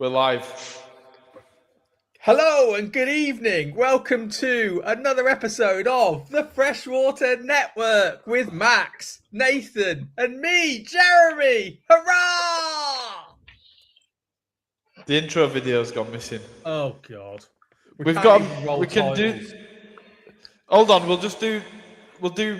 We're live. Hello and good evening. Welcome to another episode of the Freshwater Network with Max, Nathan, and me, Jeremy. Hurrah! The intro video's gone missing. Oh God, We can do. Hold on, we'll do.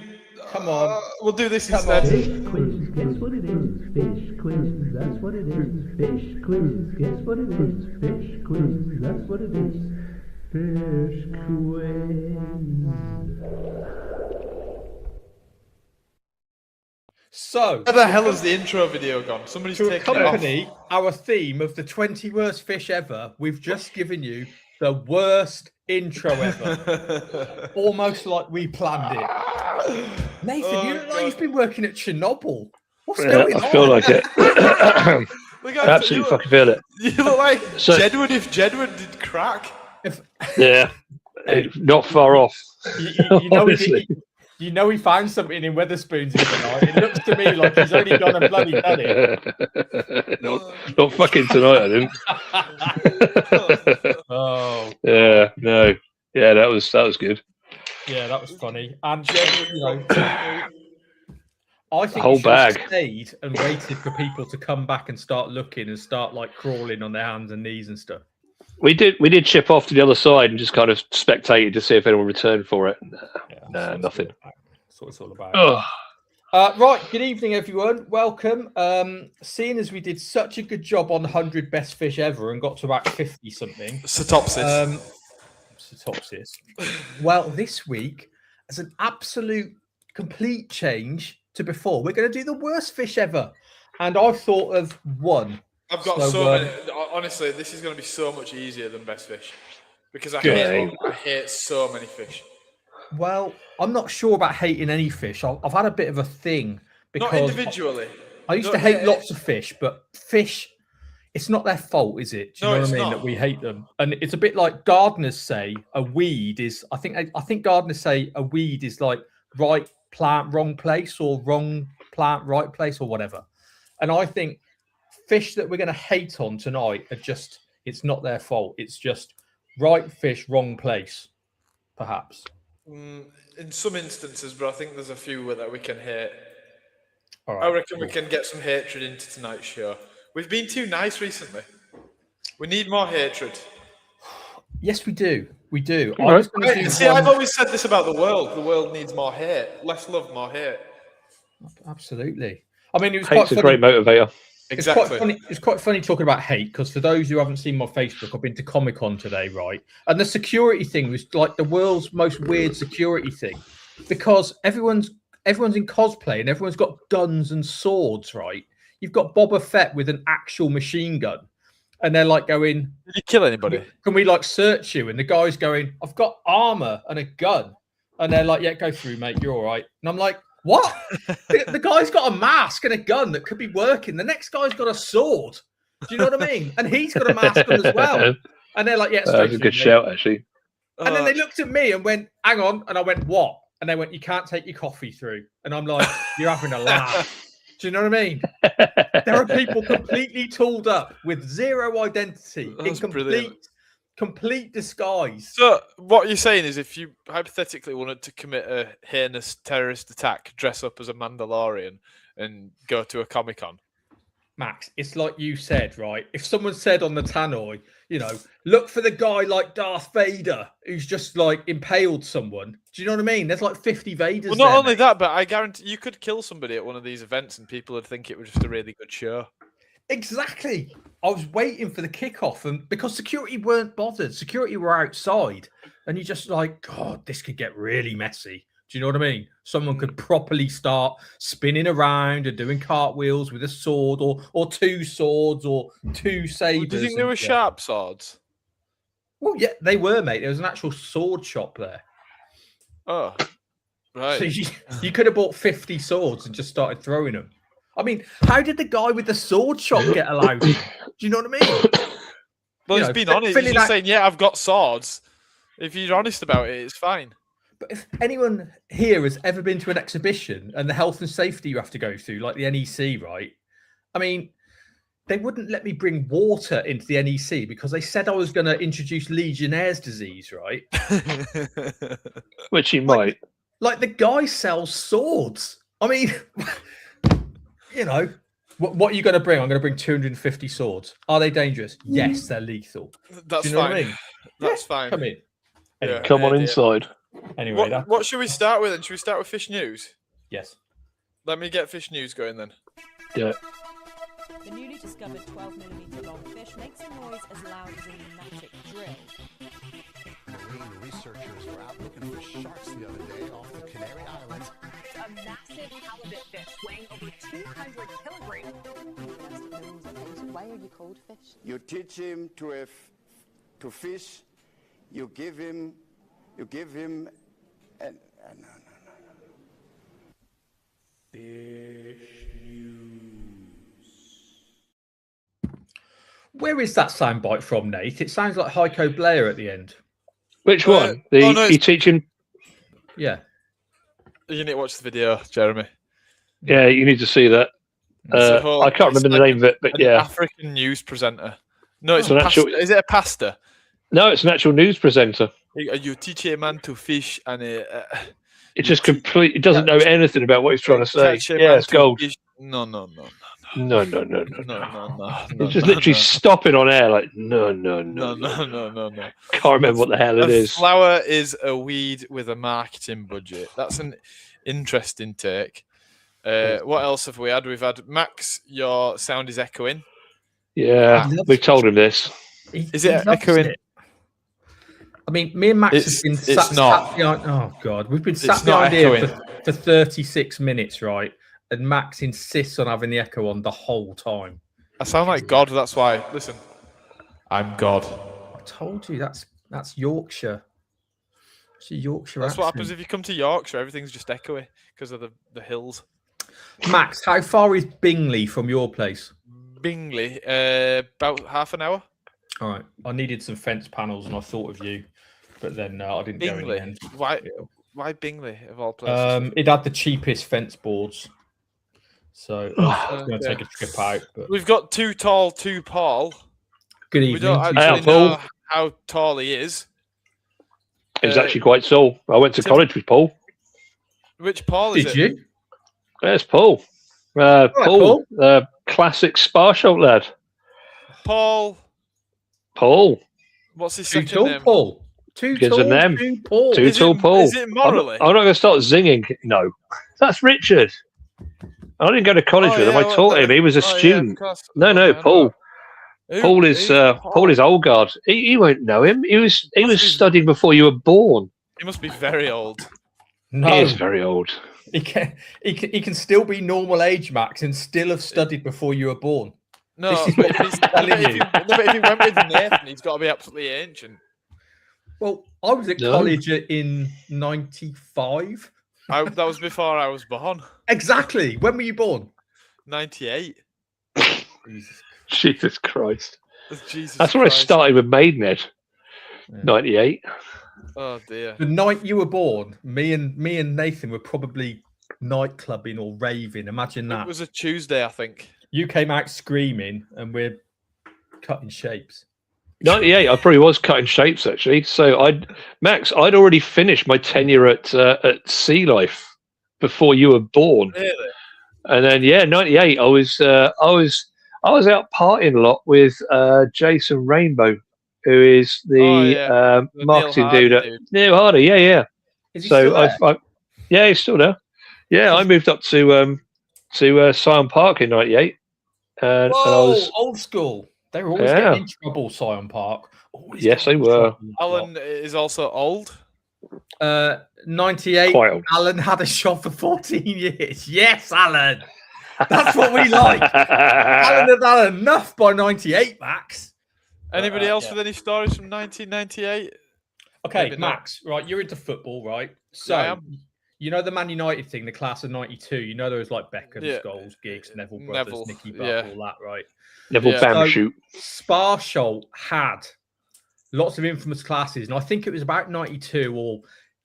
Come on, we'll do this Come instead. on. Fish quiz, guess what it is? Fish quiz, that's what it is. Fish quiz, guess what it is? Fish quiz, that's what it is. Fish quiz. So, Where the hell has the intro video gone? Somebody's to taken it off. accompany our theme of the 20 worst fish ever, we've just given you the worst intro ever. Almost like we planned it. Nathan, you look like you've been working at Chernobyl. What's going on? I feel like it. Look, I absolutely fucking feel it. You look like So- Jedward if Jedward did crack. Yeah, not far off. You know, Honestly. he found something in Weatherspoons tonight. It looks to me like he's only gone and bloody done it. not fucking tonight. I didn't. Oh, Yeah, no. Yeah, that was good. yeah, that was funny. And you know, I think Whole you should have bag. stayed and waited for people to come back and start looking and start like crawling on their hands and knees and stuff. We did chip off to the other side and just kind of spectated to see if anyone returned for it. Yeah, No, nothing. That's what it's all about. Oh, Right, good evening, everyone. Welcome. Seeing as we did such a good job on 100 best fish ever and got to about 50 something. Cetopsis. Cetopsis. Well, this week, as an absolute complete change to before, we're going to do the worst fish ever. And I've thought of one. I've got so, so many. Honestly, this is going to be so much easier than best fish because I hate so many fish. Well, I'm not sure about hating any fish. I've had a bit of a thing because Not individually. I used to hate lots of fish, but fish, it's not their fault, is it? Do you know what I mean? That we hate them, and it's a bit like gardeners say a weed is. I think gardeners say a weed is like right plant, wrong place, or wrong plant, right place, or whatever. And I think fish that we're going to hate on tonight are just. It's not their fault. It's just right fish, wrong place, perhaps. In some instances, but I think there's a few that we can hate. All right, I reckon we can get some hatred into tonight's show. We've been too nice recently. We need more hatred. Yes, we do. We do. All right. I've always said this about the world. The world needs more hate. Less love, more hate. Absolutely. I mean, it was hate's quite a funny. great motivator. Exactly. It's quite funny talking about hate because for those who haven't seen my Facebook, I've been to Comic-Con today, right? And the security thing was like the world's most weird security thing because everyone's in cosplay and everyone's got guns and swords, right? You've got Boba Fett with an actual machine gun, and they're like going, Did you kill anybody? "Can we like search you?" And the guy's going, "I've got armor and a gun," and they're like, "Yeah, go through, mate. You're all right." And I'm like, what? The guy's got a mask and a gun that could be working. The next guy's got a sword. Do you know what I mean? And he's got a mask on as well. And they're like, yeah, That's a good shout, actually. And then they looked at me and went, hang on. And I went, what? And they went, you can't take your coffee through. And I'm like, you're having a laugh. Do you know what I mean? There are people completely tooled up with zero identity in complete disguise. So what you're saying is if you hypothetically wanted to commit a heinous terrorist attack, dress up as a Mandalorian and go to a Comic-Con. Max, it's like you said, right? If someone said on the tannoy, you know, look for the guy like Darth Vader who's just like impaled someone. Do you know what I mean? There's like 50 Vaders. Well, not only that, but I guarantee you could kill somebody at one of these events and people would think it was just a really good show. Exactly. I was waiting for the kickoff, and because security weren't bothered, security were outside, and you just like, God, this could get really messy. Do you know what I mean? Someone could properly start spinning around and doing cartwheels with a sword, or two swords, or two sabers. Do you think they were sharp swords? Well, yeah, they were, mate. There was an actual sword shop there. Oh, right. So you could have bought 50 swords and just started throwing them. I mean, how did the guy with the sword shop get allowed in? Do you know what I mean? Well, he's been honest. He's just saying, yeah, I've got swords. If you're honest about it, it's fine. But if anyone here has ever been to an exhibition and the health and safety you have to go through, like the NEC, right? I mean, they wouldn't let me bring water into the NEC because they said I was going to introduce Legionnaire's disease, right? Which he might. Like the guy sells swords. I mean, you know, what are you going to bring? I'm going to bring 250 swords. Are they dangerous? Yes, they're lethal. That's Do you know fine. what I mean? That's fine. Come in. Yeah. Come on inside. Anyway, what should we start with then? Should we start with fish news? Yes. Let me get fish news going then. Yeah. The newly discovered 12mm long fish makes a noise as loud as a pneumatic drill. Marine researchers were out looking for sharks the other day off the Canary Islands. A massive halibut fish weighing over 200 kilograms. Why are you called fish? You teach him to fish. You give him no. Where is that soundbite from, Nate? It sounds like Heiko Blair at the end. Which one? You teach him. Yeah. You need to watch the video, Jeremy. Yeah, you need to see that. I can't remember the name of it, but yeah. African news presenter. No, it's an pasta. actual. Is it a pasta? No, it's an actual news presenter. You teach a man to fish, and It just completely doesn't know anything about what he's trying to say. Yeah, it's gold. No. No. It's just literally stopping on air, like no. Can't remember what the hell it is. Flower is a weed with a marketing budget. That's an interesting take. What else have we had? We've had Max. Your sound is echoing. Yeah, we've told him this. Is it echoing? I mean, me and Max have been sat behind. Oh God, we've been sat behind here for 36 minutes, right? And Max insists on having the echo on the whole time. I sound like God. That's why. Listen, I'm God. I told you that's Yorkshire. It's a Yorkshire That's accent. what happens if you come to Yorkshire. Everything's just echoey because of the hills. Max, how far is Bingley from your place? Bingley, about half an hour. All right. I needed some fence panels, and I thought of you, but then I didn't go in the end. Why Bingley of all places? It had the cheapest fence boards, so I was going to take a trip out. But we've got Too Tall, Too Paul. Good evening. We don't actually know how tall he is. He's actually quite tall. I went to college with Paul. Which Paul is it? Did you? There's Paul. Paul, classic Sparshot lad. Paul. What's his Too second tall, name? Paul. Too Gives tall, a name. Too Paul. Too tall, Paul. Is it morally? I'm not going to start zinging. No, that's Richard. I didn't go to college with him. I taught him. He was a student. No, Paul. Paul is old guard. He won't know him. He was studying before you were born. He must be very old. No, he is very old. He can still be normal age, Max, and still have studied before you were born. No, but if he went with Nathan, he's got to be absolutely ancient. Well, I was at college in '95. That was before I was born. Exactly. When were you born? 98. Jesus Christ. That's where I started with Maidenhead. 98. Oh dear. The night you were born, me and Nathan were probably nightclubbing or raving. Imagine that. It was a Tuesday, I think. You came out screaming, and we're cutting shapes. 98. I probably was cutting shapes actually. So I'd already finished my tenure at Sea Life before you were born. Really? And then 98. I was out partying a lot with Jason Rainbow, who is the marketing dude. Neil Hardy, yeah. Is he still there? Yeah, he's still there. Yeah, I moved up to Syon Park in '98, and I was old school. They were always getting in trouble. Syon Park. Yes, they were. Alan is also old. 98. Alan had a shot for 14 years. Yes, Alan. That's what we like. Alan had had enough by 98, Max. Anybody else with any stories from 1998? Okay, maybe Max, right, you're into football, right? So, you know the Man United thing, the class of 92, you know there was like Beckham, Scholes, Giggs, Neville Brothers, Nicky Butt, all that, right? Neville Bamshoot. Sparshot had lots of infamous classes, and I think it was about 92, or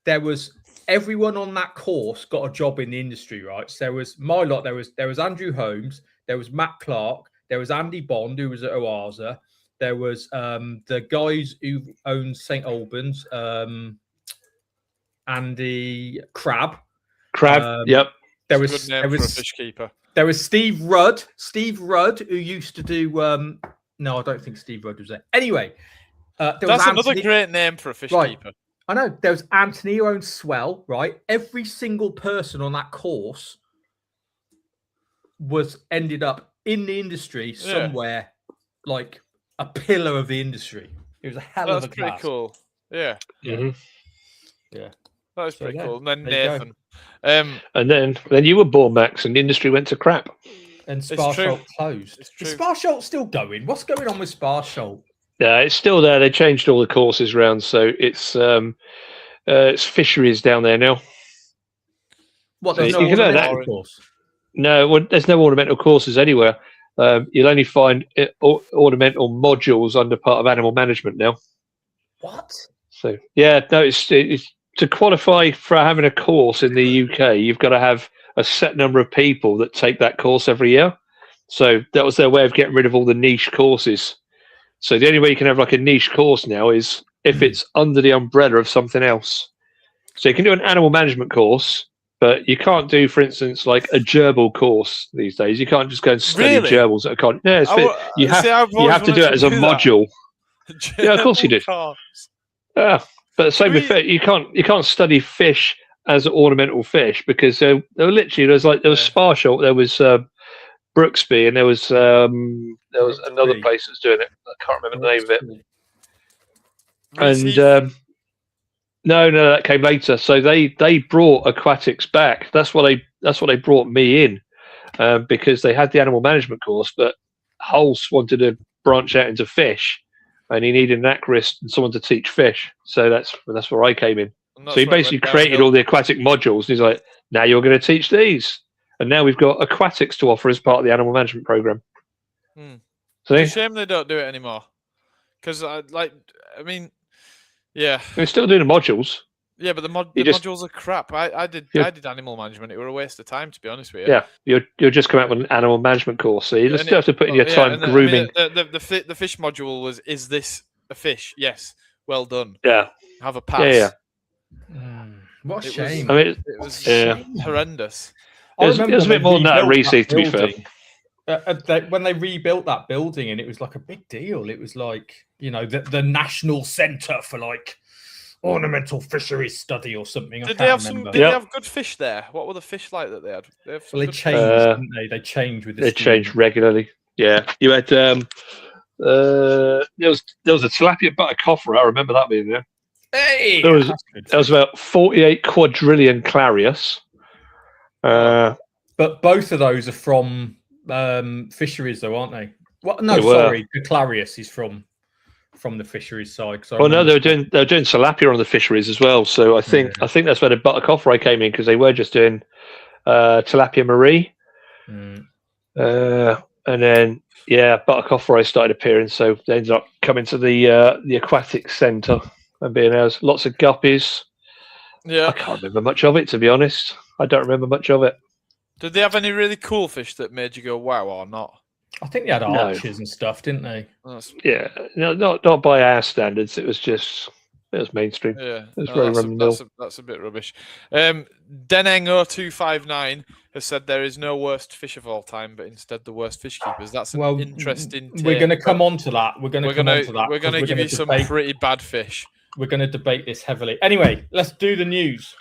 there was everyone on that course got a job in the industry, right? So there was my lot, there was Andrew Holmes, there was Matt Clark, There was Andy Bond, who was at Oasa. There was the guys who own St Albans, Andy Crab. Yep. There It's was a good name there for a was fish keeper. there was Steve Rudd. Steve Rudd, who used to do. No, I don't think Steve Rudd was there. Anyway, there was That's Anthony. another great name for a fish Right. keeper. I know. There was Anthony who owns Swell. Right. Every single person on that course ended up in the industry somewhere, like a pillar of the industry. It was a hell of a pretty class. cool. Yeah. Yeah. That was pretty cool. And then there you Nathan. And then you were born, Max, and the industry went to crap. And It's true. Sparsholt closed. It's Is true. Sparsholt still going? What's going on with Sparsholt? Yeah, it's still there. They changed all the courses around, so it's fisheries down there now. What? So There's no you can learn ornamental that. course. No, well, there's no ornamental courses anywhere. You'll only find ornamental modules under part of animal management now. What? So yeah, no, it's to qualify for having a course in the UK, you've got to have a set number of people that take that course every year. So that was their way of getting rid of all the niche courses. So the only way you can have like a niche course now is if it's under the umbrella of something else. So you can do an animal management course, but you can't do, for instance, like a gerbil course these days. You can't just go and study Really? gerbils at a con. Yeah, you have to do it as a module. Yeah, of course you do. Yeah, but same with fish. You can't study fish as an ornamental fish because there were literally there was Sparsholt, there was Brooksby, and there was another place that's doing it. I can't remember the name of it. And no, that came later. So they brought aquatics back. That's why they brought me in because they had the animal management course, but Hulse wanted to branch out into fish, and he needed an aquarist and someone to teach fish. So that's where I came in. So he basically created all the aquatic modules. And he's like, now you're going to teach these. And now we've got aquatics to offer as part of the animal management program. It's a shame they don't do it anymore. Because, yeah. We're still doing the modules. Yeah, but the modules are crap. I did animal management. It were a waste of time, to be honest with you. Yeah, you'll just come out with an animal management course. So you just have to put in your time grooming. The fish module was, is this a fish? Yes. Well done. Yeah. Have a pass. What a shame. It was horrendous. It was a bit more than that at Reseed, to be fair. When they rebuilt that building, and it was like a big deal. It was like, the national centre for like ornamental fisheries study or something. Did they have good fish there? What were the fish like that they had? They changed, didn't they? They changed with this. They changed regularly. Yeah, you had there was a tilapia buttercoffer. I remember that being there. Hey, there was about 48 quadrillion clarius. But both of those are from fisheries, though, aren't they? Well, no, sorry, the clarius is from the fisheries side. Well, no, they were doing tilapia on the fisheries as well. So I think that's where the buttercoffer came in, because they were just doing tilapia marie, and then buttercoffer started appearing. So they ended up coming to the aquatic centre and being as lots of guppies. Yeah, I can't remember much of it, to be honest. I don't remember much of it. Did they have any really cool fish that made you go wow or not? I think they had arches and stuff, didn't they? Yeah, not by our standards. It was mainstream. Yeah, it was very run-of-the-mill. That's a bit rubbish. Deneng0259 has said there is no worst fish of all time, but instead the worst fish keepers. That's an interesting take. We're going to come on to that. We're going to give you some pretty bad fish. We're going to debate this heavily. Anyway, let's do the news.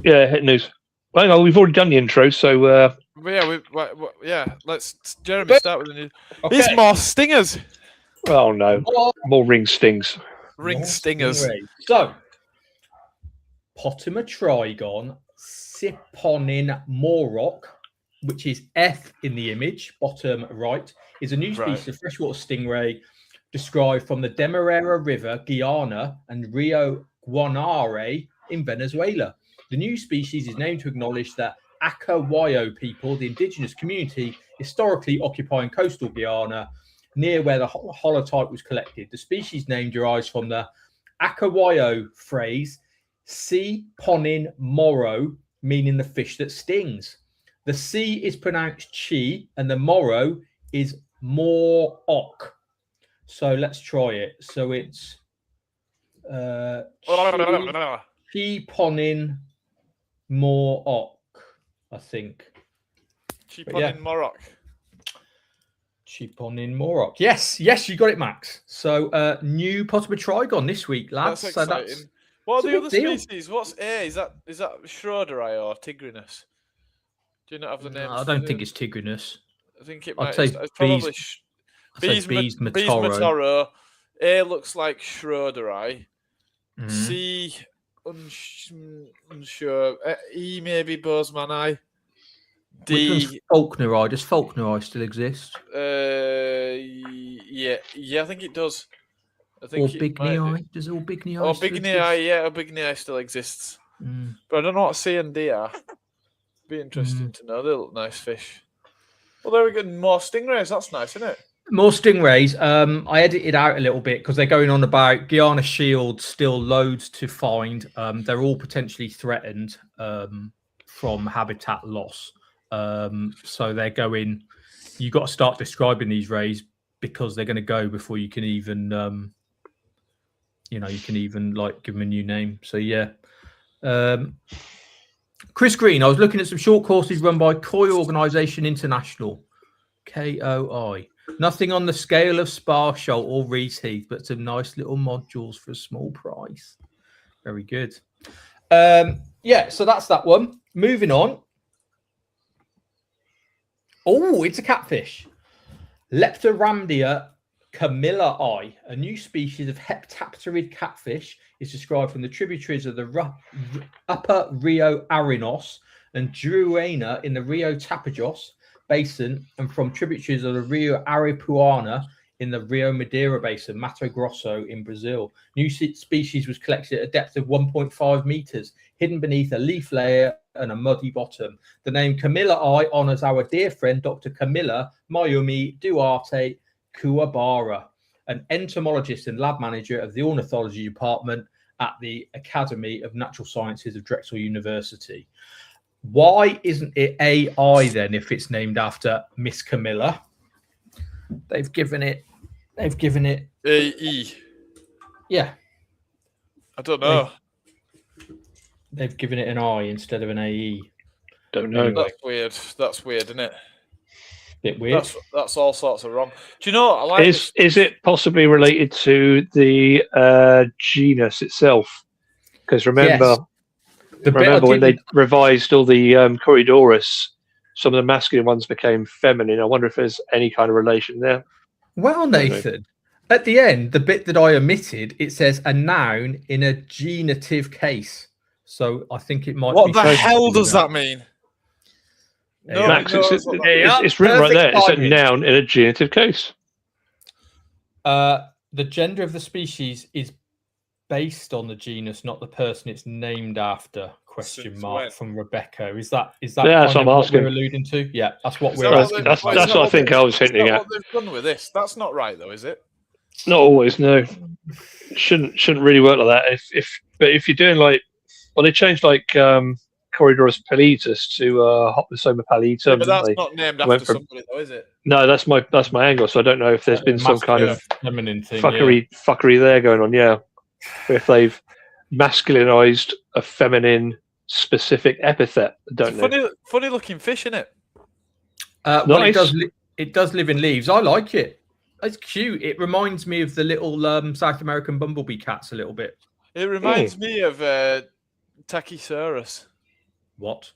Yeah, hit news. Hang on, we've already done the intro, so let's Jeremy start with the news. Okay. There's more stingers. Oh no, more ring stings. Ring stingers. So, Potimer trigon Siponin morok, which is F in the image, bottom right, is a new species of freshwater stingray described from the Demerara River, Guyana, and Rio Guanare in Venezuela. The new species is named to acknowledge the Acahuayo people, the indigenous community historically occupying coastal Guyana, near where the holotype was collected. The species name derives from the Acahuayo phrase "C. ponin moro," meaning the fish that stings. The C is pronounced chi, and the moro is More-ok. So let's try it. So it's Cheaponin More-ok, I think. Cheaponin Morok. Cheaponin Morok. Yes, you got it, Max. So new Potimer Trigon this week, lads. That's so exciting. What are the other deal. species? What's A? Is that Schroederi or Tigrinus? Do you not have the names? No, I don't think it's Tigrinus. I think it I'd might. say It's probably Bees Matoro. A looks like Schroederi. C unsure. E maybe Bosemani. D Falkneri. Does Falkneri still exist? Yeah, I think it does. I think Orbignii. Does Orbignii? Orbignii still exists. But I don't know what C and D are. Be interesting to know. They look nice fish. Well, there we go. More stingrays. That's nice, isn't it? More stingrays. I edited out a little bit because they're going on about Guiana Shield. Still loads to find. They're all potentially threatened from habitat loss. So they're going. You got to start describing these rays because they're going to go before you can even, you can even like give them a new name. So yeah. Chris Green, I was looking at some short courses run by Koi Organisation International, KOI. Nothing on the scale of Sparsholt or Reese Heath, but some nice little modules for a small price. Very good. Yeah, so that's that one. Moving on. Oh, it's a catfish. Leptoramdia camilla, a new species of heptapterid catfish, is described from the tributaries of the upper Rio Arinos and Juruena in the Rio Tapajos basin and from tributaries of the Rio Aripuana in the Rio Madeira basin, Mato Grosso in Brazil. New species was collected at a depth of 1.5 meters, hidden beneath a leaf layer and a muddy bottom. The name Camilla honors our dear friend, Dr. Camilla Mayumi Duarte Kuwabara, an entomologist and lab manager of the ornithology department at the Academy of Natural Sciences of Drexel University. Why isn't it AI then if it's named after Miss Camilla? They've given it AE. Yeah. I don't know. They've given it an I instead of an AE. Don't know. Anyway. That's weird, isn't it? Bit weird. That's all sorts of wrong. Do you know what I like? Is it possibly related to the genus itself? Because remember when they revised all the Corydorus, some of the masculine ones became feminine. I wonder if there's any kind of relation there. Well, Nathan, at the end, the bit that I omitted, it says a noun in a genitive case. So I think it might be. What the hell does that mean? No, Max, it's written right there. It's a noun in a genitive case. The gender of the species is based on the genus, not the person it's named after. Question mark from Rebecca. Is that that's what I'm asking. We're alluding to? Yeah, that's what we're asking. That's what I think I was hinting at. What they've done with this? That's not right, though, is it? Not always. No, shouldn't really work like that. If you're doing like, well, they changed like Corydorus paletus to Hopnosoma paletum. Yeah, but that's not named after somebody, though, is it? No, that's my angle. So I don't know if there's been some kind of fuckery there going on. Yeah, if they've masculinized a feminine specific epithet. I don't know. Funny looking fish, isn't it? Well, it does live in leaves. I like it. It's cute. It reminds me of the little South American bumblebee cats a little bit. It reminds me of Tachycerus. What?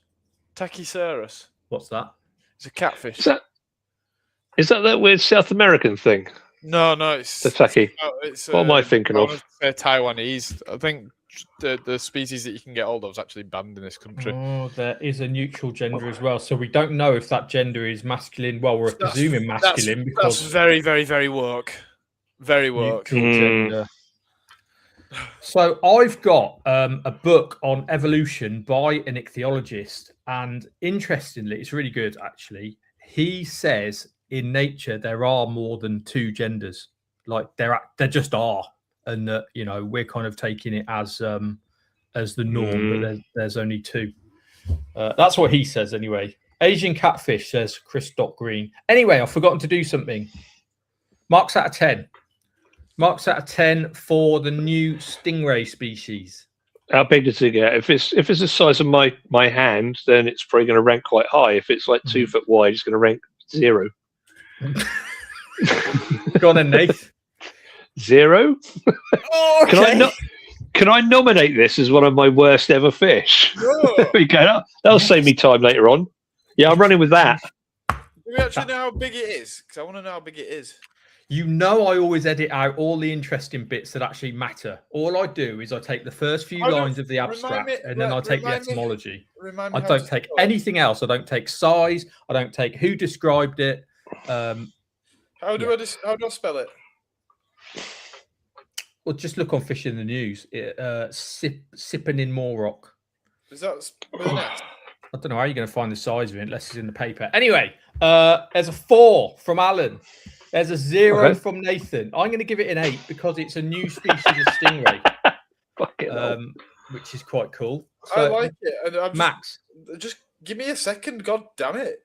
Tachycerus. What's that? It's a catfish. Is that weird South American thing? No, it's the Taki. What am I thinking of? Taiwanese. I think the species that you can get hold of is actually banned in this country. Oh, there is a neutral gender as well. So we don't know if that gender is masculine. Well, we're presuming masculine because that's very, very, very woke. Very woke. Gender. So I've got a book on evolution by an ichthyologist, and interestingly, it's really good actually. He says in nature there are more than two genders, like there just are, and that we're kind of taking it as the norm, but there's only two. That's what he says anyway. Asian catfish, says Chris Green. Anyway, I've forgotten to do something. Marks out of 10. Marks out of 10 for the new stingray species. How big does it get? If it's the size of my hand, then it's probably going to rank quite high. If it's like 2 foot wide, it's going to rank 0. Go on then, Nate. 0? Oh, okay. Can I nominate this as one of my worst ever fish? No. There we go. That'll save me time later on. Yeah, I'm running with that. Do we actually know how big it is? Because I want to know how big it is. You know, I always edit out all the interesting bits that actually matter. All I do is I take the first few lines of the abstract and then I take the etymology. I don't take anything else. I don't take size. I don't take who described it. How do I spell it? Well, just look on Fish in the News. Sipping in Morrock. Is that with an S? I don't know how you're going to find the size of it unless it's in the paper. Anyway, there's a 4 from Alan. There's a 0 from Nathan. I'm going to give it an 8 because it's a new species of stingray, which is quite cool. So, I like it. And Max, just give me a second. God damn it.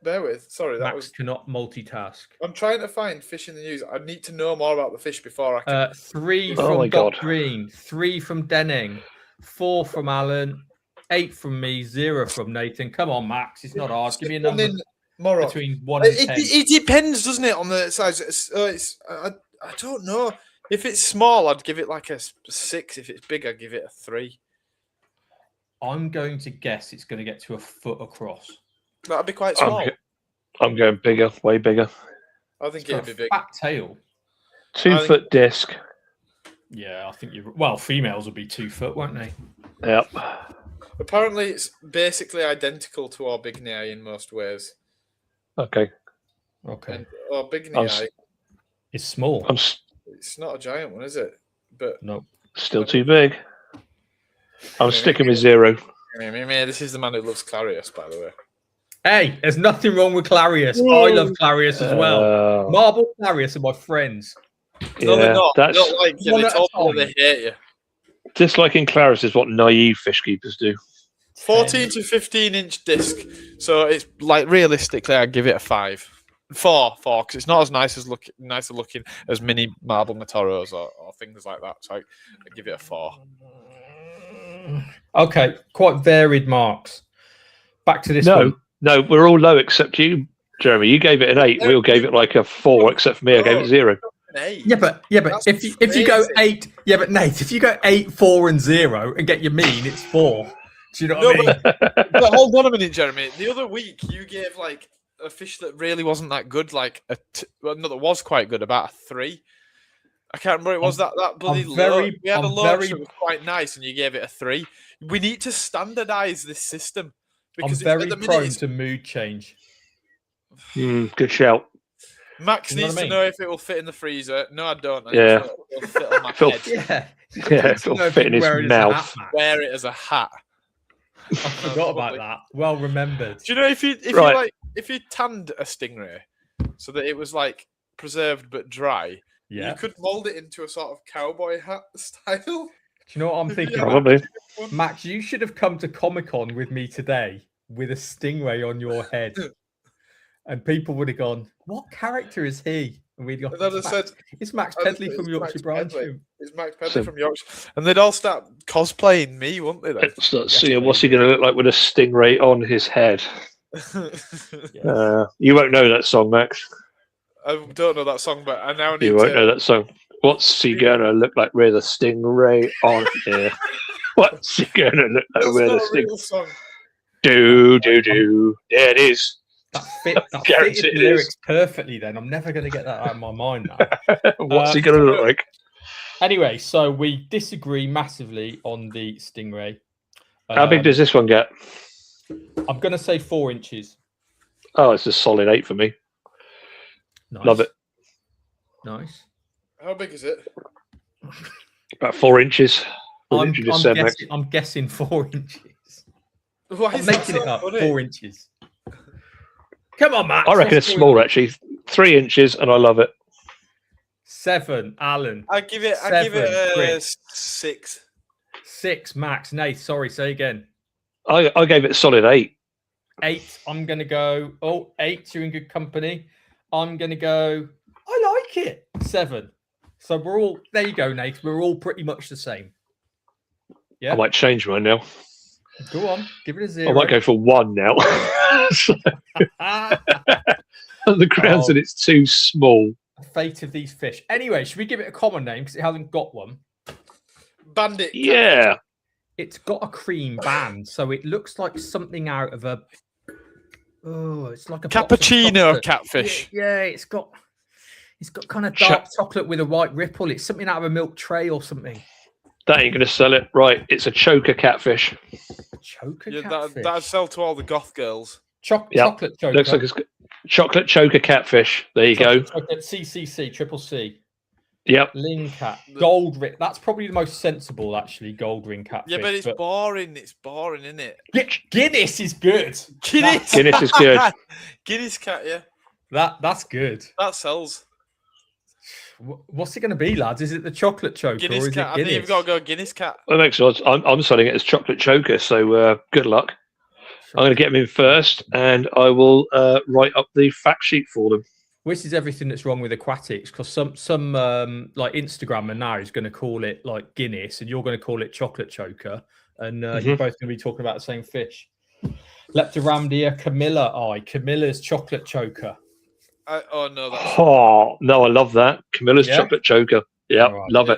Bear with. Sorry, Max cannot multitask. I'm trying to find Fish in the News. I need to know more about the fish before I can. 3 from Doc Green, 3 from Denning, 4 from Alan, 8 from me, 0 from Nathan. Come on, Max. It's not hard. Give me a number between 1 and 10. It depends, doesn't it, on the size? I don't know. If it's small, I'd give it like a 6. If it's big, I'd give it a 3. I'm going to guess it's going to get to a foot across. That'd be quite small. I'm going bigger, way bigger. I think it'd be big. Fat tail. 2 foot disc. Yeah, I think well, females will be 2 foot, won't they? Yep. Apparently, it's basically identical to our big eye in most ways. Okay. And our big eye is small. It's not a giant one, is it? But no, still too big. I'm sticking with 0. This is the man who loves Clarius, by the way. Hey, there's nothing wrong with Clarius. I love Clarius as well. Marble Clarius are my friends. No, they're not. They don't like you. They told you they hate you. Disliking Clarius is what naive fish keepers do. 14 to 15-inch disc. So it's like realistically, I'd give it a 5. 4, because it's not as nicer looking as mini marble Matoros or things like that. So I'd give it a 4. Okay, quite varied marks. Back to this one. No, we're all low except you, Jeremy. You gave it an 8. We all gave it like a 4, except for me. I gave it 0. Yeah, but if you go 8, but Nate, if you go 8, 4, and 0 and get your mean, it's 4. Do you know what I mean? But hold on a minute, Jeremy. The other week you gave like a fish that really wasn't that good, like that was quite good, about a 3. I can't remember. It was that bloody low. We had a low that was quite nice, and you gave it a 3. We need to standardize this system. Because I'm very prone to mood change. Good shout. Max needs to know if it will fit in the freezer. No, I don't. Yeah. It'll fit on my head. It'll fit in his mouth. Wear it as a hat. I forgot about that. Well remembered. Do you know if you tanned a stingray so that it was like preserved but dry, you could mold it into a sort of cowboy hat style. Do you know what I'm thinking? Probably. Max, you should have come to Comic-Con with me today with a stingray on your head. And people would have gone, what character is he? And we'd go, it's Max Pedley from Yorkshire Branch. It's Max Pedley from Yorkshire. And they'd all start cosplaying me, wouldn't they? Then? Start seeing what's he going to look like with a stingray on his head. You won't know that song, Max. I don't know that song, but I now need You won't know that song. What's he gonna look like with a stingray on here? What's he gonna look like with a stingray? Do. There it is. That fitted lyrics perfectly. Then I'm never gonna get that out of my mind now. What's he gonna look like? Anyway, so we disagree massively on the stingray. How big does this one get? I'm gonna say 4 inches. Oh, it's a solid 8 for me. Nice. Love it. Nice. How big is it? About 4 inches. I'm guessing 4 inches. I'm making it up. Funny? 4 inches. Come on, Matt. I reckon it's small, actually. 3 inches, and I love it. 7, Alan. I give it a 6. 6, Max. Nate, sorry, say again. I gave it a solid 8. 8. I'm going to go. Oh, 8. You're in good company. I'm going to go. I like it. 7. So we're all there. You go, Nate. We're all pretty much the same. Yeah. I might change mine now. Go on. Give it a 0. I might go for 1 now. On the grounds that it's too small. Fate of these fish. Anyway, should we give it a common name because it hasn't got one? Bandit. Yeah. It's got a cream band, so it looks like something out of a. Oh, it's like a cappuccino catfish. Yeah, it's got kind of dark chocolate with a white ripple. It's something out of a milk tray or something. That ain't gonna sell it, right? It's a choker catfish. Choker Yeah, catfish. that'd sell to all the goth girls. Chocolate choker. Looks like it's chocolate choker catfish. There you go. Chocolate CCC, triple C. Yep. Lingcat. Gold ring. That's probably the most sensible, actually. Gold ring catfish. Yeah, but it's boring. It's boring, isn't it? Guinness is good. Guinness is good. Guinness cat, yeah. That's good. That sells. What's it going to be, lads? Is it the chocolate choker Guinness or is cat. it I Guinness? think you've got to go Guinness cat. That makes sense. I'm selling it as chocolate choker, so good luck. I'm going to get them in first, and I will write up the fact sheet for them. This is everything that's wrong with aquatics, because some like Instagrammer now is going to call it like Guinness, and you're going to call it chocolate choker, and you're both going to be talking about the same fish. Leptoramdia Camilla eye. Camilla's chocolate choker. Oh no! Oh no! I love that. Camilla's chocolate choker. Yeah, right. love it.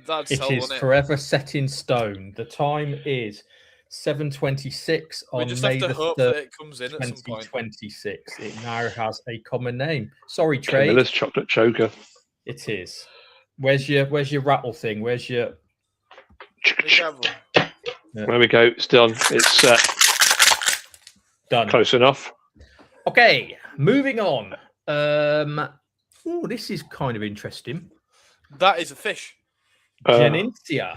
That'd It sell, is forever set in stone. The time is 7:26 on May the 3rd, it comes in 2026. It now has a common name. Sorry, Trade. Camilla's chocolate choker. It is. Where's your rattle thing? Where's your? There we go. It's done. It's done. Close enough. Okay, moving on. Oh, this is kind of interesting. That is a fish. Geninsia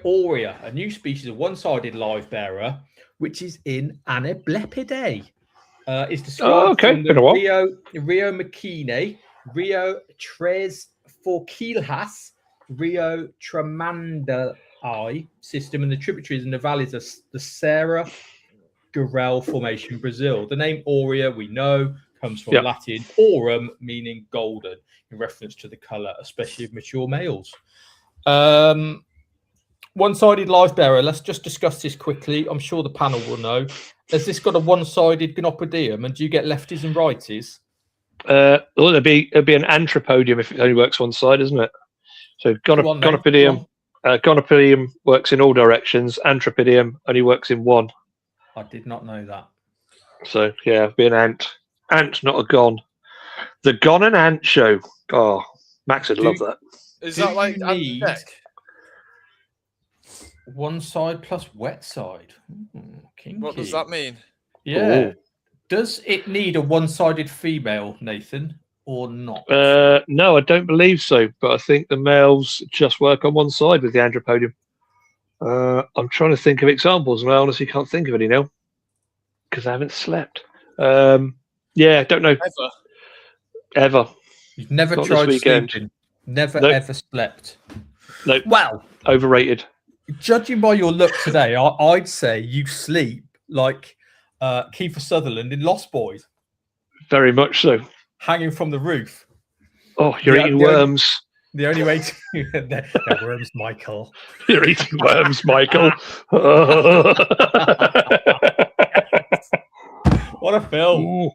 aurea, a new species of one-sided live bearer, which is in Anablepidae. Is described from the Rio Machine, Rio Tres Forquilhas, Rio Tramandai system, and the tributaries and the valleys of the Serra Garel Formation in Brazil. The name aurea, we know, comes from Latin aurum, meaning golden, in reference to the colour, especially of mature males. One-sided live bearer. Let's just discuss this quickly. I'm sure the panel will know. Has this got a one-sided gonopodium, and do you get lefties and righties? It'd be an anthropodium if it only works one side, isn't it? So gonopodium works in all directions. Anthropodium only works in one. I did not know that. So yeah, be an ant. Ant, not a gon. The Gon and Ant show. Oh, Max would love that. Is that like need one side plus wet side? Kinky. What does that mean? Yeah. Ooh. Does it need a one-sided female, Nathan, or not? No, I don't believe so. But I think the males just work on one side with the anthropodium. I'm trying to think of examples, and I honestly can't think of any now because I haven't slept. Yeah, don't know. Ever. You've never tried sleeping. Never ever slept. No. Well, overrated. Judging by your look today, I'd say you sleep like Kiefer Sutherland in Lost Boys. Very much so. Hanging from the roof. Oh, you're eating worms. The only way to they're worms, Michael. You're eating worms, Michael. What a film. Ooh.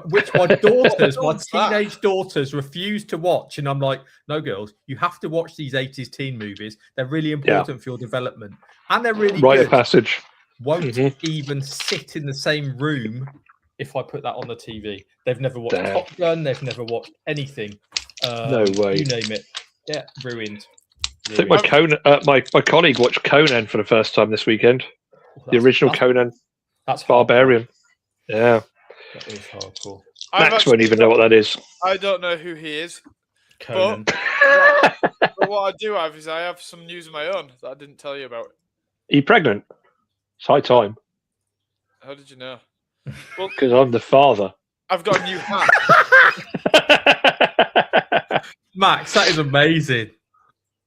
Which my teenage daughters refuse to watch. And I'm like, no, girls, you have to watch these 80s teen movies. They're really important for your development. And they're really Rite good. of passage. Won't even sit in the same room if I put that on the TV. They've never watched Top Gun. They've never watched anything. No way. You name it. Yeah, ruined. I think my colleague watched Conan for the first time this weekend. The original Conan. That's Barbarian. Hardcore. Yeah. That is hardcore. Max won't even know what that is. I don't know who he is. Conan. But what I do have is I have some news of my own that I didn't tell you about. Are you pregnant? It's high time. How did you know? Well, because I'm the father. I've got a new hat. Max, that is amazing.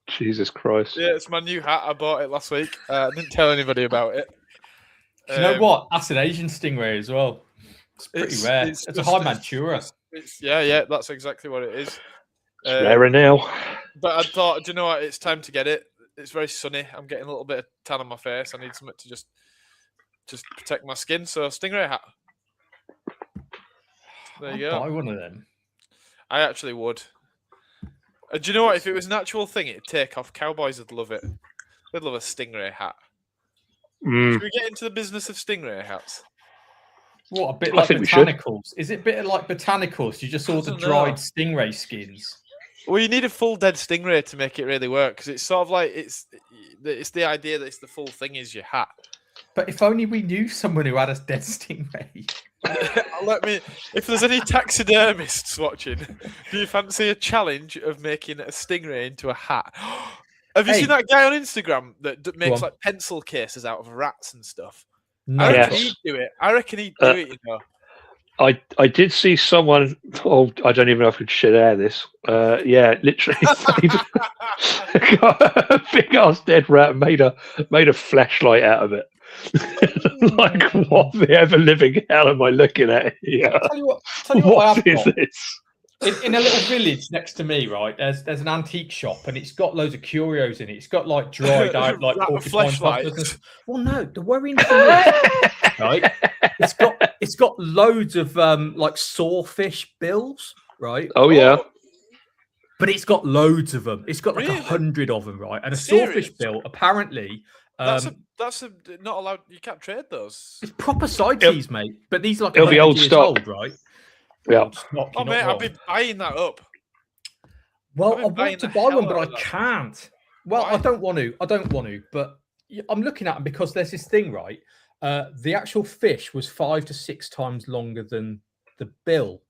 Jesus Christ. Yeah, it's my new hat. I bought it last week. I didn't tell anybody about it. Do you know what? That's an Asian stingray as well. It's pretty rare. It's a high Manchura. Yeah, that's exactly what it is. It's rarer now. But I thought, do you know what? It's time to get it. It's very sunny. I'm getting a little bit of tan on my face. I need something to just protect my skin. So stingray hat. There you go. Buy one of them. I actually would. Do you know what? If it was an actual thing, it'd take off. Cowboys would love it. They'd love a stingray hat. Should we get into the business of stingray hats? What, a bit like botanicals? Is it a bit like botanicals? You just order dried stingray skins? Well, you need a full dead stingray to make it really work, because it's sort of like it's the idea that it's the full thing is your hat. But if only we knew someone who had a dead stingray. If there's any taxidermists watching, do you fancy a challenge of making a stingray into a hat? Have you seen that guy on Instagram that makes like pencil cases out of rats and stuff? No. I reckon he'd do it. You know. I did see someone. Oh, I don't even know if I could share this. Yeah, literally, got a big ass dead rat and made a flashlight out of it. Like, what the ever living hell am I looking at here? Tell you what is this? In a little village next to me, right? There's an antique shop, and it's got loads of curios in it. It's got like dried out like flashlights. Well, no, the worrying thing is, right? It's got loads of like sawfish bills, right? Oh yeah. But it's got loads of them. It's got like 100 of them, right? And a sawfish bill, apparently. That's not allowed. You can't trade those. It's proper side cheese, mate. But these are like it'll be old stock, right? Yeah. Oh mate, I've been buying that up. Well, I want to buy one, but I can't. Well, why? I don't want to, but I'm looking at them because there's this thing, right? The actual fish was 5 to 6 times longer than the bill,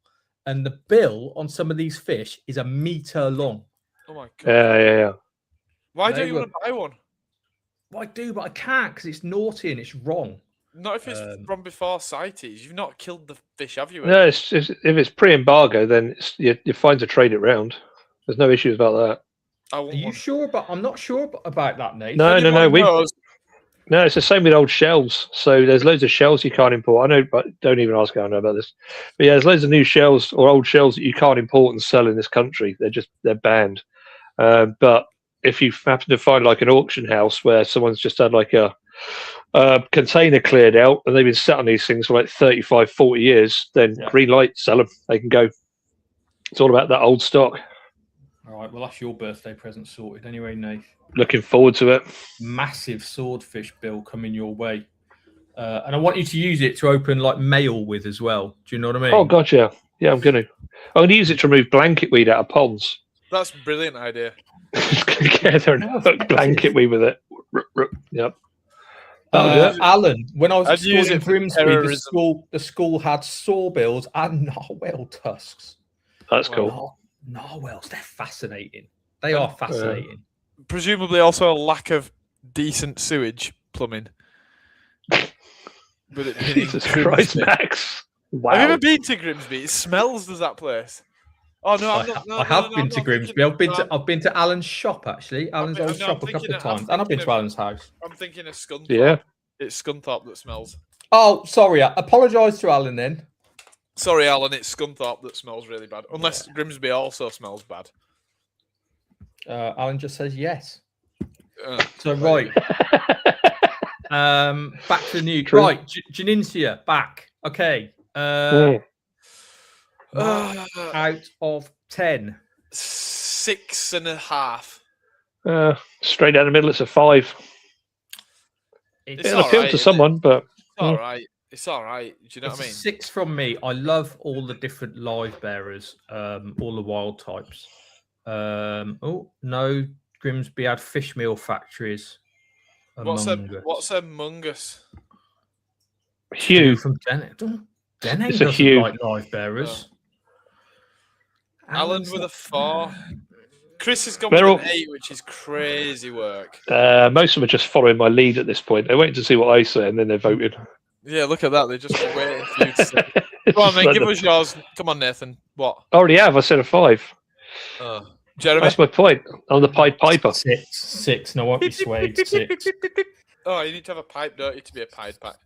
and the bill on some of these fish is 1 meter long. Oh my god! Yeah. Why don't you want to buy one? Well, I do, but I can't because it's naughty and it's wrong. Not if it's from before CITES. You've not killed the fish, have you? No, if it's pre-embargo, then you're fine to trade it round. There's no issues about that. Are you sure? But I'm not sure about that, Nate. No. No, it's the same with old shells. So there's loads of shells you can't import. I know, but don't even ask how I know about this. But yeah, there's loads of new shells or old shells that you can't import and sell in this country. They're banned. But if you happen to find like an auction house where someone's just had like a container cleared out and they've been sat on these things for like 35, 40 years, then green light, sell them. They can go. It's all about that old stock. All right, well, that's your birthday present sorted anyway, Nate. Looking forward to it. Massive swordfish bill coming your way. And I want you to use it to open like mail with as well. Do you know what I mean? Oh, gotcha. Yeah, I'm going to use it to remove blanket weed out of ponds. That's a brilliant idea. Get there and hook blanket weed with it. Yep. Alan, when I was at school in Grimsby, the school had sawbills and narwhal tusks. That's cool. Narwhals, they're fascinating. They are fascinating. Presumably also a lack of decent sewage plumbing. Jesus Christ, Max. Wow. Have you ever been to Grimsby? It smells, does that place? Oh no, I have been to Grimsby. I've been to Alan's shop actually. Alan's old shop a couple of times, and I've been to Alan's house. I'm thinking of Scunthorpe. Yeah, it's Scunthorpe that smells. Oh, sorry. I apologise to Alan then. Sorry, Alan. It's Scunthorpe that smells really bad. Unless Grimsby also smells bad. Alan just says yes. So right. Back to the news. True. Right, Janincia back. Okay. Out of 10. 6.5. Straight down the middle, it's a 5. It'll appeal to someone, but it's all right. It's all right. Do you know what I mean? 6 from me. I love all the different live bearers, all the wild types. Oh no, Grimsby had fish meal factories. What's Among Us? Hugh from Denning doesn't like live bearers. Alan with a 4. Chris has gone with an 8, which is crazy work. Most of them are just following my lead at this point. They're waiting to see what I say and then they're voted. Yeah, look at that. They're just waiting for you to say. Come on, then, give us yours. Come on, Nathan. What? I already have. I said a 5. Jeremy? That's my point. I'm the Pied Piper. 6. No, won't be swayed. 6. Oh, you need to have a pipe, don't you, to be a Pied Piper?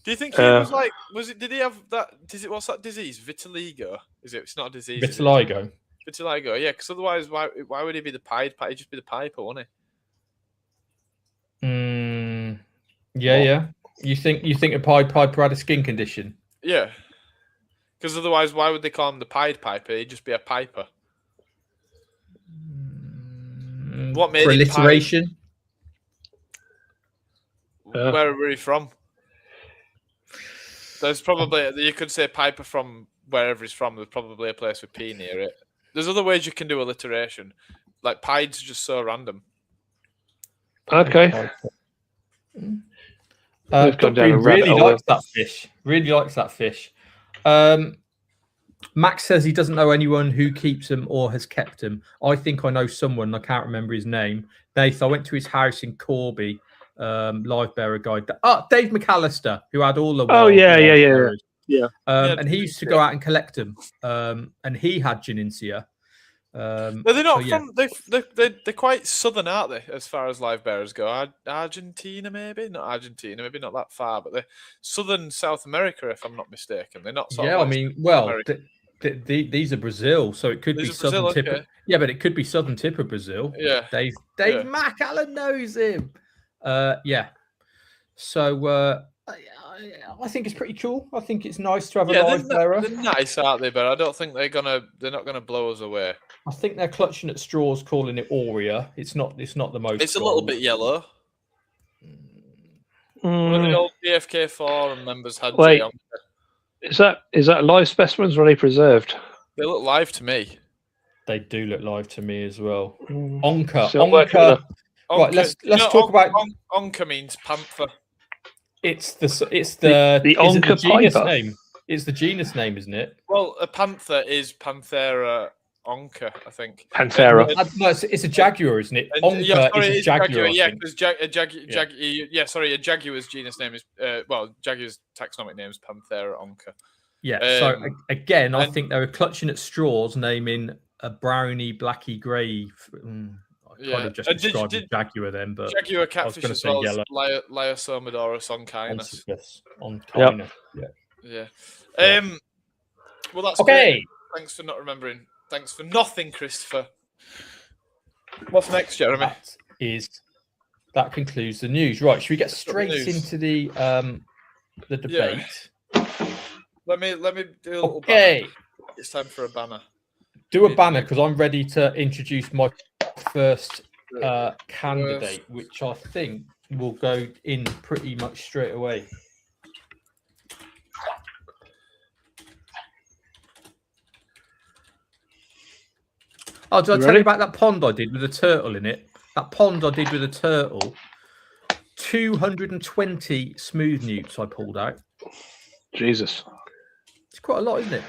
Do you think he was like? Was it? Did he have that? What's that disease? Vitiligo? Is it? It's not a disease. Vitiligo. Vitiligo. Yeah, because otherwise, why would he be the Pied Piper? He'd just be the Piper, wouldn't he? Yeah. You think a Pied Piper had a skin condition? Yeah. Because otherwise, why would they call him the Pied Piper? He'd just be a piper. What made alliteration? Where are we from? There's probably, you could say Piper from wherever he's from. There's probably a place with P near it. There's other ways you can do alliteration. Like Pied's just so random. Okay. Really likes that fish. Really likes that fish. Max says he doesn't know anyone who keeps him or has kept him. I think I know someone. I can't remember his name. Nath, I went to his house in Corby. Live bearer guide. Dave McAllister, who had all the. Yeah. And he used to go out and collect them. And he had Janincia. They're not from. They're quite southern, aren't they? As far as live bearers go, Argentina maybe, not Argentina, maybe not that far, but they're southern South America, if I'm not mistaken. They're not. I mean, these are Brazil, so it could be southern tip. Okay. Yeah, but it could be southern tip of Brazil. Yeah, Dave Mac Allen knows him. Yeah. So I think it's pretty cool. I think it's nice to have a live bearer. They're nice, aren't they? But I don't think they're not gonna blow us away. I think they're clutching at straws, calling it Aurea. It's not the most. It's a little bit yellow. One of the old BFK Forum members had. Wait, is that live specimens or are they preserved? They look live to me. They do look live to me as well. Onca. Right, let's talk about. Onca means panther. It's the Onca genus Piper name. It's the genus name, isn't it? Well, a panther is Panthera onca, I think. Panthera. No, it's a jaguar, isn't it? Onca is a jaguar. Yeah, because a jaguar's genus name is jaguar's taxonomic name is Panthera onca. Yeah. So again, I think they were clutching at straws, naming a brownie, blacky, grey. Kind of just described a jaguar then, but jaguar catfish as well as Liosomadorus oncinus. Oncinus. Yeah. Well, that's okay. Great. Thanks for not remembering. Thanks for nothing, Christopher. What's next, Jeremy? That concludes the news. Right, should we get straight into the debate? Yeah. Let me do a little banner. It's time for a banner. Do a banner because I'm ready to introduce my first candidate, which I think will go in pretty much straight away. Oh, did I tell you about that pond I did with a turtle in it? That pond I did with a turtle. 220 smooth newts I pulled out. Jesus. It's quite a lot, isn't it?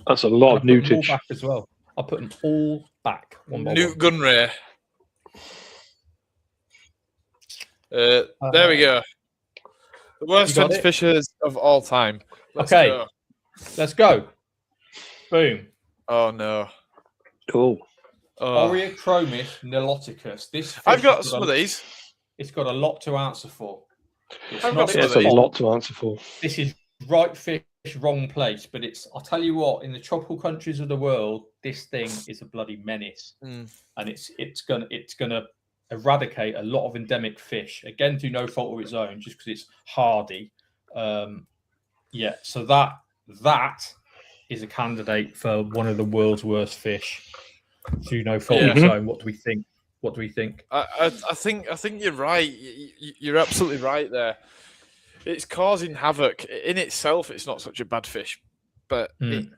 That's a lot of newtage. Back as well. I put them all back. Newt Gunray. There we go. The worst fence fishers of all time. Let's go. Boom. Oh no. Cool. Oreochromis niloticus. I've got some of these. It's got a lot to answer for. It's a lot to answer for. This is right fish, wrong place. But I'll tell you what, in the tropical countries of the world, this thing is a bloody menace. And it's gonna eradicate a lot of endemic fish. Again, through no fault of its own, just because it's hardy. So that is a candidate for one of the world's worst fish through no fault of its own. What do we think? I think you're right. You're absolutely right there. It's causing havoc in itself. It's not such a bad fish, but it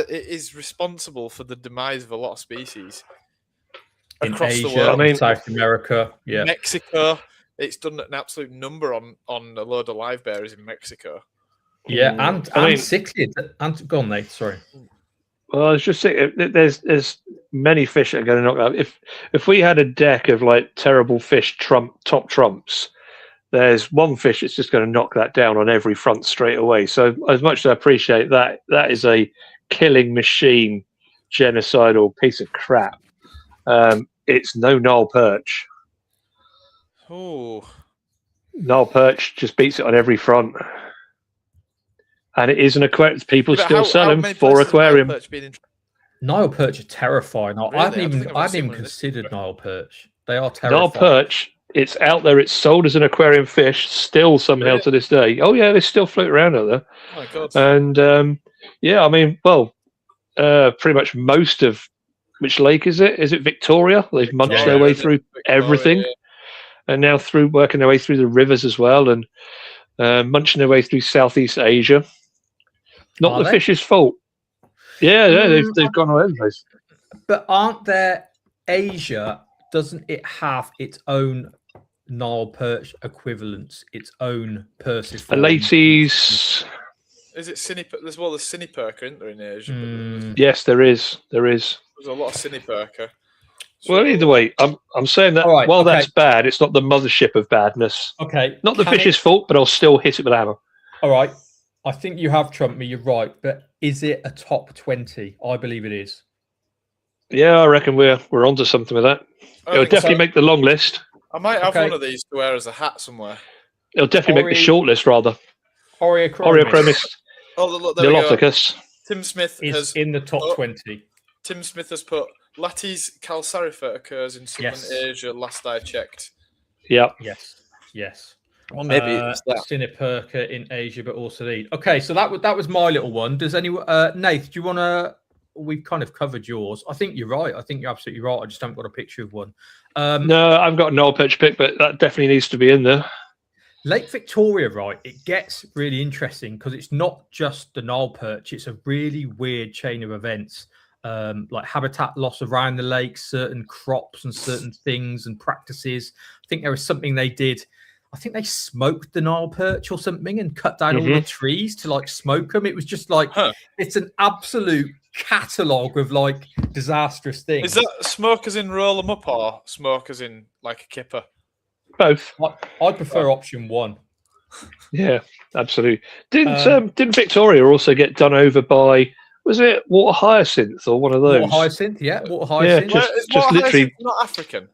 is responsible for the demise of a lot of species across Asia, the world. South America, Mexico. It's done an absolute number on a load of live bearers in Mexico. Yeah, and cichlid. And go on, Nate. Sorry. Well, I was just saying, there's many fish that are going to knock out. If we had a deck of like terrible fish top trumps, there's one fish that's just going to knock that down on every front straight away. So as much as I appreciate that, that is a killing machine, genocidal piece of crap. It's no Nile perch. Oh, Nile perch just beats it on every front. And it is an aquarium. People still sell them for aquarium. Nile perch are terrifying. Really? I hadn't even considered Nile perch. They are terrifying. Nile perch, it's out there. It's sold as an aquarium fish still somehow to this day. Oh, yeah, they still float around out there. Oh, my God. And, yeah, I mean, well, pretty much most of... Which lake is it? Is it Victoria? They've munched their way through everything. And now working their way through the rivers as well. And munching their way through Southeast Asia. Not the fish's fault. Yeah, they've gone all over the place. But aren't there Asia? Doesn't it have its own Nile perch equivalents? Its own Persephone? Elates. Is it there's Siniperca, isn't there, in Asia? Yes, there is. There's a lot of Siniperca. Well, either way, I'm saying that while that's bad, it's not the mothership of badness. Okay. Not the fish's fault, but I'll still hit it with a hammer. All right. I think you have trumped me. You're right. But is it a top 20? I believe it is. Yeah, I reckon we're onto something with that. It'll definitely make the long list. I might have one of these to wear as a hat somewhere. It'll definitely make the short list, rather. Oreochromis. Oh, look, there we go. Tim Smith is in the top 20. Tim Smith has put Lattice calcarifer occurs in southern Asia. Last I checked. Yeah. Yes. Well, maybe it's that. Siniperca in Asia, but also the. Okay, so that was my little one. Does anyone, Nath? Do you want to? We've kind of covered yours. I think you're right. I think you're absolutely right. I just haven't got a picture of one. No, I've got a Nile perch pick, but that definitely needs to be in there. Lake Victoria, right? It gets really interesting because it's not just the Nile perch. It's a really weird chain of events. Like habitat loss around the lake, certain crops and certain things and practices. I think there was something they did. I think they smoked the Nile perch or something and cut down all the trees to like smoke them. It was just like it's an absolute catalogue of like disastrous things. Is that smoke as in roll them up or smoke as in like a kipper? Both. I prefer option one. Yeah, absolutely. Didn't Victoria also get done over by? Was it water hyacinth or one of those? Water hyacinth, yeah. Water hyacinth. Yeah, just literally not African.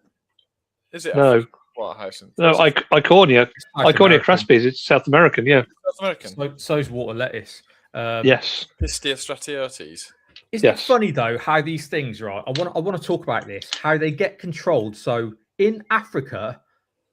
Is it? No. African? Water hyacinth. No, Icornia. Icornia craspes. It's South American. Yeah. South American. So's water lettuce. Yes. Pistia stratiotes. Isn't it funny though how these things, right? I want to talk about this. How they get controlled. So in Africa,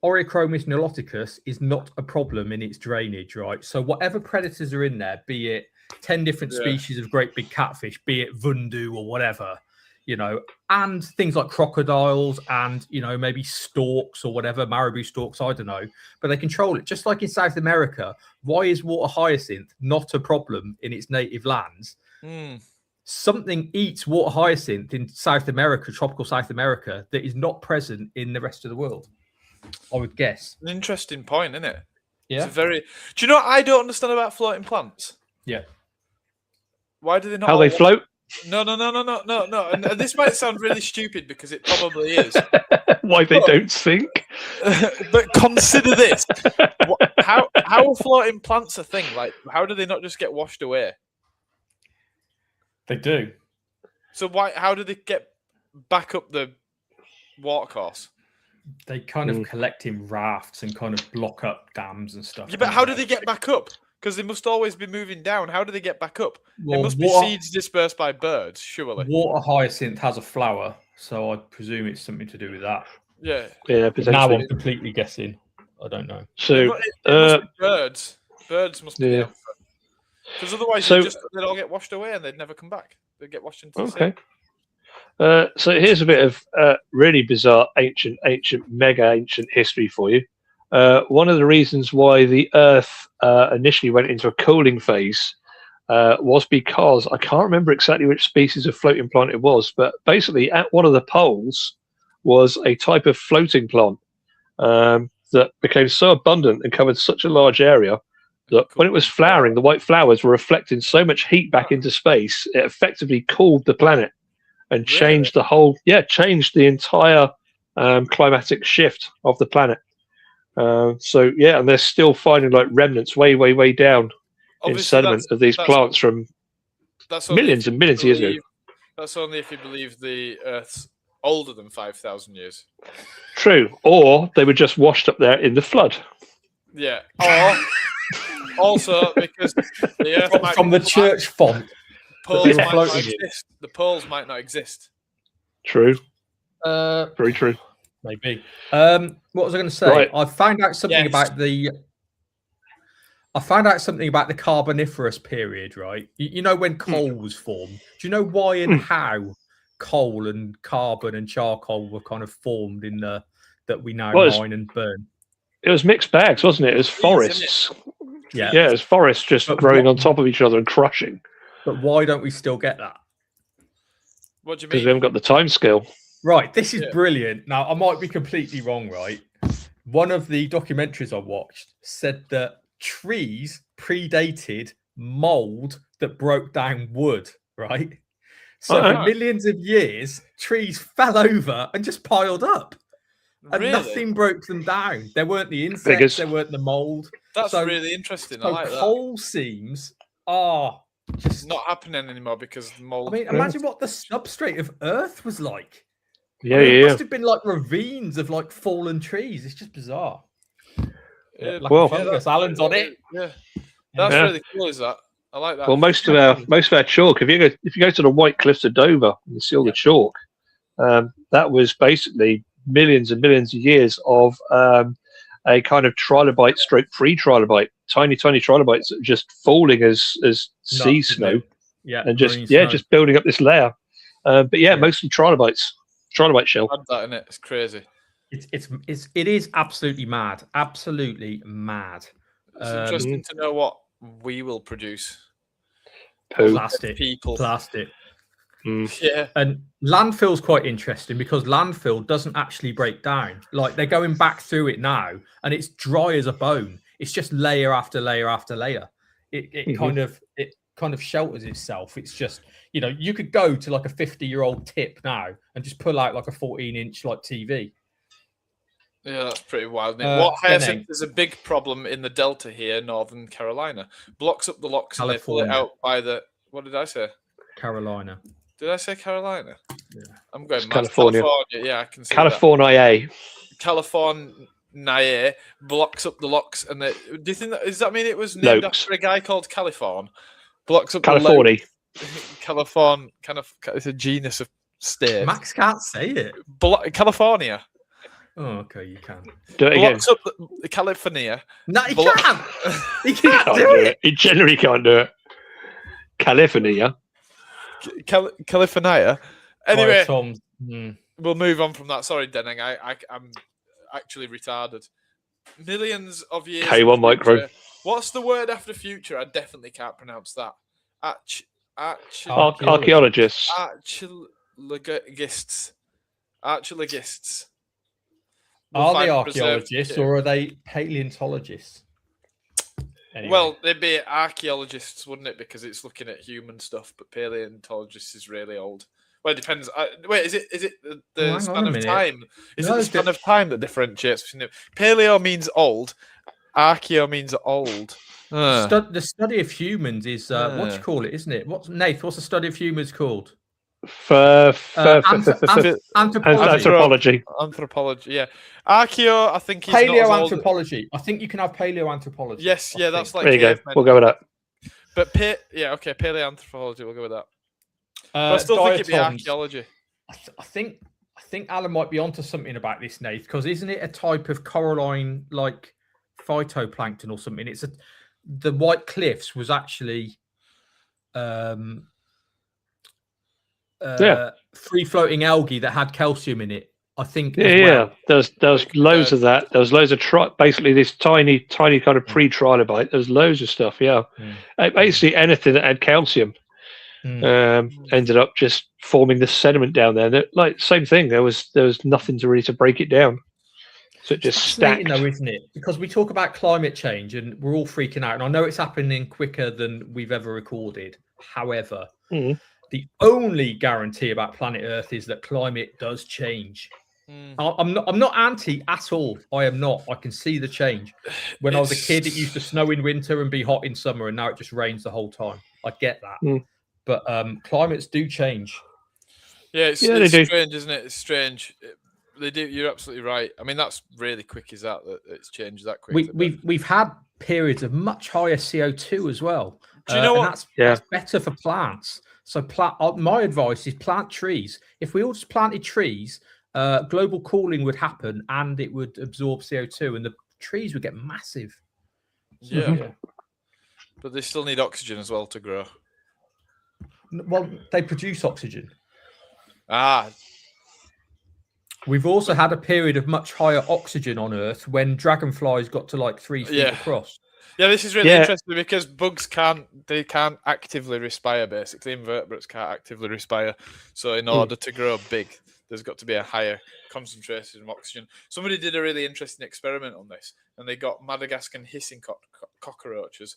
Oreochromis niloticus is not a problem in its drainage, right? So whatever predators are in there, be it 10 different species of great big catfish, be it vundu or whatever, you know, and things like crocodiles and, you know, maybe storks or whatever, marabou storks, I don't know, but they control it. Just like in South America, why is water hyacinth not a problem in its native lands? Something eats water hyacinth in South America, tropical South America, that is not present in the rest of the world, I would guess. An interesting point, isn't it? Yeah. Do you know what I don't understand about floating plants? Yeah. Why do they not? How they float? No. And this might sound really stupid because it probably is. Why they don't sink? But consider this: how are floating plants a thing? Like, how do they not just get washed away? They do. So how do they get back up the watercourse? They kind of collect in rafts and kind of block up dams and stuff. Yeah, but how do they get back up? Because they must always be moving down. How do they get back up? Well, it must be seeds dispersed by birds, surely. Water hyacinth has a flower, so I presume it's something to do with that. Yeah. Yeah, now I'm completely guessing. I don't know. So it must be birds. Birds must be the answer. Because otherwise they'd all get washed away and they'd never come back. They'd get washed into the sea. So here's a bit of really bizarre, mega ancient history for you. One of the reasons why the Earth initially went into a cooling phase was because I can't remember exactly which species of floating plant it was, but basically at one of the poles was a type of floating plant that became so abundant and covered such a large area that when it was flowering, the white flowers were reflecting so much heat back into space, it effectively cooled the planet and changed changed the entire climatic shift of the planet. And they're still finding like remnants way down in sediment of these plants from millions and millions of years ago. That's only if you believe the Earth's older than 5,000 years. True, or they were just washed up there in the flood. Yeah, Also, because the Earth from the church font. Poles might not exist. The poles might not exist. True. Very true. Maybe. What was I going to say? Right. I found out something about the. I found out something about the Carboniferous period, right? You know when coal was formed. Do you know why and how coal and carbon and charcoal were kind of formed in the that we now mine and burn? It was mixed bags, wasn't it? It was forests. Yeah, it was forests just growing on top of each other and crushing. But why don't we still get that? What do you mean? Because we haven't got the time scale. Right, this is brilliant. Now, I might be completely wrong, right? One of the documentaries I watched said that trees predated mold that broke down wood, right? So for millions of years, trees fell over and just piled up. And nothing broke them down. There weren't the insects, there weren't the mold. That's really interesting. I like that. Coal seams just not happening anymore because the mold. I mean, imagine what the substrate of Earth was like. Yeah, It must have been like ravines of like fallen trees. It's just bizarre. Fungus. Alan's on it. Yeah, that's really cool. Is that? I like that. Well, most of our chalk. If you go to the White Cliffs of Dover and you see all the chalk, that was basically millions and millions of years of a kind of trilobite stroke pre-trilobite, tiny trilobites that are just falling as sea snow, and just building up this layer. But mostly trilobite shell. Add that in it. It's crazy. It is absolutely mad. Absolutely mad. It's interesting to know what we will produce. Plastic. People. Plastic. Yeah. And landfill's quite interesting because landfill doesn't actually break down. Like they're going back through it now and it's dry as a bone. It's just layer after layer after layer. It kind of shelters itself. It's just, you could go to like a 50-year-old tip now and just pull out like a 14-inch like TV. Yeah, that's pretty wild. What hyacinth is a big problem in the Delta here, Northern Carolina. Blocks up the locks and they pull it out by the. What did I say? Carolina. Did I say Carolina? Yeah. I'm going California. Yeah, I can see California. California blocks up the locks, and do you think does that mean it was named after a guy called Californ? Blocks up California. Californ, it's a genus of state. Max can't say it. California. Oh, okay, you can. Do it again. Blocks up the California. No, he can't. He can't do it. He generally can't do it. California. California. Anyway, Tom. We'll move on from that. Sorry, Denning. I'm actually retarded. Millions of years. K1 micro. What's the word after future? I definitely can't pronounce that. Archaeologists. Archaeologists. Are they archaeologists or are they paleontologists? Anyway. Well, they'd be archaeologists, wouldn't it? Because it's looking at human stuff, but paleontologists is really old. Well, it depends. Wait, is it the span of time? Is it the span of time that differentiates between them? Paleo means old. Archeo means old. The study of humans is what do you call it, isn't it? What's the study of humans called? Anthropology. Anthropology, yeah. Archeo, I think is paleoanthropology. I think you can have paleoanthropology. Yes, yeah, that's like. There you go. We'll go with that. But paleoanthropology. We'll go with that. But I still think it'd be archaeology. I think Alan might be onto something about this, Nath, because isn't it a type of coralline like phytoplankton or something? The White Cliffs was actually free floating algae that had calcium in it. I think. Yeah. There's loads of that. There's loads of basically this tiny kind of pre-trilobite. There's loads of stuff. Yeah. Basically anything that had calcium ended up just forming the sediment down there. Like same thing. There was nothing to break it down. So it just stacked. Though, isn't it? Because we talk about climate change and we're all freaking out. And I know it's happening quicker than we've ever recorded. However, the only guarantee about planet Earth is that climate does change. I'm not anti at all. I am not. I can see the change. When I was a kid, it used to snow in winter and be hot in summer, and now it just rains the whole time. I get that. But climates do change. Yeah, it's strange, isn't it? It's strange. They do. You're absolutely right. I mean, that's really quick. Is that it's changed that quick? We've had periods of much higher CO2 as well. Do you know what? That's better for plants. So my advice is plant trees. If we all just planted trees, global cooling would happen and it would absorb CO2 and the trees would get massive. Yeah. But they still need oxygen as well to grow. Well, they produce oxygen. Ah. We've also had a period of much higher oxygen on Earth when dragonflies got to like 3 feet across. Yeah, this is really interesting because bugs can't actively respire, basically. Invertebrates can't actively respire. So in order to grow big, there's got to be a higher concentration of oxygen. Somebody did a really interesting experiment on this, and they got Madagascan hissing cockroaches.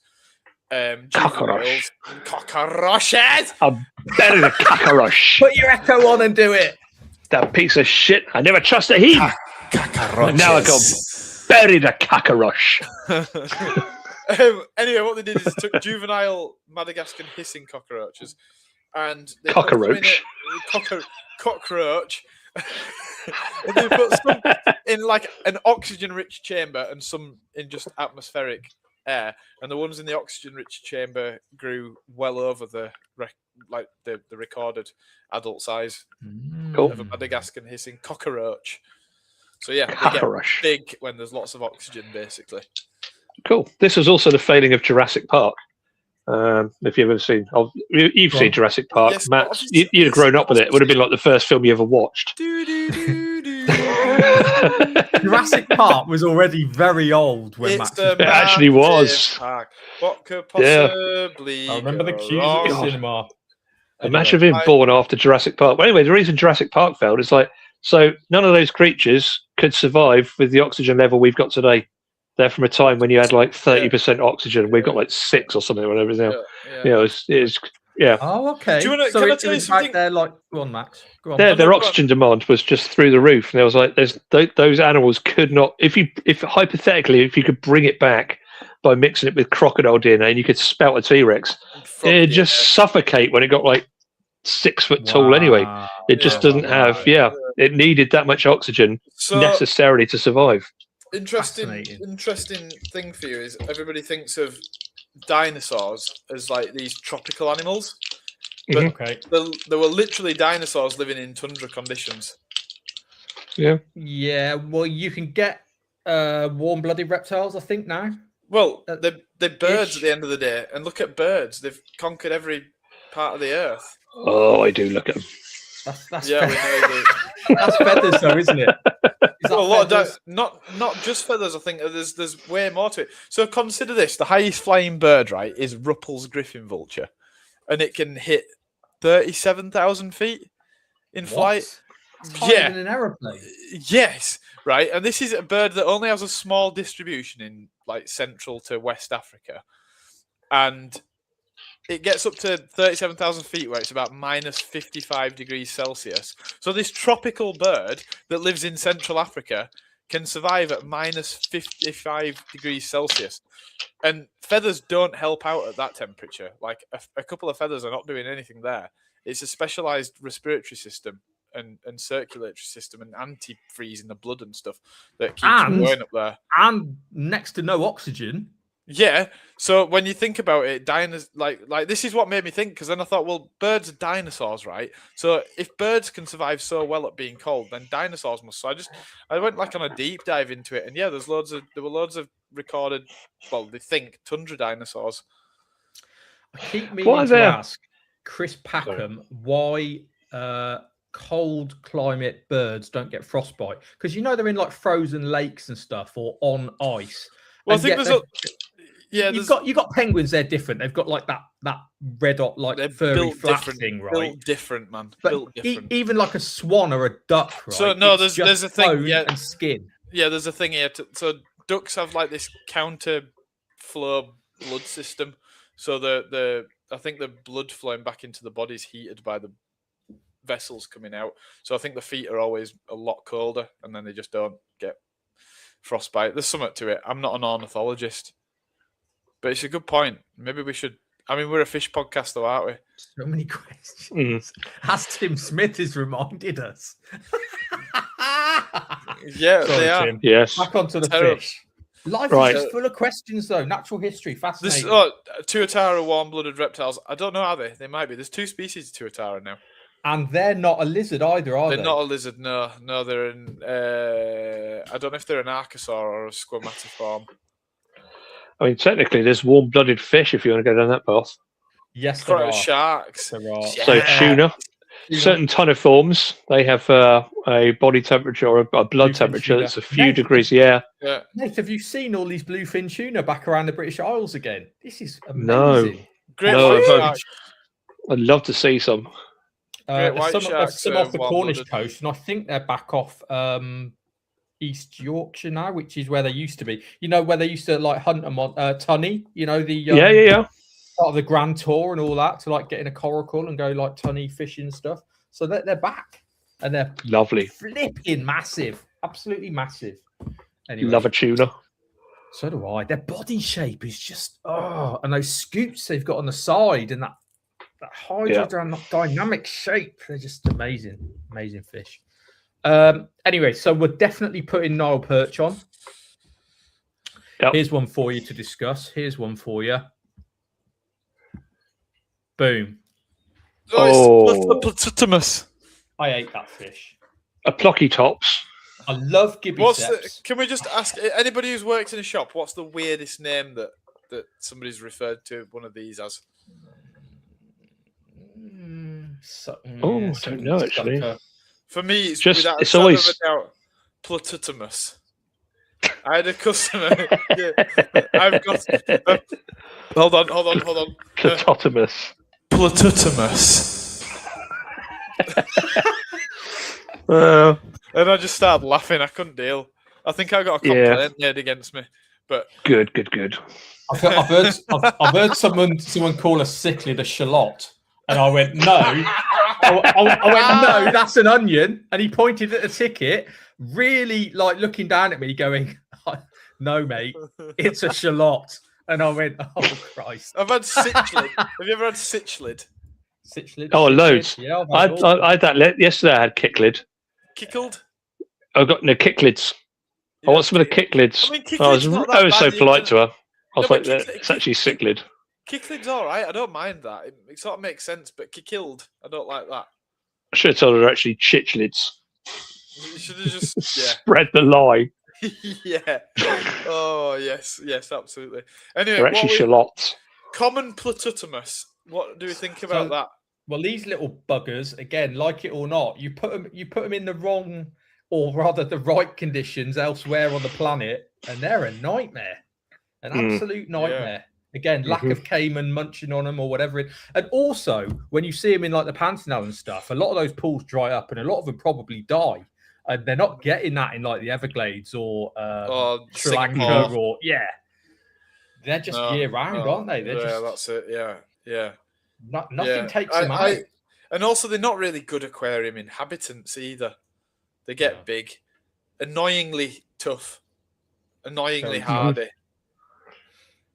Cockroaches. I'm better than cockroach. Put your echo on and do it. That piece of shit. I never trusted him. Now I got buried a cockroach. Anyway, what they did is took juvenile Madagascan hissing cockroaches and they cockroach. Cockroach. And they put some in like an oxygen-rich chamber and some in just atmospheric air, and the ones in the oxygen-rich chamber grew well over the recorded adult size of a Madagascan hissing cockroach. So yeah, they get big when there's lots of oxygen, basically. Cool. This was also the failing of Jurassic Park. If you've ever seen, you've seen Jurassic Park, yes, Matt. You'd have grown up with it. It would have been like the first film you ever watched. Jurassic Park was already very old when Matt. It actually was. What could possibly? I remember the queues at the cinema. Imagine being born after Jurassic Park. Well, anyway, the reason Jurassic Park failed is so none of those creatures could survive with the oxygen level we've got today. They're from a time when you had like 30% oxygen. We've got like 6 or something, whatever it is now. It's Oh, okay. Do you want to? Can I tell you something? Go on, Max. Go on. Their oxygen demand was just through the roof. And there was like, those animals could not. If hypothetically, if you could bring it back by mixing it with crocodile DNA, and you could spout a T-Rex, it'd just suffocate when it got like 6 foot tall. Anyway, it just doesn't have. It needed that much oxygen necessarily to survive. Interesting thing for you is everybody thinks of dinosaurs as like these tropical animals, but there were literally dinosaurs living in tundra conditions. Yeah. Well, you can get warm-blooded reptiles, I think now. Well, they're birds at the end of the day, and look at birds. They've conquered every part of the earth. Oh, I do look at them. That's we know you do. That's feathers, though, isn't it? A lot of not just feathers. I think there's way more to it. So consider this: the highest flying bird, right, is Ruppel's griffin vulture, and it can hit 37,000 feet in flight. It's higher than an aeroplane. Yes, right. And this is a bird that only has a small distribution in like Central to West Africa, and it gets up to 37,000 feet where it's about minus 55 degrees Celsius. So this tropical bird that lives in Central Africa can survive at minus 55 degrees Celsius. And feathers don't help out at that temperature. Like a couple of feathers are not doing anything there. It's a specialized respiratory system and circulatory system and antifreeze in the blood and stuff that keeps them going up there. And next to no oxygen. Yeah, so when you think about it, like this is what made me think, because then I thought, well, birds are dinosaurs, right? So if birds can survive so well at being cold, then dinosaurs must. So I went like on a deep dive into it, and yeah, there were loads of recorded, well, they think tundra dinosaurs. I keep meaning to ask Chris Packham why cold climate birds don't get frostbite, because they're in like frozen lakes and stuff or on ice. Well, I think you've got penguins. They're different. They've got like that red hot, like furry flap thing, right? Built different, man. But built different. Even like a swan or a duck, right? So no, there's a thing. Yeah, and skin. Yeah, there's a thing here. So ducks have like this counter flow blood system. So I think the blood flowing back into the body is heated by the vessels coming out. So I think the feet are always a lot colder, and then they just don't get frostbite. There's something to it. I'm not an ornithologist, but it's a good point. Maybe we should. I mean, we're a fish podcast, though, aren't we? So many questions. As Tim Smith has reminded us. Yeah, Sorry, they are. Tim. Yes. Back onto the Terrible. fish. Life is just full of questions, though. Natural history, fascinating. Tuatara warm-blooded reptiles. I don't know, are they? They might be. There's 2 species of Tuatara now. And they're not a lizard either, are they? They're not a lizard, no. No, they're in... I don't know if they're an archosaur or a squamatiform. I mean, technically, there's warm-blooded fish if you want to go down that path. Yes, there are. Sharks. There are. So tuna. Certain tuniforms, they have a body temperature or a blood temperature that's a few degrees. Yeah. Mate, have you seen all these bluefin tuna back around the British Isles again? This is amazing. No. Great white shark. I'd love to see some. Some off the Cornish coast, and I think they're back off East Yorkshire now, which is where they used to be. You know, where they used to like hunt them on tunny. You know, the part of the Grand Tour and all that to like get in a coracle and go like tunny fishing and stuff. So they're back and they're lovely, flipping massive, absolutely massive. Anyway, love a tuna. So do I. Their body shape is just and those scoops they've got on the side and that hydrodynamic shape. They're just amazing fish. Anyway, so we're definitely putting Nile perch on. Yep. Here's one for you to discuss. Here's one for you. Boom. Platotomus. I ate that fish. A plocky tops. I love gibbiceps. Can we just ask anybody who's worked in a shop, what's the weirdest name that somebody's referred to one of these as? I don't know actually. For me, it's just without it's always Platotomus. I had a customer. I've got. Hold on. Platotomus. And I just started laughing. I couldn't deal. I think I got a complaint made against me. But good. I've heard someone call a cichlid a shallot, and I went no. I went no. That's an onion, and he pointed at the ticket, really like looking down at me, going, "No, mate, it's a shallot." And I went, "Oh Christ!" I've had cichlid. Have you ever had cichlid? Cichlid. Oh, loads. Yeah, I had that yesterday. I had kicklid. Kickled? I got no kicklids. I want some of the kicklids. I was so polite to her. I was like, it's actually cichlid. Kicklid's all right. I don't mind that. It sort of makes sense, but kickled, I don't like that. I should have told her they're actually chichlids. You should have just spread the lie. Yeah. Oh, yes, absolutely. Anyway, they're actually shallots. Common Platotomus. What do we think about that? Well, these little buggers, again, like it or not, you put them in the wrong, or rather the right conditions elsewhere on the planet, and they're a nightmare, an absolute nightmare. Again, lack of caiman munching on them or whatever. And also, when you see them in like the Pantanal and stuff, a lot of those pools dry up, and a lot of them probably die. And they're not getting that in like the Everglades or Sri Lanka or they're just year round, aren't they? They're that's it. Yeah. Nothing takes them out. And also, they're not really good aquarium inhabitants either. They get big, annoyingly tough, annoyingly hardy.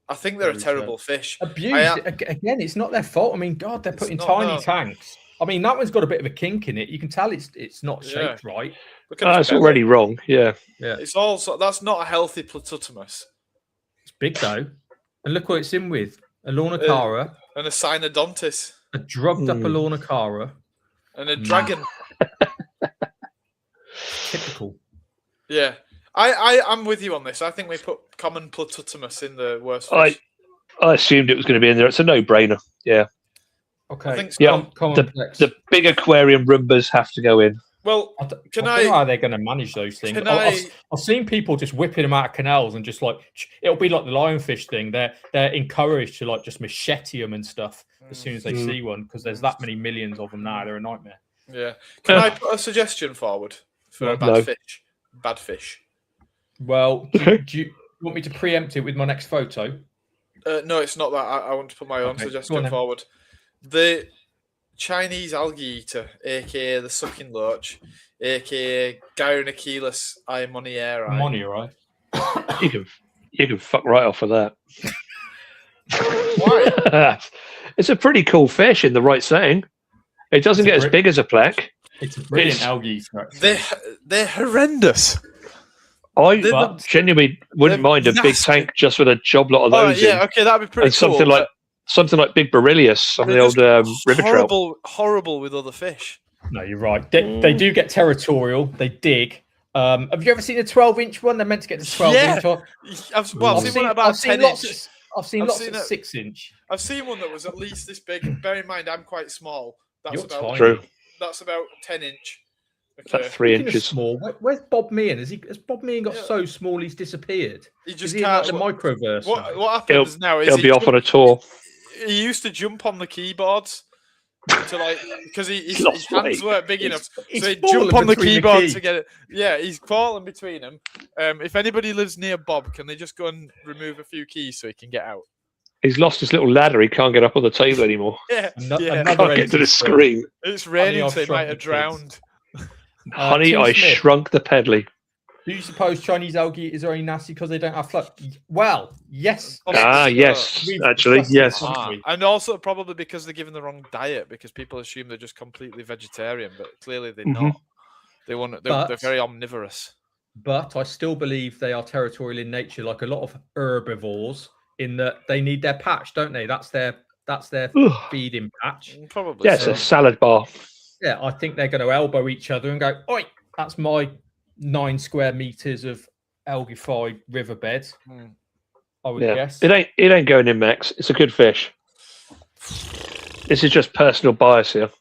I think they're a terrible fish. Abused. Again, it's not their fault. I mean, God, they're put in tiny tanks. I mean, that one's got a bit of a kink in it. You can tell it's not shaped right. It's already wrong. Yeah. It's also that's not a healthy Platotomus. It's big though, and look what it's in with: a Lornacara and a Cynodontis, a drugged up a Lornacara, and a dragon. Typical. Yeah, I'm with you on this. I think we put common Platotomus in the worst fish. I assumed it was going to be in there. It's a no-brainer. Yeah. Okay. I think so. The big aquarium Roombas have to go in. Well, I don't know how they're going to manage those things. I've seen people just whipping them out of canals and just like it'll be like the lionfish thing. They're encouraged to like just machete them and stuff as soon as they see one because there's that many millions of them now. They're a nightmare. Yeah. Can I put a suggestion forward for a bad fish? Bad fish. Well, do you want me to preempt it with my next photo? No, it's not that. I want to put my own suggestion forward. The Chinese algae eater, aka the sucking loach, aka Gyronachilus iMonieri. Monieri. You can fuck right off of that. Why? It's a pretty cool fish in the right setting. It doesn't get as big as a plaque. It's a brilliant algae eater. They're horrendous. I genuinely wouldn't mind a big tank just with a job lot of those in. Okay, that'd be pretty and cool. Something like Big Borelius on the old river trout. Horrible with other fish. No, you're right. They do get territorial. They dig. Have you ever seen a 12-inch one? They're meant to get to 12-inch. I've seen one about 10-inch. I've seen lots of 6-inch. I've seen one that was at least this big. Bear in mind, I'm quite small. You're tiny. True. That's about 10-inch. Okay. That's 3 inches. Small. Where's Bob Meehan? Has Bob Meehan got so small he's disappeared? He just can't. The microverse. What happens now is he'll be off on a tour. He used to jump on the keyboards to because his hands weren't big enough, so he'd jump on the keyboard to get it. Yeah, he's falling between them. If anybody lives near Bob, can they just go and remove a few keys so he can get out? He's lost his little ladder. He can't get up on the table anymore. Can't get to the screen. It's raining, so he might have drowned. Honey, I shrunk the Pedley. Do you suppose Chinese algae is only nasty because they don't have float? Well, yes. Yes, actually, yes. And also probably because they're given the wrong diet, because people assume they're just completely vegetarian, but clearly they're not. They're very omnivorous. But I still believe they are territorial in nature, like a lot of herbivores, in that they need their patch, don't they? That's their feeding patch. Probably. Yes, a salad bar. Yeah, I think they're going to elbow each other and go, "Oi, that's my 9 square meters of algae-fied riverbed." I would guess. It ain't going in, Max. It's a good fish. This is just personal bias here.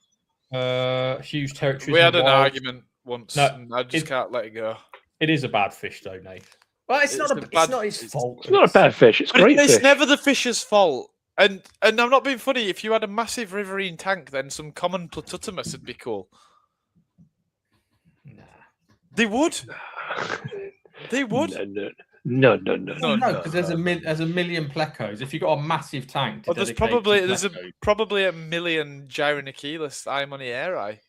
Huge territories. We had an argument once, and I just can't let it go. It is a bad fish, though, Nate. Well, it's not his fault. It's not a bad fish. It's great fish. It's never the fish's fault. And I'm not being funny. If you had a massive riverine tank, then some common Platytomus would be cool. Nah. They would. They would. No. Because there's a million plecos. If you've got a massive tank, there's probably a million Gyronachilus Imonieri.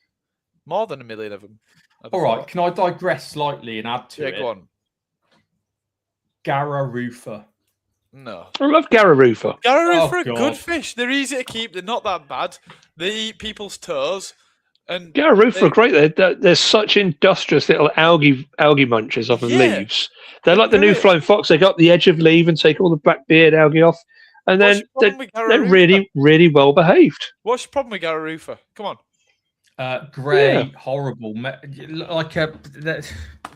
More than a million of them. All right. Can I digress slightly and add to it? Yeah, go on. Gararufa. No. I love Gararufa. Gararufa are good fish. They're easy to keep. They're not that bad. They eat people's toes. And Gararufa are great. They're such industrious little algae munchers off of leaves. They're like the new flying fox. They got the edge of leaf and take all the black beard algae off. And then they're really, really well behaved. What's the problem with Gararufa? Come on. Grey, horrible.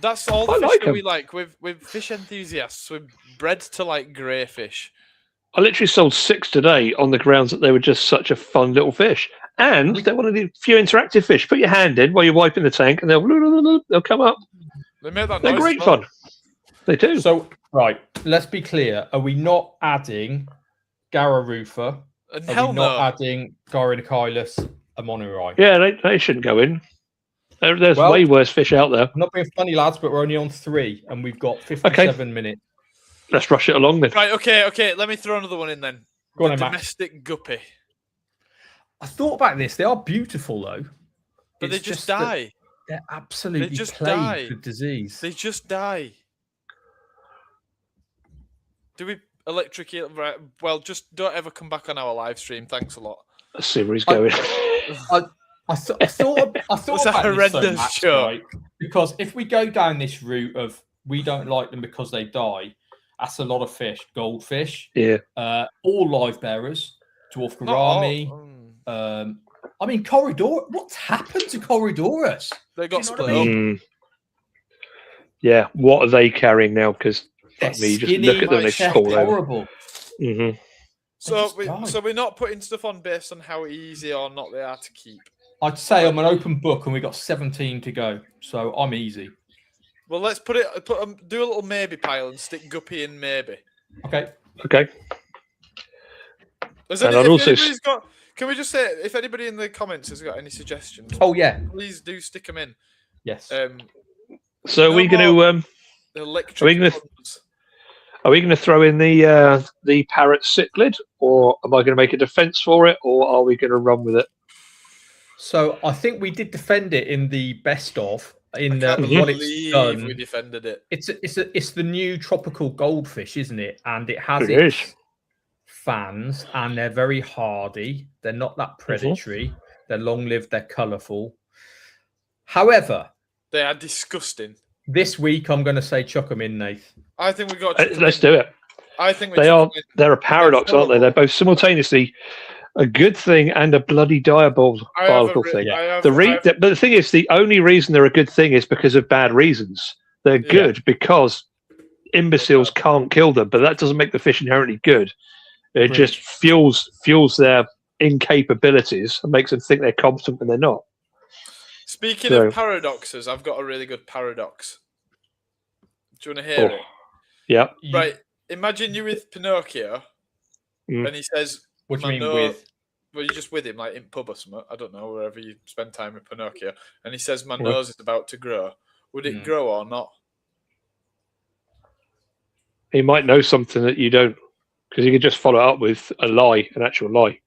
That's all the fish that we like. With fish enthusiasts, we're bred to like grey fish. I literally sold 6 today on the grounds that they were just such a fun little fish. And they're one of the few interactive fish. Put your hand in while you're wiping the tank and they'll come up. They make that They're noise great fun. They do. So, right, let's be clear. Are we not adding Gararufa? Are we not adding Gyronachilus Imonieri? Yeah, they shouldn't go in. There's way worse fish out there. I'm not being funny, lads, but we're only on 3 and we've got 57 minutes. Let's rush it along then. Right, okay. Let me throw another one in then. Go on, domestic guppy. I thought about this. They are beautiful, though. But they just die. They're absolutely plagued with disease. They just die. Do we electrocute? Right. Well, just don't ever come back on our live stream. Thanks a lot. Let's see where he's going. I thought it's a horrendous show. Right? Because if we go down this route of we don't like them because they die, that's a lot of fish. Goldfish. Yeah. All live bearers. Dwarf gourami. I mean, Corridor. What's happened to Corridorus? They got split up. Yeah. What are they carrying now? Because you just look at them, they fall horrible. Mm-hmm. So we're not putting stuff on based on how easy or not they are to keep. I'd say I'm an open book, and we got 17 to go, so I'm easy. Well, let's do a little maybe pile and stick guppy in maybe. Okay. Can we just say if anybody in the comments has got any suggestions? Oh yeah, please do stick them in. Yes. So are we going to? Are we going to throw in the parrot cichlid, or am I going to make a defense for it, or are we going to run with it? So I think we did defend it in the best of. What it's done. We defended it. It's the new tropical goldfish, isn't it? And it has its fans, and they're very hardy. They're not that predatory. They're long-lived. They're colourful. However, they are disgusting. This week, I'm going to say chuck them in, Nath. I think we got. Let's do it. I think they're a paradox, aren't they? They're both simultaneously a good thing and a bloody diabolical thing. But the thing is, the only reason they're a good thing is because of bad reasons. They're good because imbeciles can't kill them, but that doesn't make the fish inherently good. It just fuels their incapabilities and makes them think they're competent when they're not. Speaking of paradoxes, I've got a really good paradox. Do you want to hear it? Yeah. Right. Imagine you're with Pinocchio, and he says, "What do you mean with?" Well, you're just with him, like in pub or something. I don't know, wherever you spend time with Pinocchio, and he says, "My nose is about to grow." Would it grow or not? He might know something that you don't, because he could just follow up with a lie, an actual lie. In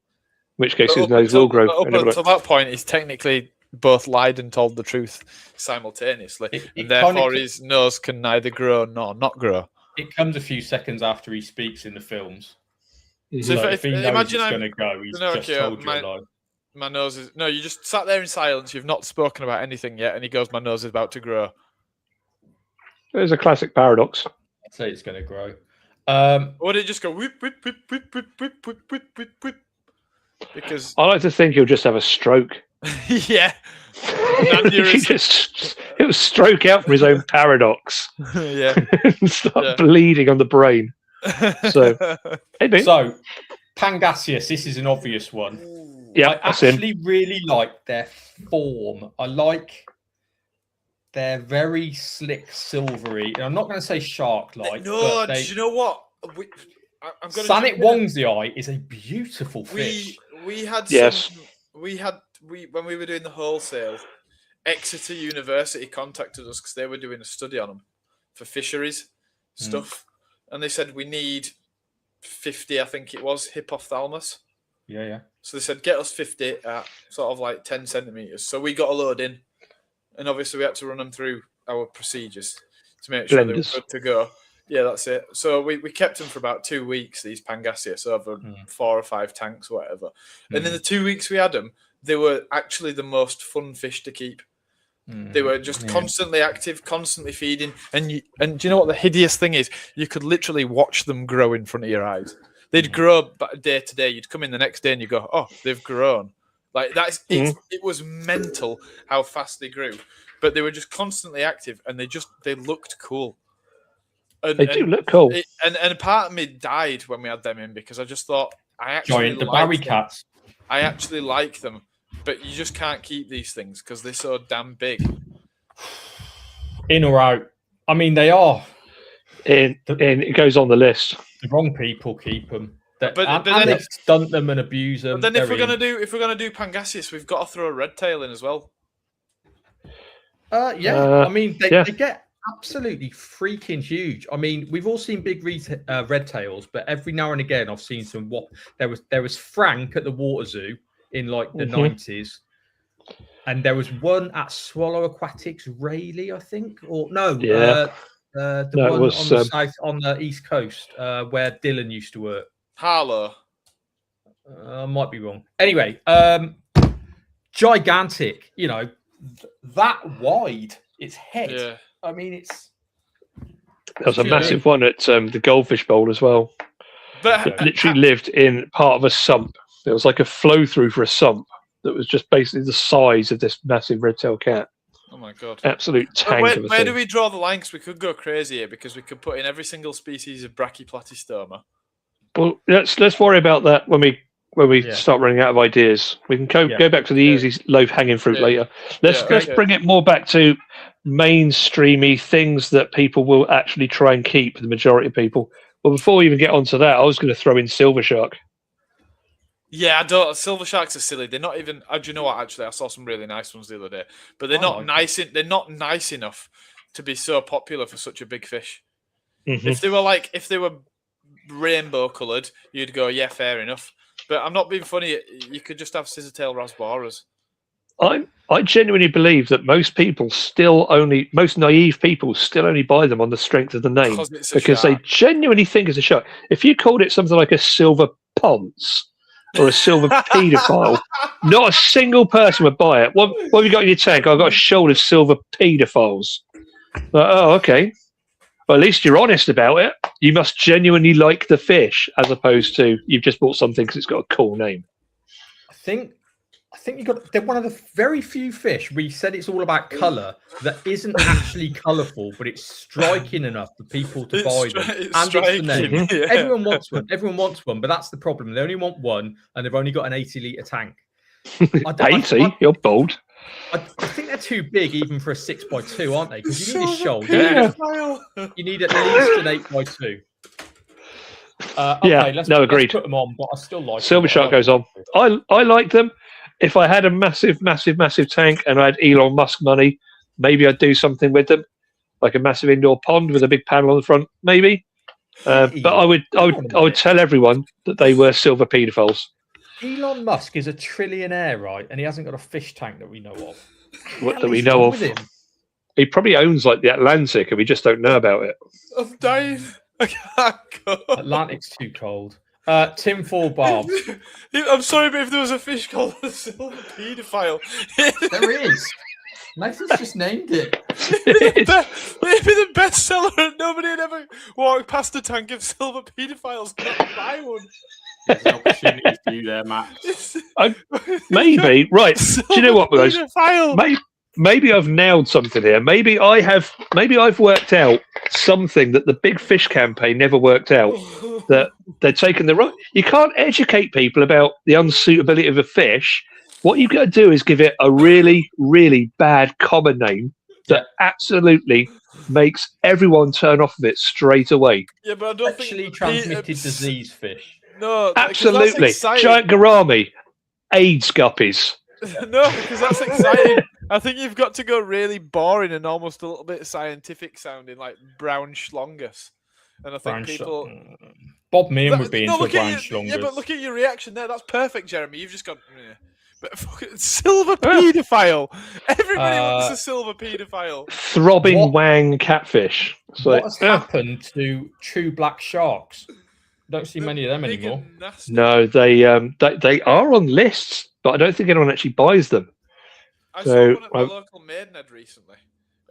which case, his nose will grow. Up until that point, he's technically both lied and told the truth simultaneously, and therefore his nose can neither grow nor not grow. It comes a few seconds after he speaks in the films. So if he knows imagine it's going to go, he's just told you a lie. My nose is... No, you just sat there in silence. You've not spoken about anything yet, and he goes, "My nose is about to grow." There's a classic paradox. I'd say it's going to grow. Or did it just go whip, whip, whip, whip, whip, whip, whip, whip, whip, whip? Because I like to think he'll just have a stroke. Yeah. It will stroke out from his own paradox. Yeah. And start bleeding on the brain. So, Pangasius, this is an obvious one. Yeah, I actually really like their form. I like their very slick, silvery. And I'm not going to say shark-like. No, do you know what? Sanet Wongzi is a beautiful fish. We had when we were doing the wholesale, Exeter University contacted us because they were doing a study on them for fisheries stuff, and they said we need 50, I think it was, hippophthalmus. Yeah. So they said get us 50 at sort of like 10 centimeters. So we got a load in, and obviously we had to run them through our procedures to make sure they were good to go. Yeah, that's it. So we kept them for about 2 weeks, these Pangasius, over 4 or 5 tanks or whatever. And in the 2 weeks we had them, they were actually the most fun fish to keep. They were just constantly active, constantly feeding. And do you know what the hideous thing is? You could literally watch them grow in front of your eyes. They'd grow day to day. You'd come in the next day and you go, "Oh, they've grown." Like it was mental how fast they grew. But they were just constantly active, and they looked cool. They do look cool. And part of me died when we had them in because I just thought I actually the Barry cats. I actually like them, but you just can't keep these things because they're so damn big. In or out? I mean, they are. It goes on the list. The wrong people keep them. But then they stunt them and abuse them. But then if we're gonna do Pangasius, we've got to throw a red tail in as well. I mean, they get absolutely freaking huge. I mean, we've all seen big red tails, but every now and again I've seen some. There was Frank at the Water Zoo in like the 90s, and there was one at Swallow Aquatics, Rayleigh, I think, or no, the one was, on the East Coast where Dylan used to work. Harlow. I might be wrong. Anyway, gigantic. You know, that wide. Its head. Yeah. I mean, there was a massive one at the Goldfish Bowl as well. But it literally lived in part of a sump. It was like a flow through for a sump that was just basically the size of this massive red-tailed cat. Oh my god! Absolute tank. Where do we draw the line? Because we could go crazy here because we could put in every single species of Brachyplatystoma. Well, let's worry about that when we start running out of ideas. We can go back to the easy low-hanging fruit later. Let's bring it more back to mainstreamy things that people will actually try and keep, the majority of people. Well, before we even get onto that, I was going to throw in silver shark. Yeah, silver sharks are silly. They're not even. Do you know what? Actually, I saw some really nice ones the other day, but they're not nice. They're not nice enough to be so popular for such a big fish. Mm-hmm. If they were rainbow coloured, you'd go, yeah, fair enough. But I'm not being funny. You could just have scissor-tail rasboras. I genuinely believe that most naive people still only buy them on the strength of the name because they genuinely think it's a shark. If you called it something like a silver ponce or a silver paedophile, not a single person would buy it. What have you got in your tank? I've got a shoal of silver paedophiles. Oh, okay. Well, at least you're honest about it. You must genuinely like the fish, as opposed to you've just bought something because it's got a cool name. I think you got. They're one of the very few fish we said it's all about colour that isn't actually colourful, but it's striking enough for people to buy them. And it's the name. Yeah. Everyone wants one. Everyone wants one, but that's the problem. They only want one, and they've only got an 80-litre tank. 80? You're bold. I think they're too big even for a 6x2, aren't they? Because you need a shoal. You need at least an 8x2. Okay, let's agreed. Put them on, but I still like Silver Shark goes on. I like them. If I had a massive tank and I had Elon Musk money, maybe I'd do something with them, like a massive indoor pond with a big panel on the front, maybe. But I would tell everyone that they were silver paedophiles. Elon Musk is a trillionaire, right? And he hasn't got a fish tank that we know of. What that we know of? He probably owns like the Atlantic, and we just don't know about it. I'm dying. I can't go. Atlantic's too cold. Tinfoil Barbs. I'm sorry, but if there was a fish called a silver paedophile, there is. Nathan's just named it. It'd be the bestseller, and nobody would ever walk past a tank of silver paedophiles and not buy one. There's an opportunity for you there, Matt. Maybe, right. Do you know what, guys? Maybe I've nailed something here. Maybe I've worked out something that the Big Fish campaign never worked out. That they're taking the wrong. You can't educate people about the unsuitability of a fish. What you've got to do is give it a really, really bad common name that absolutely makes everyone turn off of it straight away. Yeah, but I don't think transmitted disease fish. No, absolutely. Giant gourami, AIDS guppies. No, because that's exciting. I think you've got to go really boring and almost a little bit scientific sounding, like brown schlongus. And I think people. Bob Meehan would be into brown schlongus. Yeah, but look at your reaction there. That's perfect, Jeremy. You've just gone. Yeah. But fucking silver paedophile. Everybody wants a silver paedophile. Throbbing wang catfish. What has happened to true black sharks? Don't see many of them anymore. No, they are on lists, but I don't think anyone actually buys them. I saw one at my local Maidenhead recently.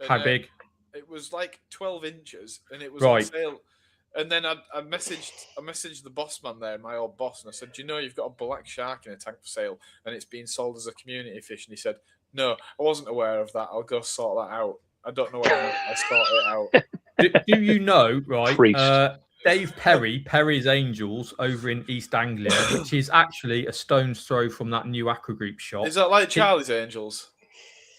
How big? It was like 12 inches, and it was on sale. And then I messaged the boss man there, my old boss, and I said, "Do you know you've got a black shark in a tank for sale, and it's being sold as a community fish?" And he said, "No, I wasn't aware of that. I'll go sort that out. I don't know where I sort it out." Do you know, right? Dave Perry's Angels over in East Anglia, which is actually a stone's throw from that new Aqua Group shop. Is that like Charlie's Angels?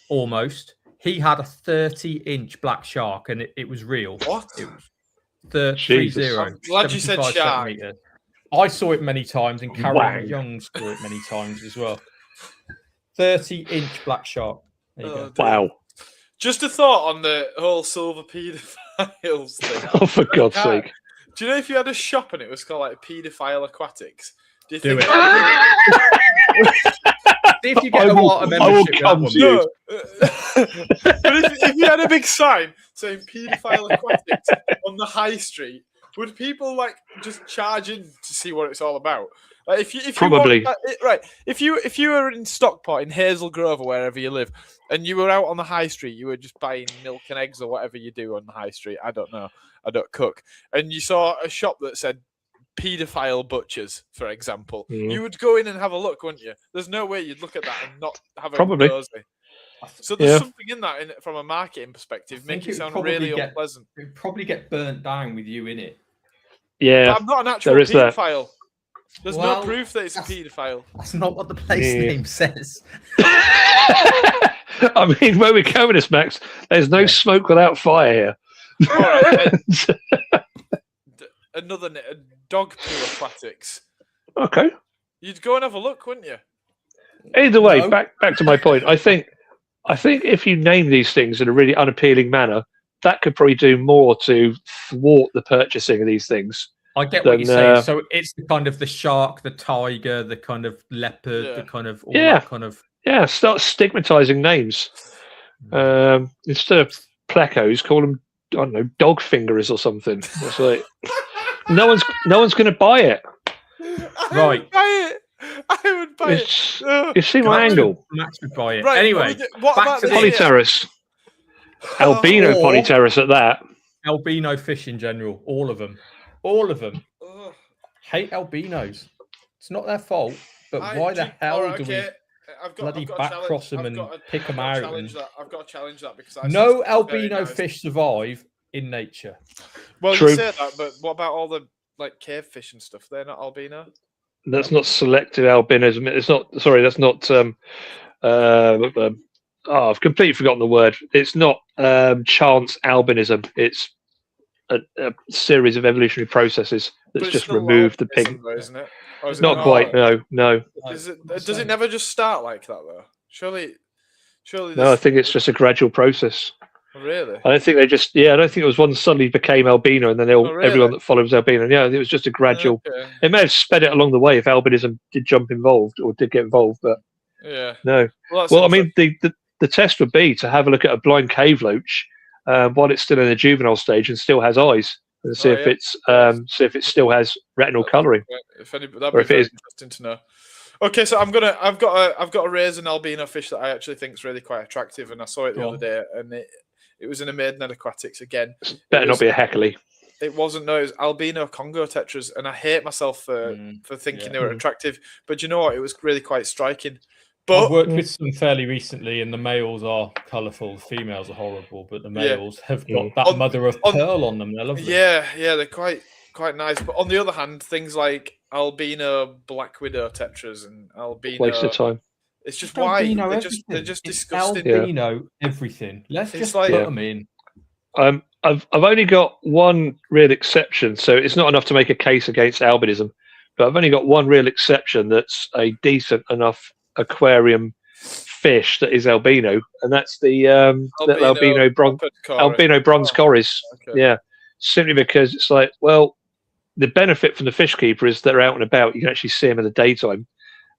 Almost. He had a 30-inch black shark, and it was real. What? It was 30. I'm glad you said shark. I saw it many times, and Karen Young saw it many times as well. 30-inch black shark. There you go. Wow. Just a thought on the whole silver paedophiles thing. Oh, for God's sake. Do you know if you had a shop and it was called like Paedophile Aquatics? Do it. See if you get a lot of membership. I will come to you. But if you had a big sign saying Paedophile Aquatics on the high street, would people like just charge in to see what it's all about? Like if you probably right. If you were in Stockport, in Hazel Grove, or wherever you live, and you were out on the high street, you were just buying milk and eggs or whatever you do on the high street. I don't know. I don't cook. And you saw a shop that said paedophile butchers, for example. You would go in and have a look, wouldn't you? There's no way you'd look at that and not have a nosy. So there's something in that from a marketing perspective, make it sound really unpleasant. It would probably get burnt down with you in it. Yeah, but I'm not an actual paedophile. There's no proof that it's a paedophile. That's not what the place name says. I mean, where we're going with this, Max, there's no smoke without fire here. All right, another dog poo aquatics. Okay. You'd go and have a look, wouldn't you? Either way, back to my point. I think if you name these things in a really unappealing manner, that could probably do more to thwart the purchasing of these things. I get what you're saying. So it's the kind of the shark, the tiger, the kind of leopard, the kind of all that kind of. Yeah, start stigmatizing names. Instead of plecos, call them, I don't know, dog fingerers or something. It's like no one's going to buy it. Right. I would buy it. You see my angle. Max would buy it. Right, anyway, what back about to Polyterrace. Albino Polypterus at that. Albino fish in general, all of them. All of them. Hate albinos. It's not their fault, but why the hell do we bloody back cross them and pick them out? I've got to challenge that because no albino fish survive in nature. Well, True. You say that, but what about all the like cave fish and stuff? They're not albino. That's not selective albinism. It's not. Sorry, that's not. I've completely forgotten the word. It's not chance albinism. It's a series of evolutionary processes that's just removed the pink. Though, isn't it? It's not quite. No. Does it never just start like that though? Surely. No, I think it's just a gradual process. Really? I don't think they just. Yeah, I don't think it was one suddenly became albino and then everyone that followed was albino. Yeah, it was just a gradual. Okay. It may have sped it along the way if albinism did get involved, but yeah. No. Well, I mean, the test would be to have a look at a blind cave loach while it's still in the juvenile stage and still has eyes, and see if it still has retinal colouring. That'd be very interesting to know. Okay, so I've got to raise an albino fish that I actually think is really quite attractive, and I saw it the other day, and it was in a Maidenhead Aquatics again. Better not be a Heckley. It wasn't. No, it was albino Congo tetras, and I hate myself for thinking they were attractive. But you know what? It was really quite striking. But I've worked with some fairly recently, and the males are colourful. The females are horrible, but the males have got that mother of pearl on them. They're lovely. Yeah, they're quite nice. But on the other hand, things like albino black widow tetras and albino waste of time. It's just why they're just disgusting. Albino everything. Let's just put them in. I've only got one real exception, so it's not enough to make a case against albinism. But I've only got one real exception that's a decent enough aquarium fish that is albino, and that's the albino bronze coris. Okay. Yeah, simply because it's like, well, the benefit from the fish keeper is that they're out and about. You can actually see them in the daytime.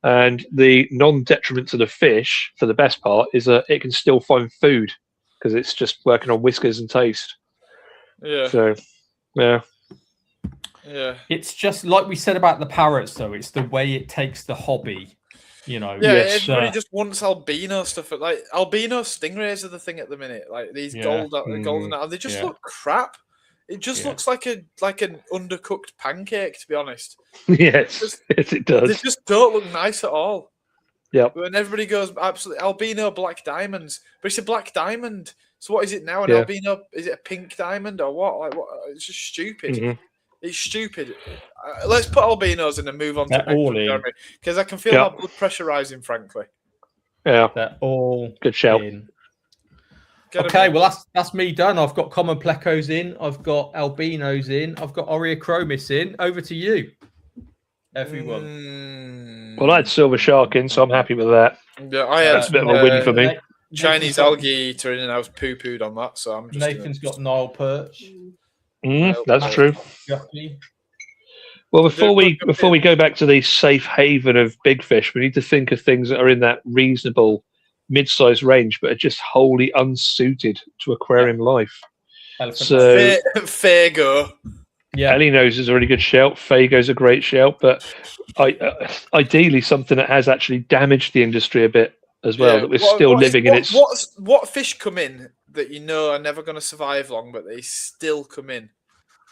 And the non-detriment to the fish, for the best part, is that it can still find food because it's just working on whiskers and taste. Yeah. So, yeah. Yeah. It's just like we said about the parrots, though. It's the way it takes the hobby. Yeah, everybody just wants albino stuff. Like albino stingrays are the thing at the minute. Like these golden, they just look crap. It just looks like an undercooked pancake, to be honest. Yes, it does. They just don't look nice at all. Yeah. And everybody goes absolutely albino black diamonds, but it's a black diamond. So what is it now? An albino? Is it a pink diamond or what? Like what? It's just stupid. Mm-hmm. It's stupid. Let's put albinos in and move on to Jeremy, because I can feel my blood pressure rising. Frankly. Yeah, they're all good shout. Okay, well that's me done. I've got common plecos in. I've got albinos in. I've got Oreochromis in. Over to you, everyone. Well, I had silver shark in, so I'm happy with that. Yeah, I had. That's a bit of a win for me. Chinese algae eater in, and I was poo-pooed on that. So I'm just. Nathan's got Nile perch. That's true. Well, before we go back to the safe haven of big fish, we need to think of things that are in that reasonable mid-sized range, but are just wholly unsuited to aquarium life. So Fago. Yeah, Elinos is a really good shout. Fago's a great shout, but ideally something that has actually damaged the industry a bit as well. That we're still living in its. What fish come in that you know are never going to survive long, but they still come in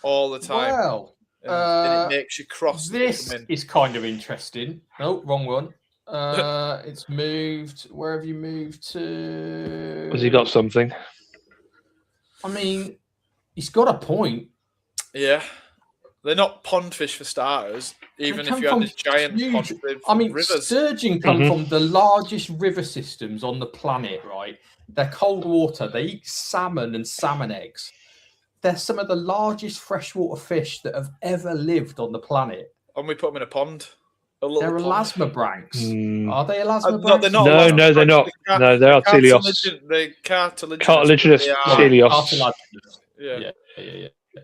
all the time? Well, and it makes you cross. This is kind of interesting. No, wrong one. It's moved. Where have you moved to? Has he got something? I mean, he's got a point. Yeah, they're not pond fish for starters. Even if you had a giant pond, rivers. Sturgeon come from the largest river systems on the planet. Right? They're cold water. They eat salmon and salmon eggs. They're some of the largest freshwater fish that have ever lived on the planet. And we put them in a pond. They're elasmobranchs. Are they elasmobranchs? No, they're not. No, they're not. No, they are teleos. They're cartilaginous. Cartilaginous teleos.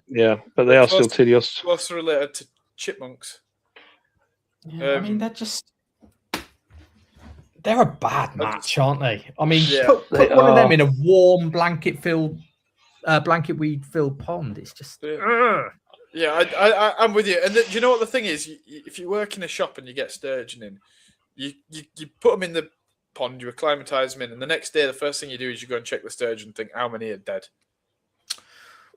Yeah, but they are still teleos. Closely related to chipmunks. Yeah, I mean, they're a bad match, aren't they? I mean, put one of them in a warm blanket weed filled pond. It's just. Yeah, I'm with you. And do you know what the thing is? If you work in a shop and you get sturgeon in, you put them in the pond, you acclimatise them in, and the next day, the first thing you do is you go and check the sturgeon and think, how many are dead?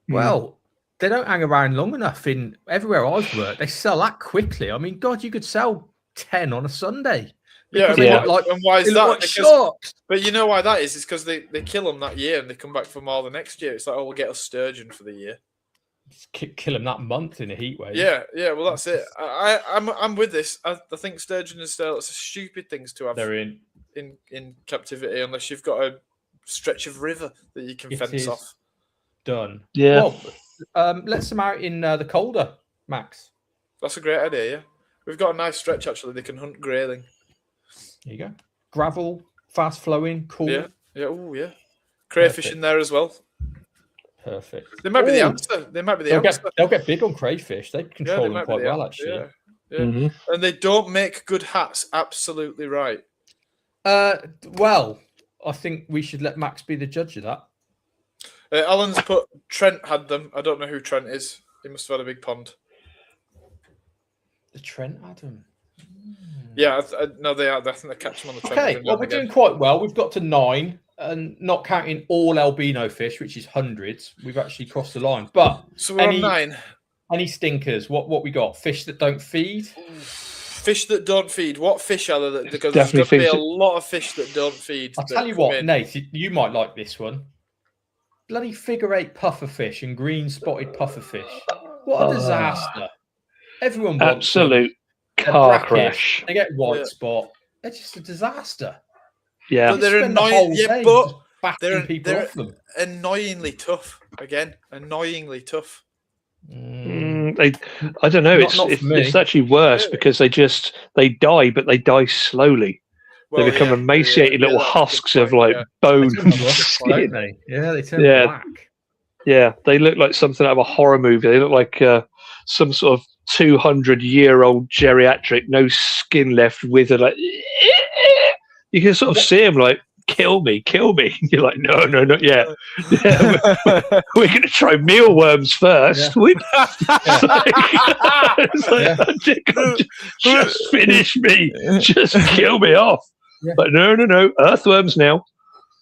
Well, they don't hang around long enough in everywhere I've worked. They sell that quickly. I mean, God, you could sell 10 on a Sunday. Yeah, and why is that? Like but you know why that is? It's because they kill them that year and they come back for more the next year. It's like, oh, we'll get a sturgeon for the year. Just kill them that month in a heat wave. Yeah. Well, that's it. I'm with this. I think sturgeon and still it's stupid things to have. They're in captivity unless you've got a stretch of river that you can fence off. Done. Yeah. Well, let's them out in the colder, Max. That's a great idea. Yeah, we've got a nice stretch actually. They can hunt grayling. There you go. Gravel, fast flowing, cool. Yeah. Oh yeah. Crayfish in there as well. Perfect. They might be the answer. They might be the answer. They'll get big on crayfish. They control them quite well, actually. Yeah. Mm-hmm. And they don't make good hats. Absolutely right. Well, I think we should let Max be the judge of that. Alan's put Trent had them. I don't know who Trent is. He must have had a big pond. The Trent Adam. Yeah, no, they are. I think they catch them on the Trent. Okay, well, we're doing quite well. We've got to 9, and not counting all albino fish, which is hundreds. We've actually crossed the line. But so we're on 9. Any stinkers? What we got? Fish that don't feed. Fish that don't feed. What fish are there? Because there's going to be a lot of fish that don't feed. I'll tell you what, Nate, you might like this one. Bloody figure 8 pufferfish and green spotted pufferfish. What a disaster! Everyone wants absolute car crash. They get white spot. They're just a disaster. Yeah, but they're annoying. Yeah, but they're annoyingly tough. Again, annoyingly tough. I don't know. It's actually worse because they die, but they die slowly. Well, they become emaciated little husks of bone. Don't they? Yeah, they turn black. Yeah, they look like something out of a horror movie. They look like some sort of 200-year-old geriatric, no skin left, withered. Like you can sort of see them like, kill me. You're like, no, not yet. We're going to try mealworms first. Just finish me. Just kill me off. Yeah. But no. Earthworms now.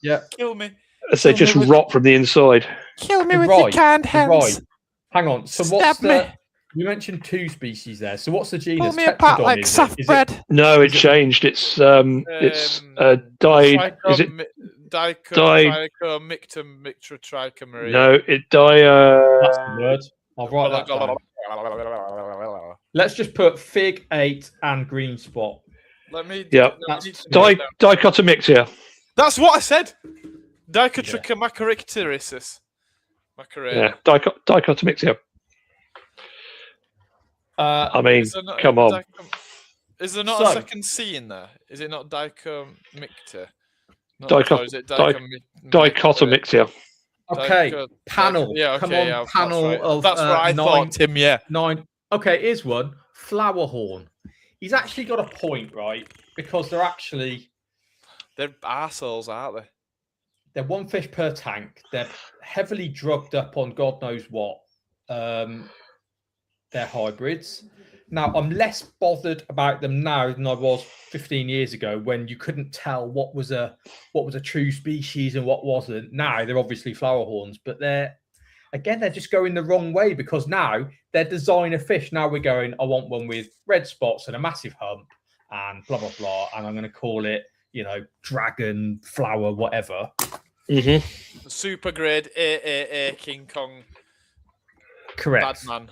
Yeah. Kill me. As they just rot from the inside. Kill me with your canned hands. Right. Hang on. So what's the... You mentioned 2 species there. So what's the genus? Pull me apart like soft bread. No, it changed. It's Dichomictum trichomaria. No, it That's the word. I'll write that down. Let's just put fig 8 and green spot. Dichotomictia. That's what I said. Dichotomicterisis. Yeah, dichotomictia. I mean, come on. Is there not a second C in there? Is it not dichomictia? Dichotomictia. Okay, panel. Yeah, come on, panel of that's what I thought, Tim. Yeah, 9. Okay, here's one. Flowerhorn. He's actually got a point, right? Because they're arseholes, aren't they? They're 1 fish per tank. They're heavily drugged up on God knows what. They're hybrids. Now, I'm less bothered about them now than I was 15 years ago when you couldn't tell what was a true species and what wasn't. Now, they're obviously flowerhorns, but they're just going the wrong way because now they're designer fish. Now we're going, I want one with red spots and a massive hump and blah, blah, blah. And I'm going to call it, dragon, flower, whatever. Mm-hmm. Super grade AAA King Kong. Correct. Badman.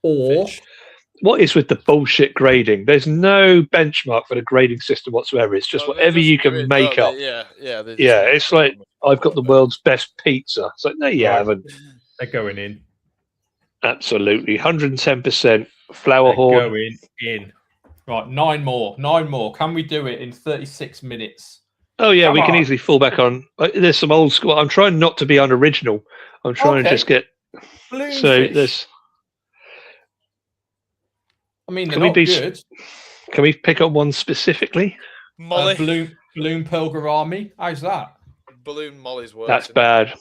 Or fish. What is with the bullshit grading? There's no benchmark for the grading system whatsoever. It's just whatever you can make up. Yeah. It's like I've got the world's best pizza. It's like no, you haven't. They're going in. Absolutely, 110% flowerhorn. Going in. Right, 9 more. Can we do it in 36 minutes? Oh yeah, we can easily fall back on. There's some old school. I'm trying not to be unoriginal. I'm trying to just get. Balloonfish. So there's. I mean, they're not good. Can we pick up one specifically? Molly. Balloon Pilgarami. How's that? Balloon Molly's worse. That's bad.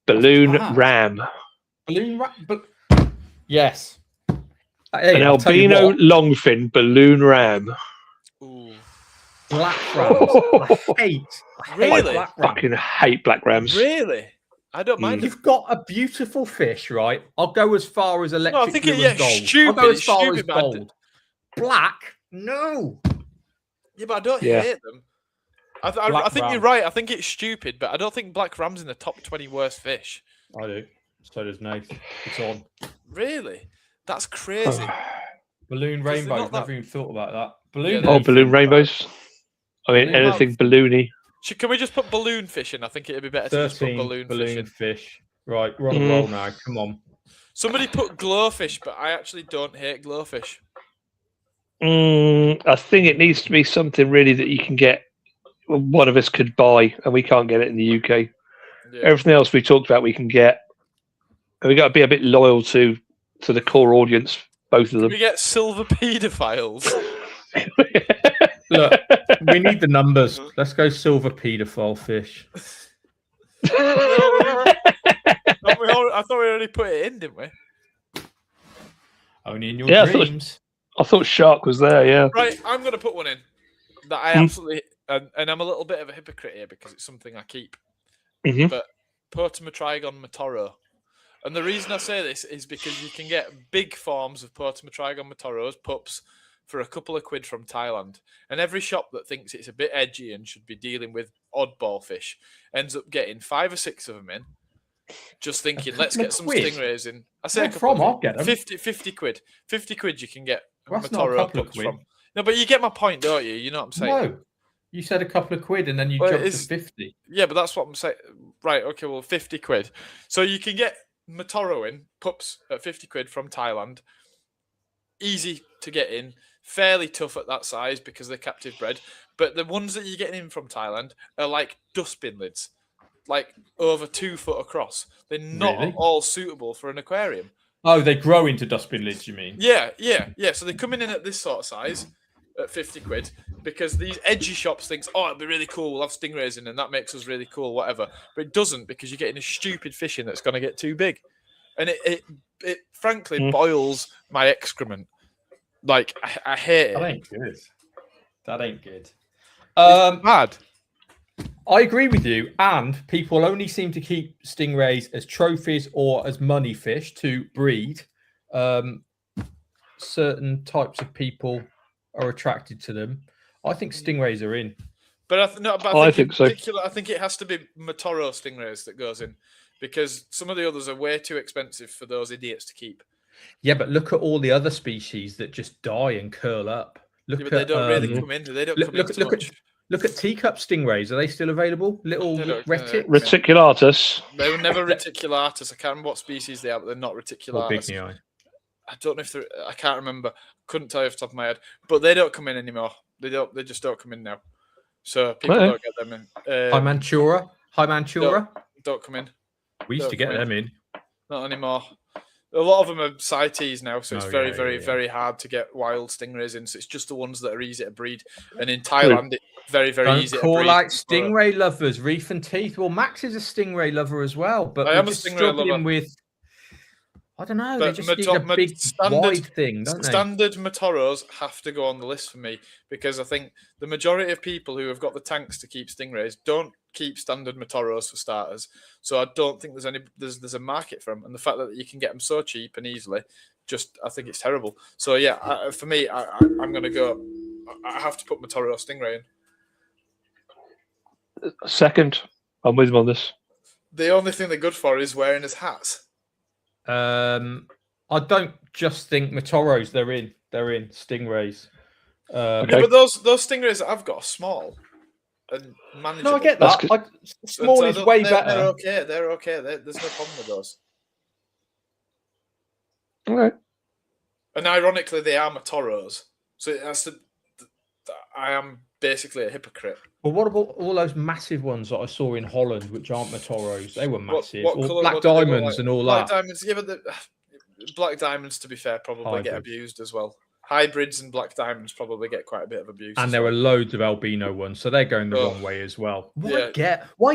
Balloon Ram. Balloon Ram. Yes. Hey, an albino longfin balloon ram. Ooh. Black rams. I Really? black rams. Fucking hate black rams. Really? I don't mind. You've got a beautiful fish, right? I'll go as far as electric I think blue and gold. stupid. I'll go as far stupid, as gold. Black? No. Yeah, but I don't hate them. I think ram. you're right. I think it's stupid, but I don't think black ram's in the top 20 worst fish. I do. So does Nath. It's on. Really? That's crazy. Balloon rainbows. Never even thought about that. Balloon rainbows. I mean, anything balloony. Can we just put balloon fish in? I think it'd be better to just put balloon fish. Right, we're on a roll now. Come on. Somebody put glowfish, but I actually don't hate glowfish. I think it needs to be something really that you can get. One of us could buy, and we can't get it in the UK. Yeah. Everything else we talked about, we can get. And we got to be a bit loyal to the core audience. Both of them. Can we get silver paedophiles? Look, we need the numbers. Let's go silver paedophile fish. I thought we already put it in, didn't we? Only in your dreams. I thought shark was there, yeah. Right, I'm going to put one in that I absolutely... And I'm a little bit of a hypocrite here because it's something I keep. But Potamotrigon matoro. And the reason I say this is because you can get big forms of Potamotrigon matoros, pups, for a couple of quid from Thailand. And every shop that thinks it's a bit edgy and should be dealing with oddball fish ends up getting 5 or 6 of them in, just thinking, let's get some stingrays in. I say I'll get them. 50 quid. 50 quid you can get that's not a couple of quid. From. No, but you get my point, don't you? You know what I'm saying? No. You said a couple of quid and then you jumped to 50. Yeah, but that's what I'm saying. Right, okay, well, 50 quid. So you can get Matoro in, pups, at 50 quid from Thailand. Easy to get in. Fairly tough at that size because they're captive bred. But the ones that you're getting in from Thailand are like dustbin lids. Like over 2 foot across. They're not all suitable for an aquarium. Oh, they grow into dustbin lids, you mean? Yeah. So they're coming in at this sort of size. At 50 quid, because these edgy shops thinks, oh, it'd be really cool, we'll have stingrays in and that makes us really cool, whatever. But it doesn't, because you're getting a stupid fish in that's going to get too big. And it frankly boils my excrement. Like, I hate it. That ain't good. That ain't good. Bad. I agree with you. And people only seem to keep stingrays as trophies or as money fish to breed. Certain types of people are attracted to them. I think stingrays are in. But I think so. I think it has to be Matoro stingrays that goes in, because some of the others are way too expensive for those idiots to keep. Yeah, but look at all the other species that just die and curl up. Look at, they don't really come in. They don't come in too much. Look at teacup stingrays. Are they still available? Little reticulatus. They were never reticulatus. I can't remember what species they are, but they're not reticulatus. I don't know if they're. I can't remember. Couldn't tell you off the top of my head. But they don't come in anymore. They don't. They just don't come in now. So people don't get them in. Hymantura. Don't come in. We used to get them in. Not anymore. A lot of them are CITES now, so it's very hard to get wild stingrays in. So it's just the ones that are easy to breed. And in Thailand, it's very easy to breed. Call out stingray lovers, reef and teeth. Well, Max is a stingray lover as well, but I am a stingray lover. With, I don't know. They just need a big wide thing, don't they? Standard Matoros have to go on the list for me, because I think the majority of people who have got the tanks to keep stingrays don't keep standard Matoros for starters. So I don't think there's a market for them, and the fact that you can get them so cheap and easily, I think it's terrible. So yeah, for me, I'm gonna go. I have to put Matoro stingray in. Second, I'm with him on this. The only thing they're good for is wearing his hats. I don't just think Matoros. They're in stingrays. Okay. But those stingrays that I've got are small and manageable. No, I get that. Small is way better. They're okay. There's no problem with those. Okay. And ironically, they are Matoros. So I am basically a hypocrite. Well, what about all those massive ones that I saw in Holland, which aren't Matoros? They were massive. Black diamonds and all that. Black diamonds, yeah, but black diamonds, to be fair, probably get abused as well. Hybrids and black diamonds probably get quite a bit of abuse. And there are loads of albino ones, so they're going the wrong way as well. Why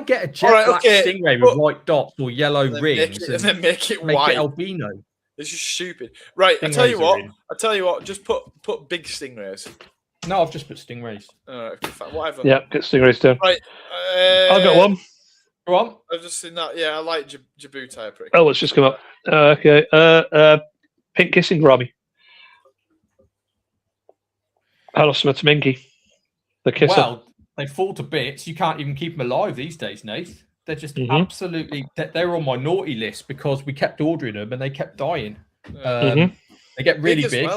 get a jet black stingray with white dots or yellow rings and then make it white? Albino. It's just stupid. Right, I tell you what. Just put big stingrays. No, I've just put stingrays. Whatever. Yeah, get stingrays down. Right. I've got one. Go on. I've just seen that. Yeah, I like Djibouti. Oh, it's just come up. Okay. Pink kissing gourami. Halosmataminki. The kisser. Well, they fall to bits. You can't even keep them alive these days, Nath. They're just absolutely... They're on my naughty list because we kept ordering them and they kept dying. They get really big.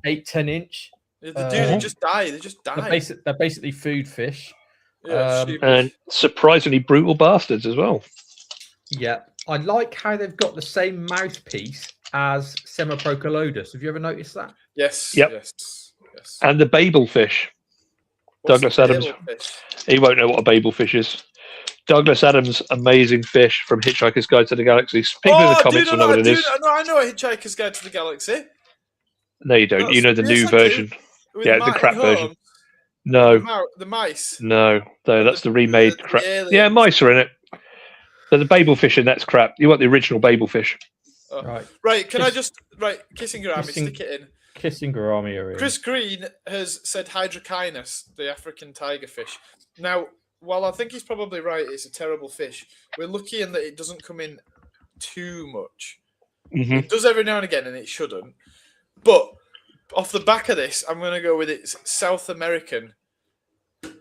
8-10 inch. Yeah, they just die. They just die. They're basically food fish. Yeah, and surprisingly brutal bastards as well. Yeah. I like how they've got the same mouthpiece as Semiprocolodus. Have you ever noticed that? Yes. Yep. Yes. And the Babel fish. Douglas Adams. He won't know what a Babel fish is. Douglas Adams, amazing fish from Hitchhiker's Guide to the Galaxy. People in the comments will know what it is. I know a Hitchhiker's Guide to the Galaxy. No, you don't. You know the new version. Yeah, the crap version. No. The mice. No, that's the remade crap. Yeah, mice are in it. So the Babel fish in that's crap. You want the original Babel fish. Right. Can I just kissing gourami? Stick it in. Kissing gourami are in. Chris Green has said hydrochinus, the African tiger fish. Now, while I think he's probably right, it's a terrible fish. We're lucky in that it doesn't come in too much. It does every now and again, and it shouldn't. But off the back of this, I'm going to go with its South American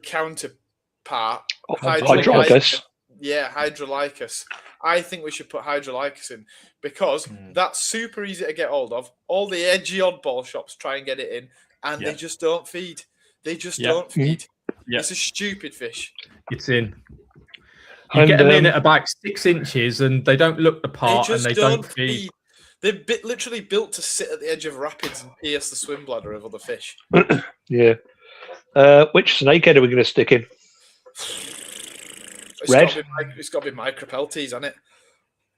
counterpart. Hydrolycus. Yeah, Hydrolycus. I think we should put Hydrolycus in because that's super easy to get hold of. All the edgy oddball shops try and get it in, and they just don't feed. They just don't feed. It's a stupid fish. It's in. You get them in at about 6 inches, and they don't look the part, and they don't feed. They're literally built to sit at the edge of rapids and pierce the swim bladder of other fish. Yeah. Which snakehead are we going to stick in? It's got to be micropeltes, hasn't it?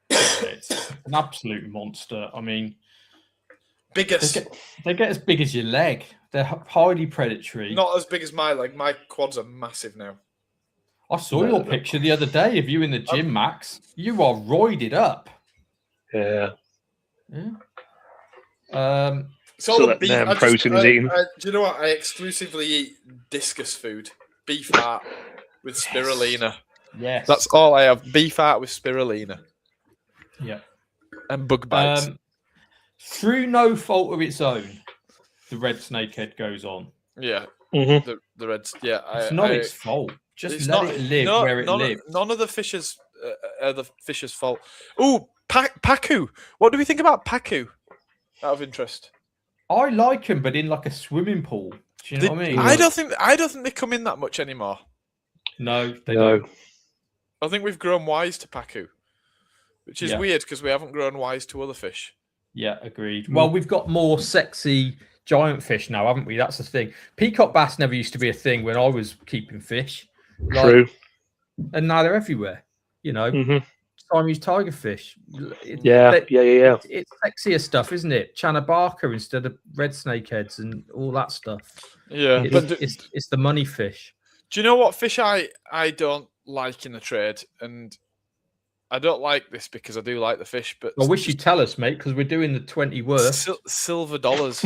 It's an absolute monster. I mean, biggest. They get as big as your leg. They're highly predatory. Not as big as my leg. My quads are massive now. I saw your picture the other day of you in the gym, Max. You are roided up. Yeah. It's all the beef. Protein is eaten. Do you know what? I exclusively eat discus food. Beef heart with spirulina. Yes. That's all I have. Beef heart with spirulina. Yeah. And bug bites. Through no fault of its own, the red snakehead goes on. Yeah. The red. Yeah. It's not its fault. Just let it live where it lives. None of the fishes are the fish's fault. Ooh, Pacu. What do we think about Pacu? Out of interest. I like them, but in like a swimming pool. Do you know what I mean? I don't think they come in that much anymore. No, they don't. I think we've grown wise to Pacu, which is weird because we haven't grown wise to other fish. Yeah, agreed. Well, we've got more sexy giant fish now, haven't we? That's the thing. Peacock bass never used to be a thing when I was keeping fish. True. And now they're everywhere. You know, Siamese tiger fish. Yeah. It's sexier stuff, isn't it? Chanabaka instead of red snakeheads and all that stuff. Yeah, it's the money fish. Do you know what fish I don't like in the trade? And I don't like this because I do like the fish, but I wish you'd tell us, mate, because we're doing the 20 worst. Silver dollars.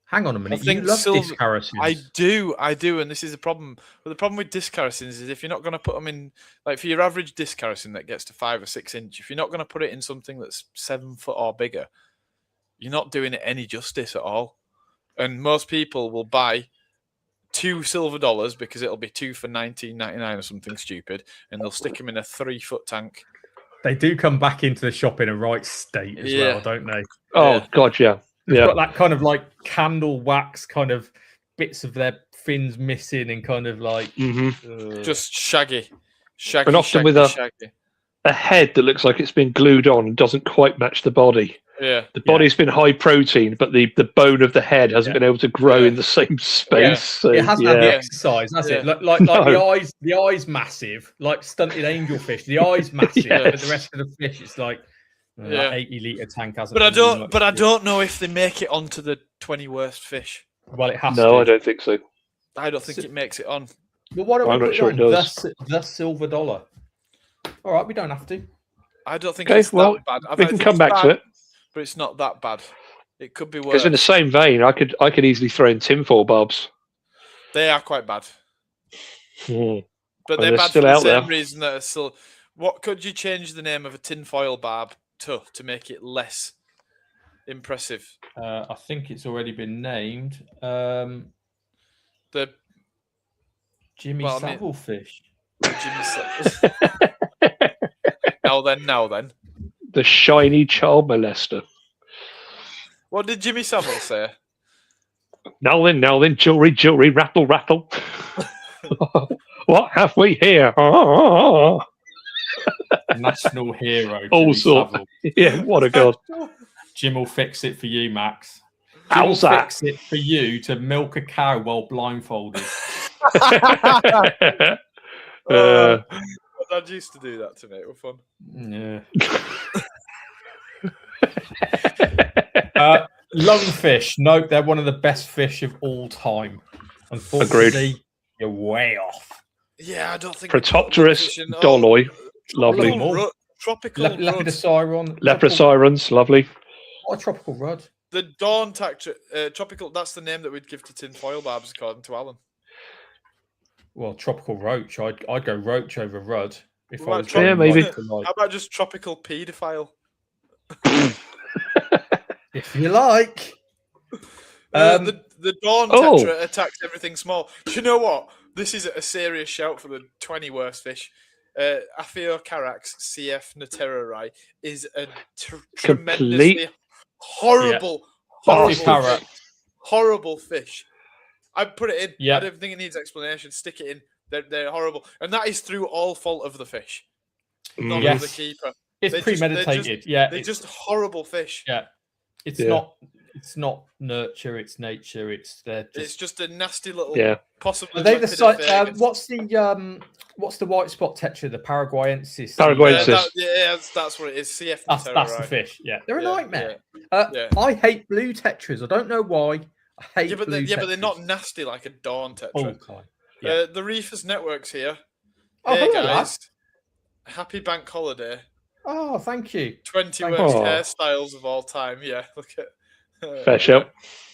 Hang on a minute. You love discaracins. I do, and this is a problem. But the problem with discaracins is if you're not going to put them in, like for your average discaracin that gets to 5 or 6 inch, if you're not going to put it in something that's 7 foot or bigger, you're not doing it any justice at all. And most people will buy 2 silver dollars because it'll be 2 for $19.99 or something stupid, and they'll stick them in a 3-foot tank. They do come back into the shop in a right state as well, don't they? Oh, God, yeah. They've got that kind of like candle wax kind of bits of their fins missing and kind of like just shaggy, and often with a head that looks like it's been glued on and doesn't quite match the body. Yeah, the body's been high protein, but the bone of the head hasn't been able to grow in the same space. Yeah. So, it hasn't had the exercise, has it? Like the eyes massive, like stunted angelfish. The eyes massive, but the rest of the fish, it's like. That 80-litre tank hasn't. But I don't know if they make it onto the 20 worst fish. Well, it has to. No, I don't think so. I don't think it makes it on. Well, what I'm not sure it does. The silver dollar. All right, we don't have to. I don't think it's that bad. We can come back to it. But it's not that bad. It could be worse. Because in the same vein, I could easily throw in tinfoil barbs. They are quite bad. But they're they're bad still for the out same there. reason that are still. What could you change the name of a tinfoil barb to make it less impressive? I think it's already been named. The Jimmy Savile fish. Jimmy Savile. Now then. The shiny child molester. What did Jimmy Savile say? Now then, jewelry, rattle. What have we here? National hero. All sorts. Yeah, what a god. Jim will fix it for you, Max. How's Jim will that? fix it for you to milk a cow while blindfolded. Dad used to do that to me. It was fun. Yeah. Lungfish. No, they're one of the best fish of all time. Unfortunately, agreed. You're way off. Yeah, I don't think. Protopterus doloi. Lovely. Tropical Leprosirens. Lovely. What a tropical rudd. The Dawn tropical. That's the name that we'd give to tinfoil barbs, according to Alan. Well, tropical roach. I'd go roach over rudd. If I was maybe. How about just tropical paedophile? If you like. The Dawn tetra attacks everything small. Do you know what? This is a serious shout for the 20 worst fish. Aphiocarax CF Naterarai is a tremendously horrible fish. I put it in. Yeah. I don't think it needs explanation. Stick it in. They're horrible. And that is through all fault of the fish. Not of the keeper. It's premeditated. They're just horrible fish. Yeah. It's not nurture, it's nature, it's just a nasty little possibly. Are they what's the white spot tetra, the Paraguayensis? That's what it is. CF. That's the fish. Yeah. They're a nightmare. I hate blue tetras. I don't know why. I hate blue tetras. But they're not nasty like a Dawn tetra. The Reefers Network's here. Oh, hey hello, guys. Happy bank holiday. Oh, thank you. 20 worst hairstyles of all time. Yeah, look at fair show.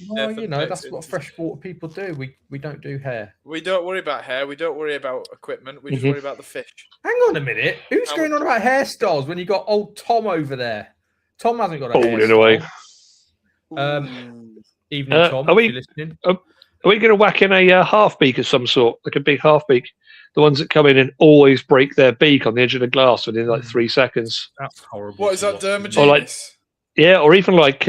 Well, that's what freshwater people do. We don't do hair. We don't worry about hair. We don't worry about equipment. We just worry about the fish. Hang on a minute. Who's going on about hairstyles when you got old Tom over there? Tom hasn't got a hairstyle. In a way. Evening, Tom. Are we listening? Are we going to whack in a half beak of some sort, like a big half beak? The ones that come in and always break their beak on the edge of the glass within like 3 seconds. That's horrible. What is that, Dermagenus? Or even like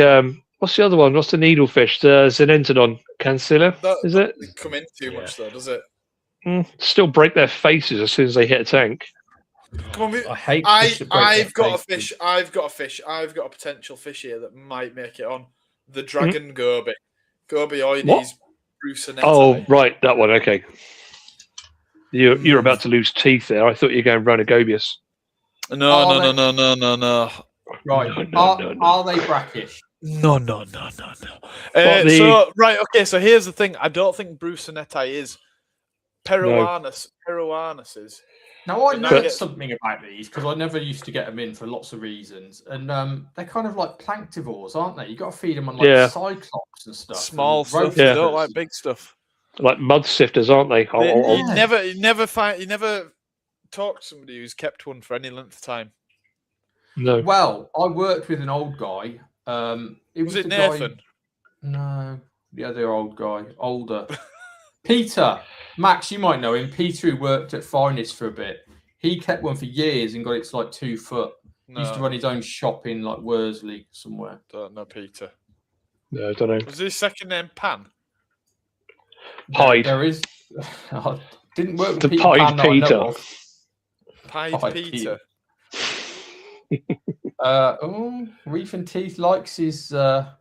what's the other one? What's the needlefish? The Zenentodon cancilla, is it? Doesn't come in too much though, does it? Still break their faces as soon as they hit a tank. Come on, I hate. I've got a fish. I've got a potential fish here that might make it on. The dragon goby. Gobioides brucinetti. Oh, right, that one. Okay. You're about to lose teeth there. I thought you were going Rhinogobius. No. Right. Are they brackish? No. So here's the thing. I don't think brucinetti is. Peruanus is. Now, I know something about these because I never used to get them in for lots of reasons. And they're kind of like planktivores, aren't they? You got to feed them on cyclops and stuff. Small stuff. They don't like big stuff. Like mud sifters, aren't they? You never talk to somebody who's kept one for any length of time. No. Well, I worked with an old guy. Was it Nathan? No, the other old guy, older. Peter. Max, you might know him. Peter, who worked at Finest for a bit. He kept one for years and got it to like 2 foot. He used to run his own shop in like Worsley somewhere. Don't know Peter. No, I don't know. Was his second name Pan? Hyde. There is. I didn't work with the Peter Pied Pan Peter. Pied Peter. Reef and Teeth likes his. Yeah,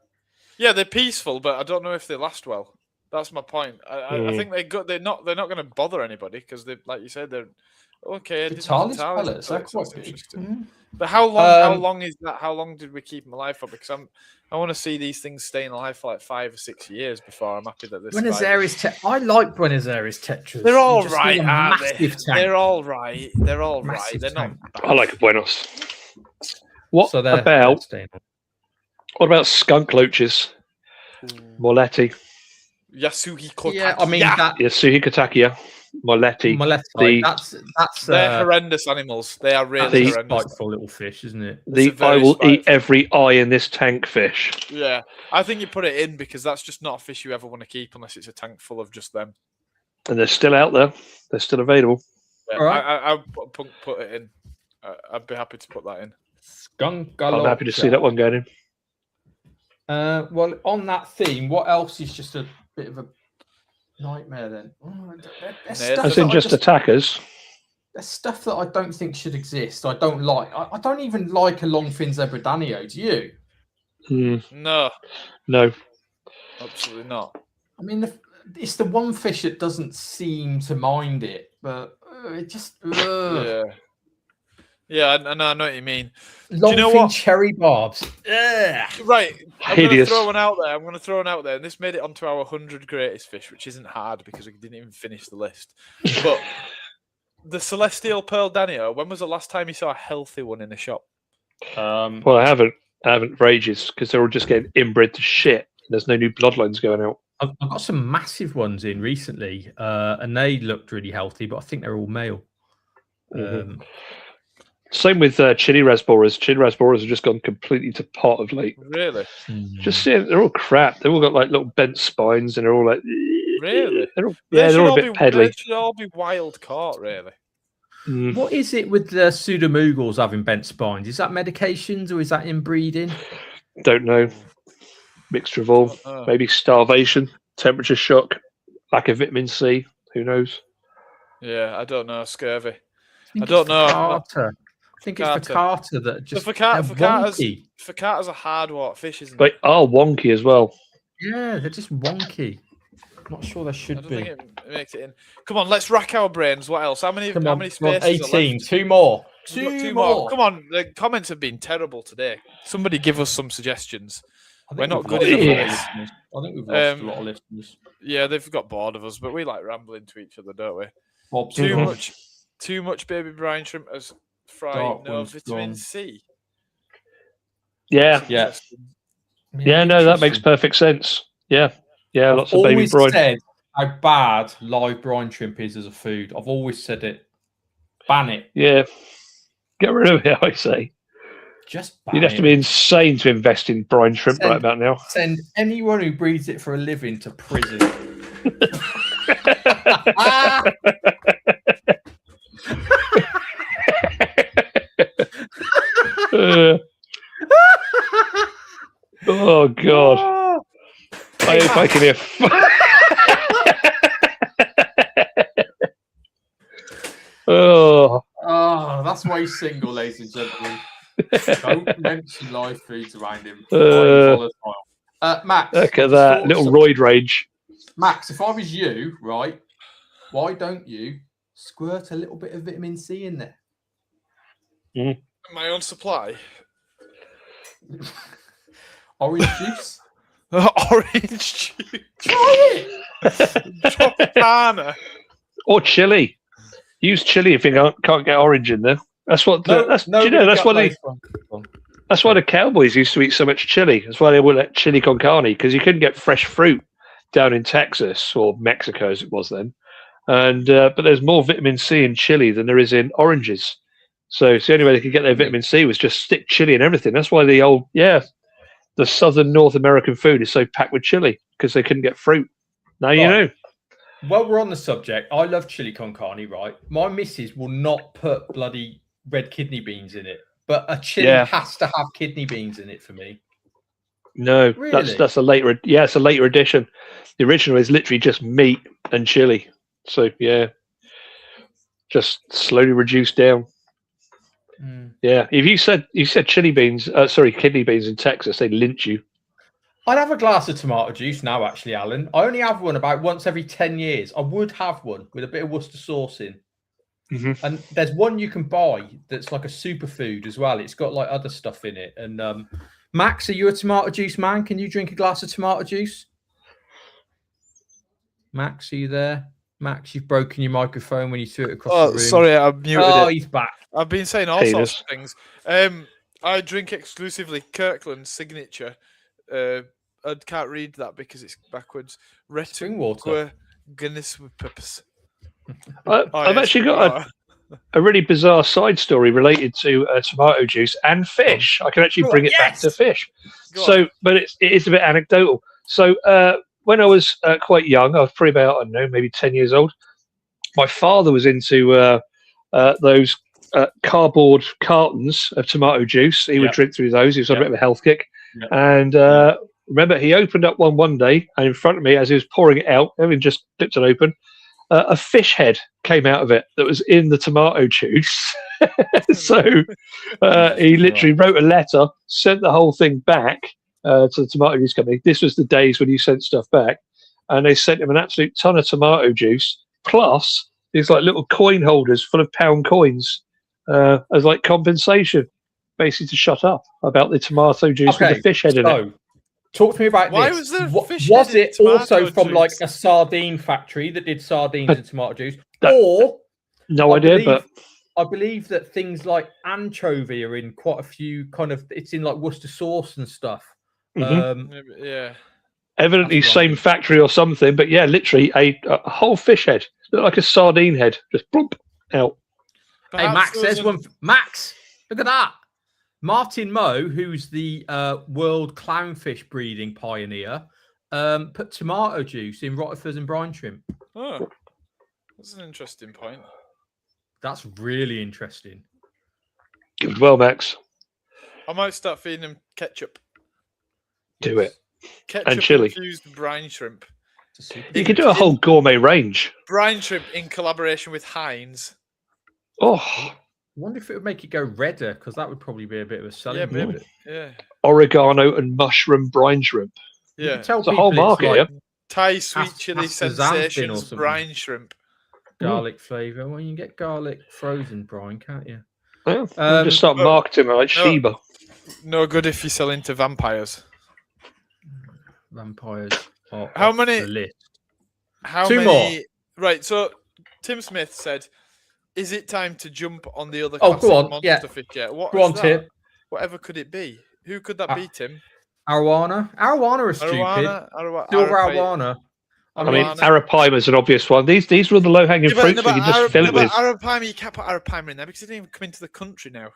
they're peaceful, but I don't know if they last well. That's my point. I think they're not going to bother anybody because they, like you said, they're okay. Talis pellets, they're quite interesting. Mm-hmm. But how long is that? How long did we keep them alive for? Because I want to see these things staying alive for like 5 or 6 years before I'm happy that they're Buenos Aires I like Buenos Aires tetras. They're all right, aren't they? They're all right. They're all right. They're not bad. I like Buenos. What about What about skunk loaches? Moletti. Yasuhi Kotakia. Yeah, I mean that. Yasuhi Kotakia. Moletti. They're horrendous animals. They are really horrendous. Spiteful little fish, isn't it? I will eat every eye in this tank fish. Yeah, I think you put it in because that's just not a fish you ever want to keep unless it's a tank full of just them. And they're still out there. They're still available. Yeah, all right. I'll put it in. I'd be happy to put that in. I'm happy to see that one going in. Well, on that theme, what else is just a bit of a nightmare then? As in just attackers? There's stuff that I don't think should exist. I don't like. I don't even like a longfin zebra danio. Do you? No. Absolutely not. I mean, it's the one fish that doesn't seem to mind it, but it just. Yeah, I know what you mean. Longfin, do you know what? Cherry barbs. Right. I'm going to throw one out there. And this made it onto our 100 greatest fish, which isn't hard because we didn't even finish the list. But the Celestial Pearl Danio, when was the last time you saw a healthy one in a shop? Well, I haven't for ages because they're all just getting inbred to shit. There's no new bloodlines going out. I've got some massive ones in recently, and they looked really healthy, but I think they're all male. Same with chili rasboras. Chili rasboras have just gone completely to pot of late. Really? Just seeing, they're all crap. They've all got like little bent spines, and they're all like. Really? They're all a bit peddly. They should all be wild caught, really. What is it with the pseudomugals having bent spines? Is that medications or is that inbreeding? Don't know. Mixture of all. Maybe starvation, temperature shock, lack of vitamin C. Who knows? Yeah, I don't know. Scurvy. I don't know. Carter. I think it's for Carter that just for Carter's a hard water fish, isn't it? They are wonky as well. Yeah, they're just wonky. Not sure they should be. I don't think it makes it in. Come on, let's rack our brains. What else? How many spaces? 18. Two more. Two more. Come on. The comments have been terrible today. Somebody give us some suggestions. We're not good enough. I think we've lost a lot of listeners. Yeah, they've got bored of us, but we like rambling to each other, don't we? Too much baby brine shrimp as fried. No vitamin C. Yeah. No, that makes perfect sense. Yeah. Lots of baby brine. I've always said how bad live brine shrimp is as a food. I've always said it. Ban it. Yeah. Get rid of it, I say. Just ban You'd have to be insane to invest in brine shrimp right about now. Send anyone who breeds it for a living to prison. Oh God! I hope I can hear. That's why he's single, ladies and gentlemen. Don't mention live foods around him. Max, look at that little roid rage. Max, if I was you, right? Why don't you squirt a little bit of vitamin C in there? My own supply. Orange juice. Orange juice. Try it. Tropicana. Or chili. Use chili if you can't get orange in there. That's what. That's why the cowboys used to eat so much chili. That's why they would let chili con carne, because you couldn't get fresh fruit down in Texas or Mexico as it was then. And but there's more vitamin C in chili than there is in oranges. So it's the only way they could get their vitamin C was just stick chili in everything. That's why the southern North American food is so packed with chili, because they couldn't get fruit. Now you know. Well, we're on the subject. I love chili con carne, right? My missus will not put bloody red kidney beans in it, but a chili has to have kidney beans in it for me. No, really? that's a later. Yeah, it's a later addition. The original is literally just meat and chili. So just slowly reduced down. Yeah, if you said kidney beans in Texas, they'd lynch you. I'd have a glass of tomato juice now, actually, Alan. I only have one about once every 10 years. I would have one with a bit of Worcester sauce in. And there's one you can buy that's like a superfood as well. It's got like other stuff in it. And Max, are you a tomato juice man? Can you drink a glass of tomato juice? Max, are you there? Max, you've broken your microphone when you threw it across the room. Sorry, I muted it. Oh, he's back. I've been saying all sorts of things. I drink exclusively Kirkland signature. I can't read that because it's backwards. Spring water. Guinness with purpose. I've actually got a really bizarre side story related to tomato juice and fish. I can actually bring it back to fish. But it is a bit anecdotal. So when I was quite young, I was probably about, I don't know, maybe 10 years old. My father was into those cardboard cartons of tomato juice. He would drink through those. He was on a bit of a health kick. And remember, he opened up one day, and in front of me, as he was pouring it out, everything just flipped it open. A fish head came out of it that was in the tomato juice. So he literally wrote a letter, sent the whole thing back to the tomato juice company. This was the days when you sent stuff back. And they sent him an absolute ton of tomato juice, plus these like little coin holders full of pound coins as like compensation, basically to shut up about the tomato juice with the fish head in it. Talk to me about Why this. was there fish was it also from juice? like a sardine factory that did sardines and tomato juice? Or no idea, but I believe that things like anchovy are in quite a few kind of. It's in like Worcester sauce and stuff. Yeah. Evidently, same factory or something, but yeah, literally a whole fish head, looked like a sardine head, just plump out. Hey, Max, there's one. Max, look at that. Martin Moe, who's the world clownfish breeding pioneer, put tomato juice in rotifers and brine shrimp. Oh, that's an interesting point. That's really interesting. Good, well, Max. I might start feeding him ketchup. Do it. Ketchup and chili. Infused brine shrimp. You could do a whole gourmet range. Brine shrimp in collaboration with Heinz. Oh. I wonder if it would make it go redder, because that would probably be a bit of a selling point. Yeah. Oregano and mushroom brine shrimp. Yeah. It's a whole market, like Thai sweet chili sensations brine shrimp. Garlic flavour. Well, you can get garlic frozen brine, can't you? Yeah, you just start marketing like Sheba. No good if you're selling to vampires. Vampires. How many? How Two many? more. Right. So Tim Smith said, "Is it time to jump on the other?" Oh, go on. Monster fish yet? What go on, Tim. Whatever could it be? Who could that be, Tim? Arowana. Arowana are stupid. Silver arowana. I mean, arapaima is an obvious one. These were the low-hanging fruits we could just fill it with. Arapaima, you can't put arapaima in there because it didn't even come into the country now.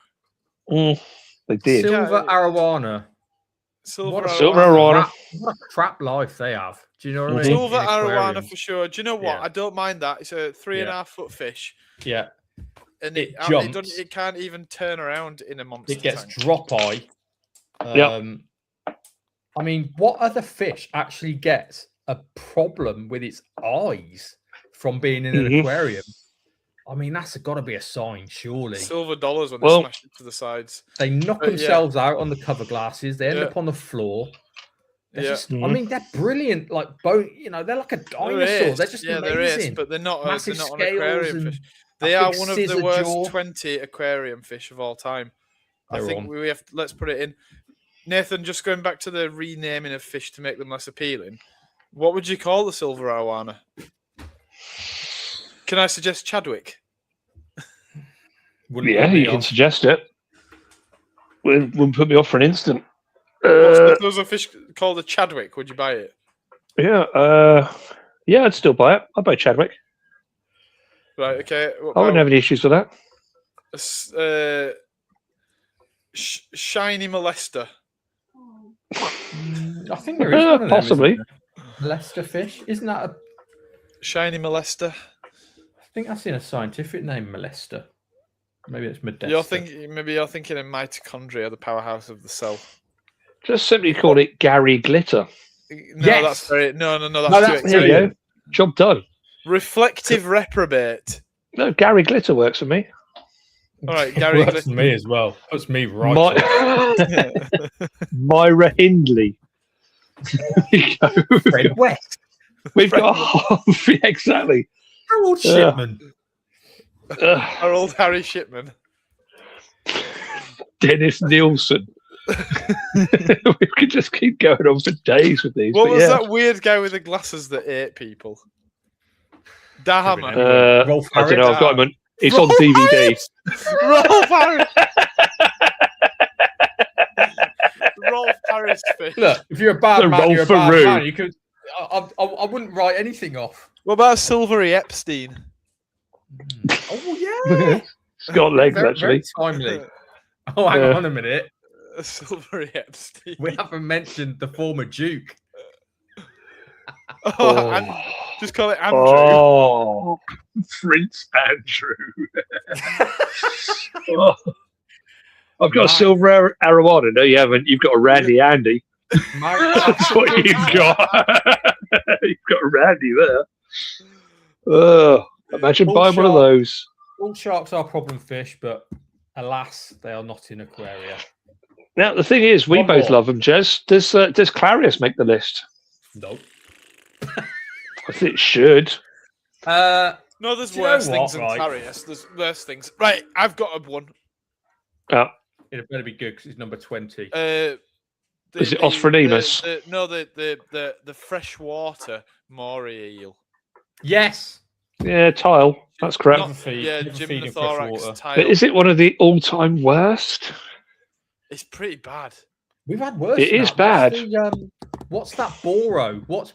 They did. Silver arowana. Silver arowana. What a crap life they have. Do you know what I mean? Silver arowana for sure. Do you know what? Yeah. I don't mind that. It's a 3.5 foot fish. Yeah. And it jumps. It can't even turn around in a monster. It gets tank. drop eye. I mean, what other fish actually gets a problem with its eyes from being in an aquarium? I mean, that's got to be a sign, surely. Silver dollars when they smash it to the sides. They knock themselves out on the cover glasses. They end up on the floor. Just, I mean, they're brilliant. Like bone, they're like a dinosaur. They're just amazing. But they're not. Massive they're not an aquarium fish. They are one of the worst 20 aquarium fish of all time. I think we have. Let's put it in. Nathan, just going back to the renaming of fish to make them less appealing. What would you call the silver arowana? Can I suggest Chadwick? You can suggest it. Wouldn't put me off for an instant. If there was a fish called a Chadwick, would you buy it? Yeah, I'd still buy it. I'd buy Chadwick. Right, okay. I wouldn't have any issues with that. Shiny molester. I think there is one of them, possibly. Molester fish, isn't that a shiny molester? I think I've seen a scientific name, molester. Maybe it's Modesta. You're thinking of mitochondria, the powerhouse of the cell. Just simply call it Gary Glitter. No, that's very no. That's too exciting. Job done. Reflective reprobate. No, Gary Glitter works for me. All right, Gary Glitter. For me as well. Puts me right. Myra Hindley. Fred West. We've got exactly. Harold Shipman. Harold Harry Shipman. Dennis Nielsen. We could just keep going on for days with these. What was that weird guy with the glasses that ate people? Dahmer. I don't know. I've got him. It's on DVD. Rolf Harris. Paris fish. Look, if you're a bad The man, you're a bad Rolfaroo. man. You could. I wouldn't write anything off. What about Silvery Epstein? Oh yeah, It's got legs, very, actually. very timely. Oh, hang on a minute. Silvery Epstein. We haven't mentioned the former Duke. Oh, and just call it Andrew. Oh, Prince Andrew. Oh. I've got a silver Arowana. No, you haven't. You've got a Randy Andy. That's what you've got. You've got a Randy there. Imagine buying one of those. All sharks are problem fish, but alas, they are not in aquaria. Now, the thing is, we both love them, Jez. Does Clarius make the list? Nope. I think it should. No, there's worse things than Clarius. There's worse things. Right, I've got one. Oh. It better be good because it's number 20. Is it Osphronemus? No, the freshwater Maury eel. Yes. Yeah, tile. That's correct. Yeah, Gymnothorax tile. But is it one of the all-time worst? It's pretty bad. We've had worse. It is bad. What's that boro? What's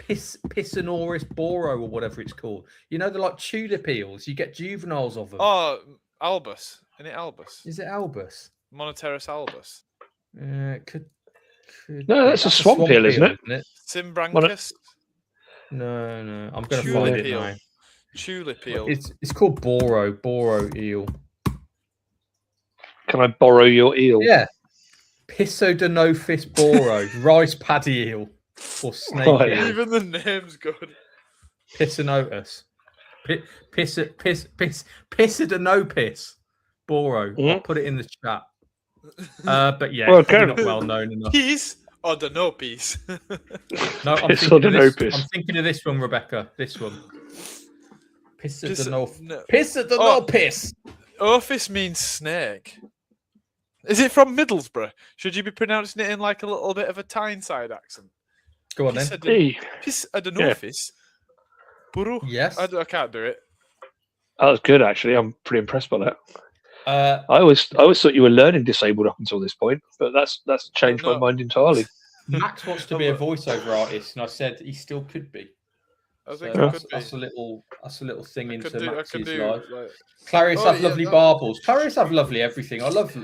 Pisanoris boro or whatever it's called? You know, they're like tulip eels. You get juveniles of them. Oh, albus. Isn't it albus? Is it albus? Monoteris albus. Could No, that's a swamp eel, isn't it? Symbranchus? No. I'm going to find it now. Tulip eel. It's called boro eel. Can I borrow your eel? Yeah. Pisodenophis boro, rice paddy eel, or snake eel. Even the name's good. Pisanotus. Pisodonopis boro. I'll put it in the chat. But yeah, it's not well known enough. Peas or the no peas? No, I'm thinking of this one, Rebecca. This one. Pisodonopis. Ophis means snake. Is it from Middlesbrough? Should you be pronouncing it in like a little bit of a Tyneside accent? Go on then. Pisodonopis. Buru? Yes. I can't do it. That was good, actually. I'm pretty impressed by that. I always thought you were learning disabled up until this point, but that's changed my mind entirely. Max wants to be a voiceover artist, and I said he still could be. I think that's a little thing into Max's life. Like... Clarice have lovely barbels. Clarice have lovely everything. I love.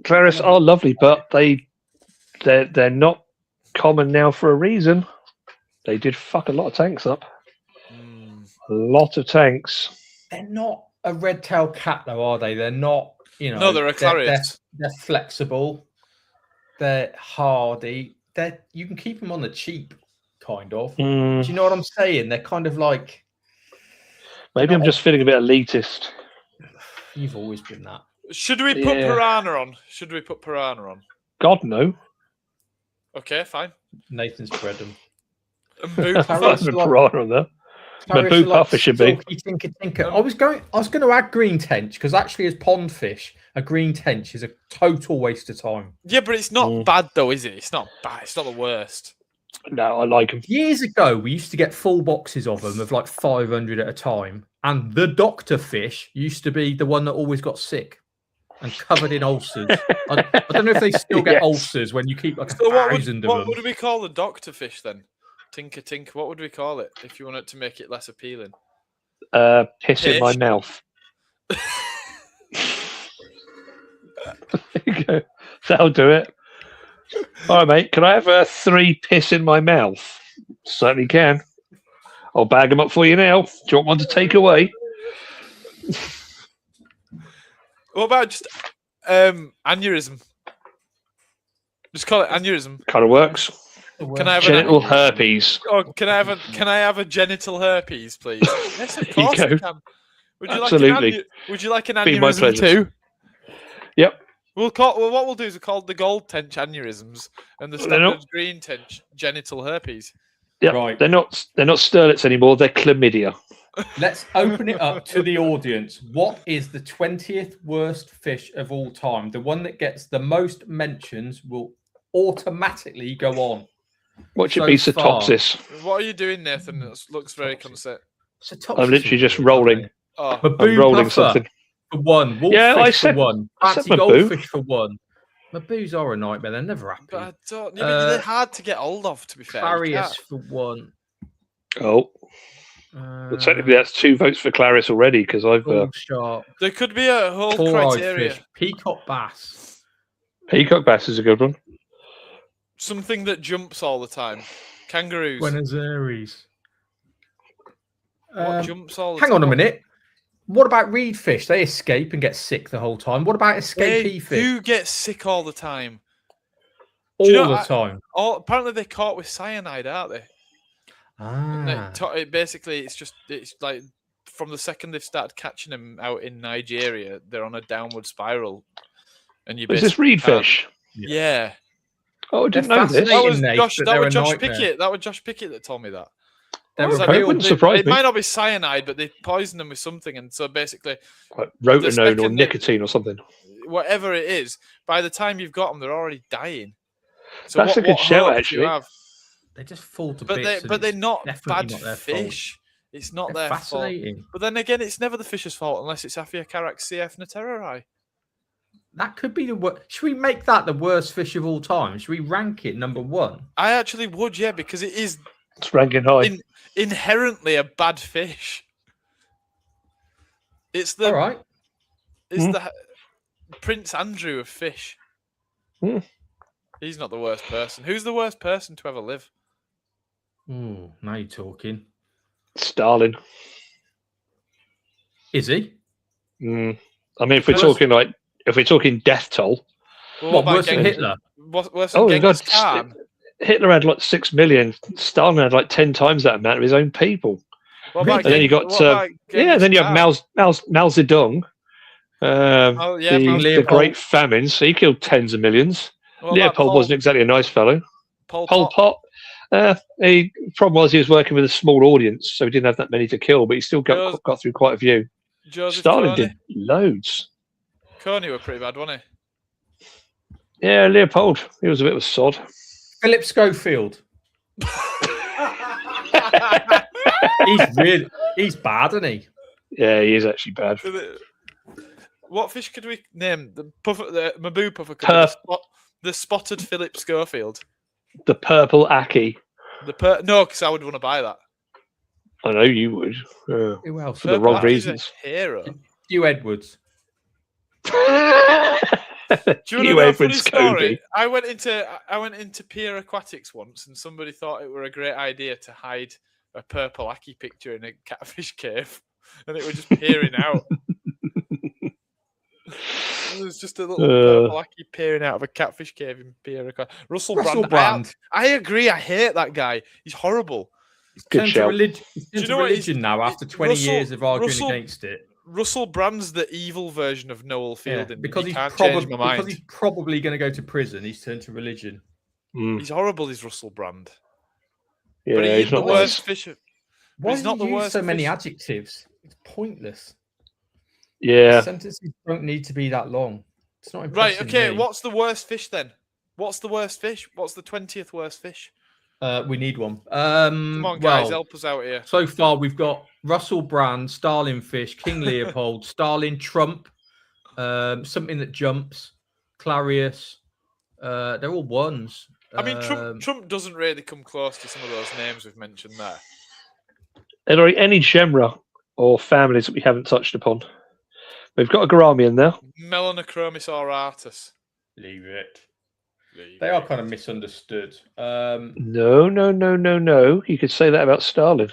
Clarice are lovely, but they're not common now for a reason. They did fuck a lot of tanks up. A lot of tanks. They're not a red-tailed cat, though, are they? They're not. No, they're a Clarice. They're flexible. They're hardy. You can keep them on the cheap. Kind of. Do you know what I'm saying? They're kind of like. Maybe I'm just feeling a bit elitist. You've always been that. Should we put Piranha on? God, no. Okay, fine. Nathan's bred them. Piranha on there. My boo puffer should be. Tinker. I was going to add green tench because actually, as pond fish, a green tench is a total waste of time. Yeah, but it's not bad though, is it? It's not bad. It's not the worst. No, I like them. Years ago, we used to get full boxes of them, of like 500 at a time. And the doctor fish used to be the one that always got sick and covered in ulcers. I don't know if they still get ulcers when you keep like 1,000 of them. What would we call the doctor fish then? Tinker. What would we call it if you wanted to make it less appealing? Piss in my mouth. There you go. That'll do it. All right, mate. Can I have 3 piss in my mouth? Certainly can. I'll bag them up for you now. Do you want one to take away? What about just aneurysm? Just call it aneurysm. Kind of works. Can I have genital herpes? Oh, can I have a genital herpes, please? Yes, of course I can. Absolutely. Would you like an aneurysm too? Yep. What we'll do is we'll call the gold tench aneurysms and the standard green tench genital herpes. Yeah, right. They're not sterlets anymore. They're chlamydia. Let's open it up to the audience. What is the 20th worst fish of all time? The one that gets the most mentions will automatically go on. What should be Cetopsis? What are you doing, Nathan? It looks very concept. I'm literally just rolling. I'm rolling something. For one. Wolffish I said for one. I said Fancy goldfish for one. Maboos are a nightmare. They're never happy. But I don't. Yeah, but they're hard to get hold of. To be fair, Clarius for 1. Oh. Well, technically, that's 2 votes for Clarice already because I've. Shark. There could be a whole criteria. Fish. Peacock bass. Peacock bass is a good one. Something that jumps all the time. Kangaroos. Buenos Aires. What jumps all the hang time? on a minute. What about reed fish? They escape and get sick the whole time. What about escapee fish? They do get sick all the time. All the time. Apparently, they're caught with cyanide, aren't they? It's like from the second they've started catching them out in Nigeria, they're on a downward spiral. And you is this reed fish? Yeah. Oh, I didn't know this. That was Josh Pickett. That was Josh Pickett that told me that. It wouldn't surprise me. It might not be cyanide, but they poison them with something, and so basically, like rotenone or nicotine or something. Whatever it is, by the time you've got them, they're already dying. So that's a good shout, actually. They just fall to bits. But they're not bad not fish. It's not their fascinating. fault. But then again, it's never the fish's fault unless it's Aphiocarax CF Naterarai. That could be the worst. Should we make that the worst fish of all time? Should we rank it number 1? I actually would, yeah, because it is. It's ranking high. Inherently a bad fish. It's the. All right. It's the Prince Andrew of fish. He's not the worst person. Who's the worst person to ever live? Oh, now you're talking. Stalin. Is he? I mean, if we're talking death toll. What worse than Hitler? Worse than Genghis Khan? Hitler had like 6 million. Stalin had like 10 times that amount of his own people. And then you got then you have Mao Zedong. The Great Famine. So he killed tens of millions. Leopold wasn't exactly a nice fellow. Pol Pot. The problem was he was working with a small audience, so he didn't have that many to kill, but he still got through quite a few. Stalin did loads. Coney were pretty bad, wasn't he? Yeah, Leopold. He was a bit of a sod. Philip Schofield. He's bad, isn't he? Yeah, he is actually bad. What fish could we name? The Maboo puffer. The spotted Philip Schofield. The purple Aki. No, because I would want to buy that. I know you would. Who else? For the wrong reasons. Hero. Hugh Edwards. Do you know a funny story? I went into Pier Aquatics once, and somebody thought it were a great idea to hide a purple Aki picture in a catfish cave, and it was just peering out. It was just a little purple Aki peering out of a catfish cave in Pier Aquatics. Russell Brand. I agree. I hate that guy. He's horrible. He's turned to religion now after 20 years of arguing against it. Russell Brand's the evil version of Noel Fielding. Yeah, because he's probably going to go to prison. He's turned to religion. He's horrible. He's Russell Brand. Yeah, but he's not the worst fish. Why does he use so many adjectives? It's pointless. Yeah. The sentences don't need to be that long. It's not impressive. Right. Okay. What's the worst fish then? What's the worst fish? What's the 20th worst fish? We need one. Come on, guys, help us out here. So far, we've got Russell Brand, Starling Fish, King Leopold, Starling Trump, something that jumps, Clarius. They're all ones. I mean, Trump doesn't really come close to some of those names we've mentioned there. Are there any genera or families that we haven't touched upon? We've got a gourami in there. Melanachromis auratus. Leave it. They are kind of misunderstood. No. You could say that about Stalin.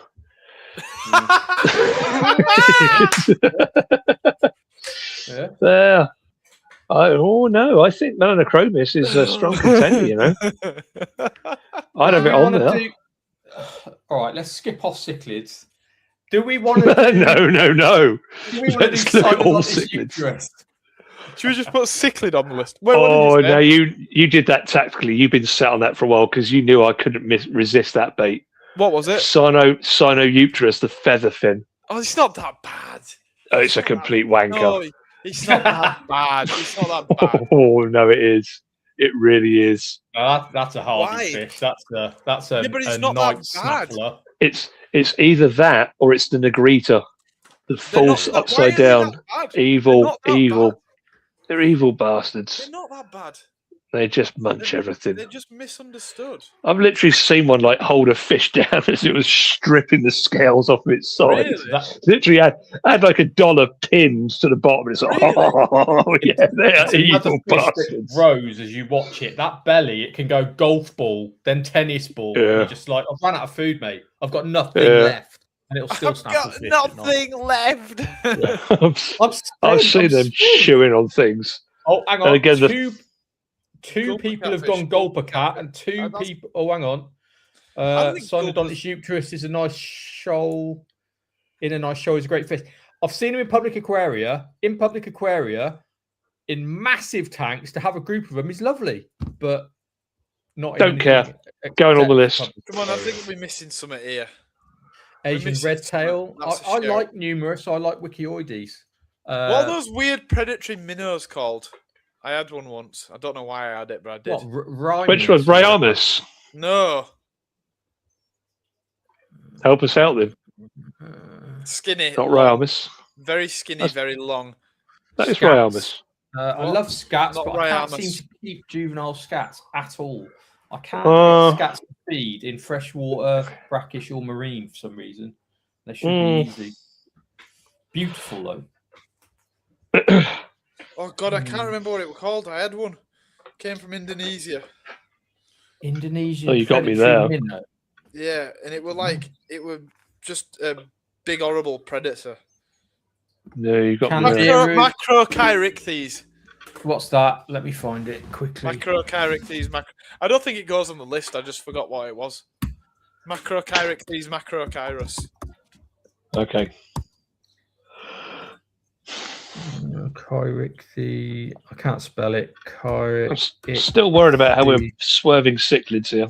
Yeah. There. I think Melanachromis is a strong contender, you know. I'd have it on there. All right, let's skip off cichlids. Do we want to No. Do we want to do all cichlids? Should we just put cichlid on the list? No, you did that tactically. You've been sat on that for a while because you knew I couldn't resist that bait. What was it? Cynoeuterus, the featherfin. Oh, it's not that bad. Oh, it's a complete wanker. No, it's not that bad. It's not that bad. Oh no, it is. It really is. That's a hardy fish. That's a but it's not that bad. Snaffler. It's either that or it's the Negrita, the false upside down, evil. They're evil bastards. They're not that bad. They just munch everything. They're just misunderstood. I've literally seen one like hold a fish down as it was stripping the scales off of its sides. Really? Literally had like $1 pinned to the bottom. It's like, Really? oh yeah, they're evil bastards. Grows as you watch it. That belly, it can go golf ball, then tennis ball. And you're just like, I've run out of food, mate. I've got nothing left, and it'll still snap. I've got nothing left. I've seen them chewing on things. Oh, hang on. And again, two people have gone gulper cat, and two people. Oh, hang on. Cynodontis eucharis is a nice shoal. In a nice shoal is a great fish. I've seen him in public aquaria. In massive tanks, to have a group of them is lovely, but not. Don't care. Going on the list. Come on, I think we're missing something here. Asian red tail. I like numerous. I like wikioides. What are those weird predatory minnows called? I had one once. I don't know why I had it, but I did. Which was Ryamus? No. Help us out then. Skinny. Not Ryamus. Very skinny, very long. That is Ryamus. I love scats, but I can't seem to keep juvenile scats at all. I can't get scats to feed in freshwater, brackish, or marine for some reason. They should be easy. Beautiful though. Oh God, I can't remember what it was called. I had one. Came from Indonesia. Indonesian. Oh, you got me there. Minnow. Yeah, and it was just a big horrible predator. No, you got me there. Macrocheirychthes. What's that? Let me find it quickly. Macrocheirychthes. I don't think it goes on the list. I just forgot what it was. Macrocheirychthes macrocheiros. Okay. Cheirychthes. I can't spell it. I'm still worried about how we're swerving cichlids here.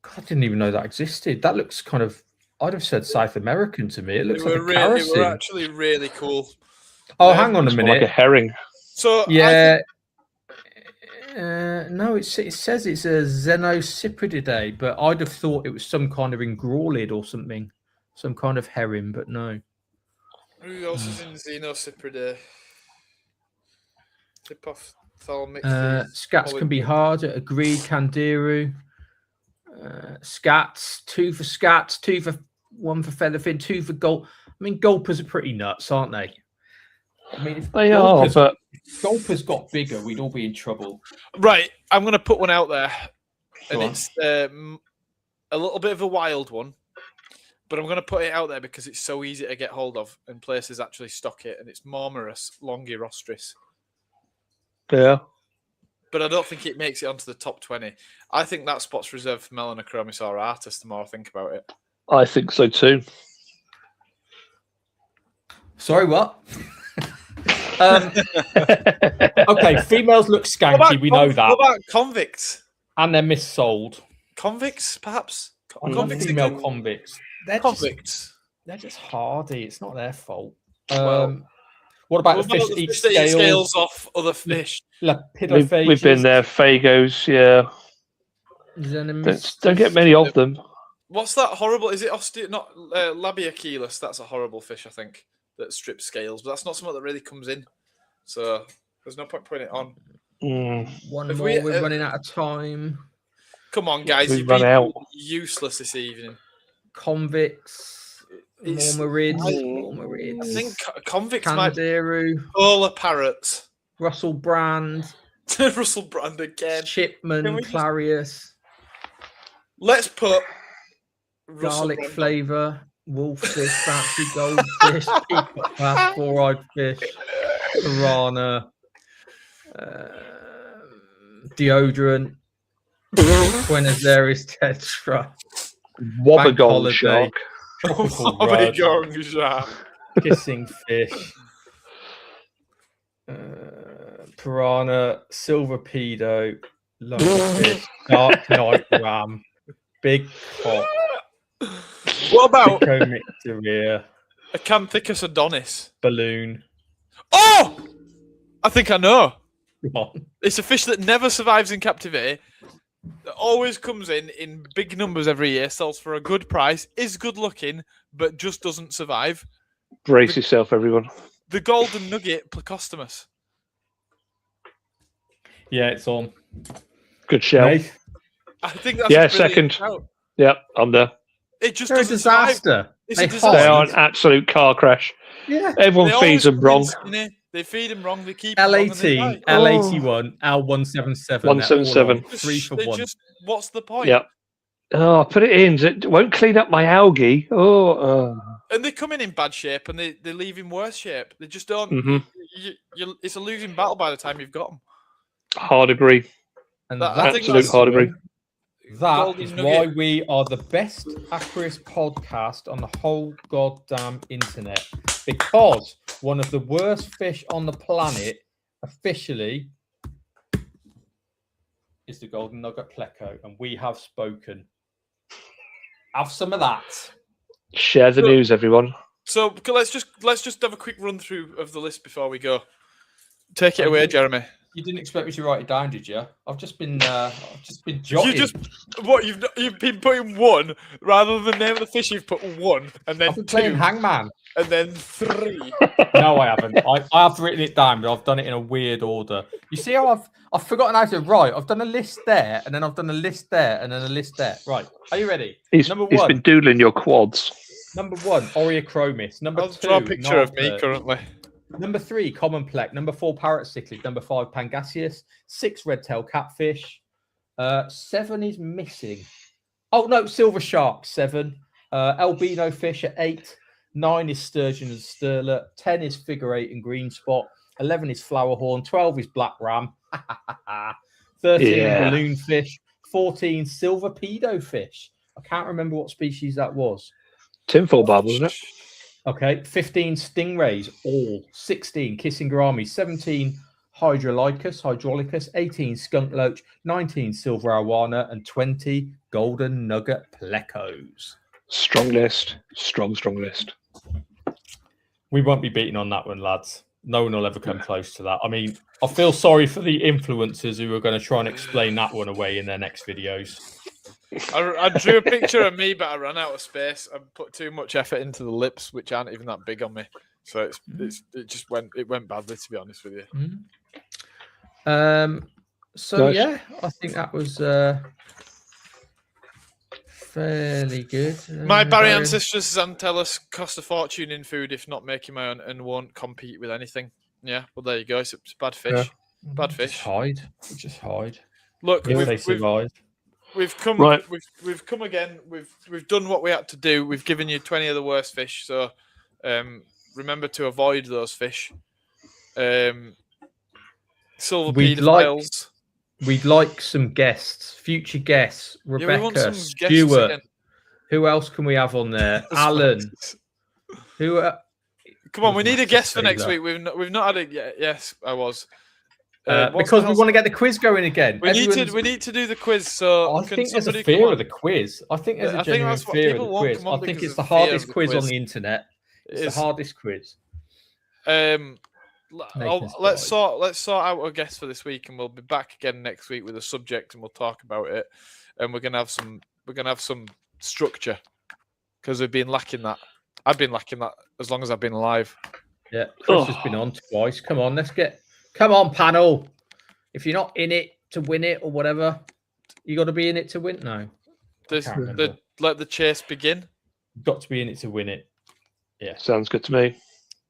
God, I didn't even know that existed. That looks kind of. I'd have said South American to me. It looks like a they were actually really cool. Oh, hang on a minute. Like a herring. So yeah. No, it says it's a Xenocyprididae, but I'd have thought it was some kind of ingrawlid or something, some kind of herring, but no. Who else is in Xenocypridae? Scats can be harder. Agreed, Candiru. Scats, 2 for scats, 2 for 1 for featherfin, 2 for gulp. I mean, gulpers are pretty nuts, aren't they? I mean, if they are, but if gulpers got bigger, we'd all be in trouble. Right, I'm going to put one out there, and it's a little bit of a wild one, but I'm going to put it out there because it's so easy to get hold of, and places actually stock it, and it's Mormarus longirostris. Yeah. But I don't think it makes it onto the top 20. I think that spot's reserved for Melanochromis auratus the more I think about it. I think so too. Sorry, what? Okay, females look skanky. We know that. What about convicts? And they're missold. Convicts, perhaps? Convicts, female convicts. They're just hardy. It's not their fault. Well, what about the fish that eat scales off other fish? We've been there. Phagos, yeah. Don't get many of them. What's that horrible? Is it Labiacheilus? That's a horrible fish, I think, that strips scales, but that's not something that really comes in. So there's no point putting it on. One more. We're running out of time. Come on, guys. We've run out. Useless this evening. Convicts. Mormarids. I think convicts Candiru. might. Polar parrots. Russell Brand. Russell Brand again. Chipman. Clarius. Let's put garlic flavour. Wolffish. Fancy goldfish. Peacock bass. Four-eyed fish. Piranha. Deodorant. Buenos tetra. Wobbegong shark. Wobbegong shark. Kissing fish. Piranha. Silver pedo. Lungfish. Dark night ram. Big cock. What about Mycomycteria? Acanthicus adonis. Balloon. Oh! I think I know. What? It's a fish that never survives in captivity. That always comes in big numbers every year, sells for a good price, is good looking, but just doesn't survive. Brace yourself, everyone. The golden nugget, Plecostomus. Yeah, it's on. Good shout. Nate? I think that's yeah, second. Shout. Yeah, I'm there. It just They're a disaster. It's They are an absolute car crash. Yeah. Everyone feeds them wrong. They feed them wrong. They keep L18, L81, L177. 177. 3 for 1. What's the point? Yeah. Oh, put it in. It won't clean up my algae. And they come in bad shape, and they leave in worse shape. They just don't. It's a losing battle by the time you've got them. Hard agree. And absolute hard agree. That is why we are the best aquarist podcast on the whole goddamn internet. Because one of the worst fish on the planet, officially, is the golden nugget pleco, and we have spoken. Have some of that. Share the news, everyone. So let's just have a quick run through of the list before we go. Take it away, Jeremy. You didn't expect me to write it down, did you? I've just been jotting. You've been putting 1 rather than the name of the fish. You've put 1 and then I've been 2 playing hangman and then 3. No, I haven't. I have written it down, but I've done it in a weird order. You see how I've forgotten how to write. I've done a list there, and then I've done a list there, and then a list there. Right? Are you ready? Number 1. He's been doodling your quads. Number 1, Oreochromis. Number 2, draw a picture of me currently. Number 3, common plec. Number 4, parrot cichlid. Number 5, pangasius. 6, red-tailed catfish. 7 is missing. Oh no, silver shark 7. Albino fish at 8. 9 is sturgeon and sterlet. 10 is figure 8 and green spot. 11 is flowerhorn. 12 is black ram. 13 balloon fish. 14 silver pedo fish. I can't remember what species that was. Tinfoil barb, wasn't it? Okay, 15 stingrays, all. 16 kissing gourami, 17 hydraulicus, 18 skunk loach, 19 silver arowana, and 20 golden nugget plecos. Strong list. Strong list. We won't be beating on that one, lads. No one will ever come close to that. I mean, I feel sorry for the influencers who are going to try and explain that one away in their next videos. I drew a picture of me, but I ran out of space. I put too much effort into the lips, which aren't even that big on me. So it went badly, to be honest with you. So yeah, I think that was fairly good. My Barry ancestors tell us cost a fortune in food if not making my own, and won't compete with anything. Yeah, well there you go. It's bad fish. Yeah. Bad fish. Just hide. Look, we've come right. We've come again. We've done what we had to do. We've given you 20 of the worst fish. So remember to avoid those fish. Silver pedophiles. We'd like some guests, future guests. Rebecca, Stuart. Who else can we have on there? Alan. Who? Come on, we need a guest for next week. We've not had it yet. Yes, I was. Because we want to get the quiz going again. We need to do the quiz. So I think there's a fear of the quiz. I think there's a genuine fear of the quiz. I think it's the hardest quiz on the internet. It's the hardest quiz. Let's sort out a guest for this week, and we'll be back again next week with a subject, and we'll talk about it. And we're gonna have some structure because we've been lacking that. I've been lacking that as long as I've been alive. Yeah, Chris has been on twice. Come on, come on, panel. If you're not in it to win it or whatever, you got to be in it to win. No, let the chase begin. You've got to be in it to win it. Yeah, sounds good to me.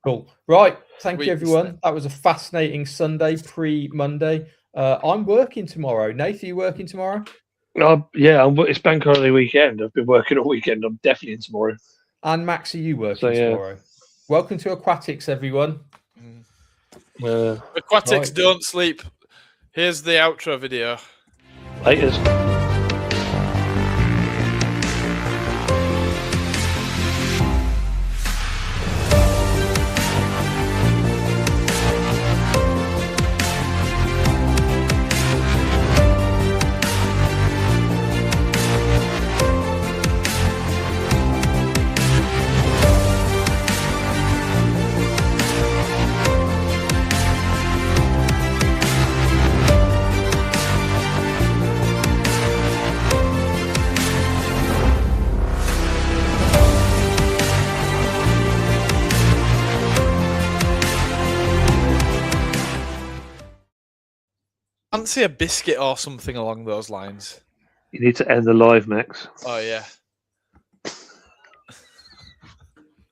Cool. Right. Thank you, everyone. That was a fascinating Sunday, pre-Monday. I'm working tomorrow. Nathan, are you working tomorrow? Yeah, it's bank holiday weekend. I've been working all weekend. I'm definitely in tomorrow. And Max, are you working tomorrow? Welcome to Aquatics, everyone. Aquatics don't sleep. Here's the outro video. Laters. Fancy a biscuit or something along those lines. You need to end the live, Max. Oh yeah.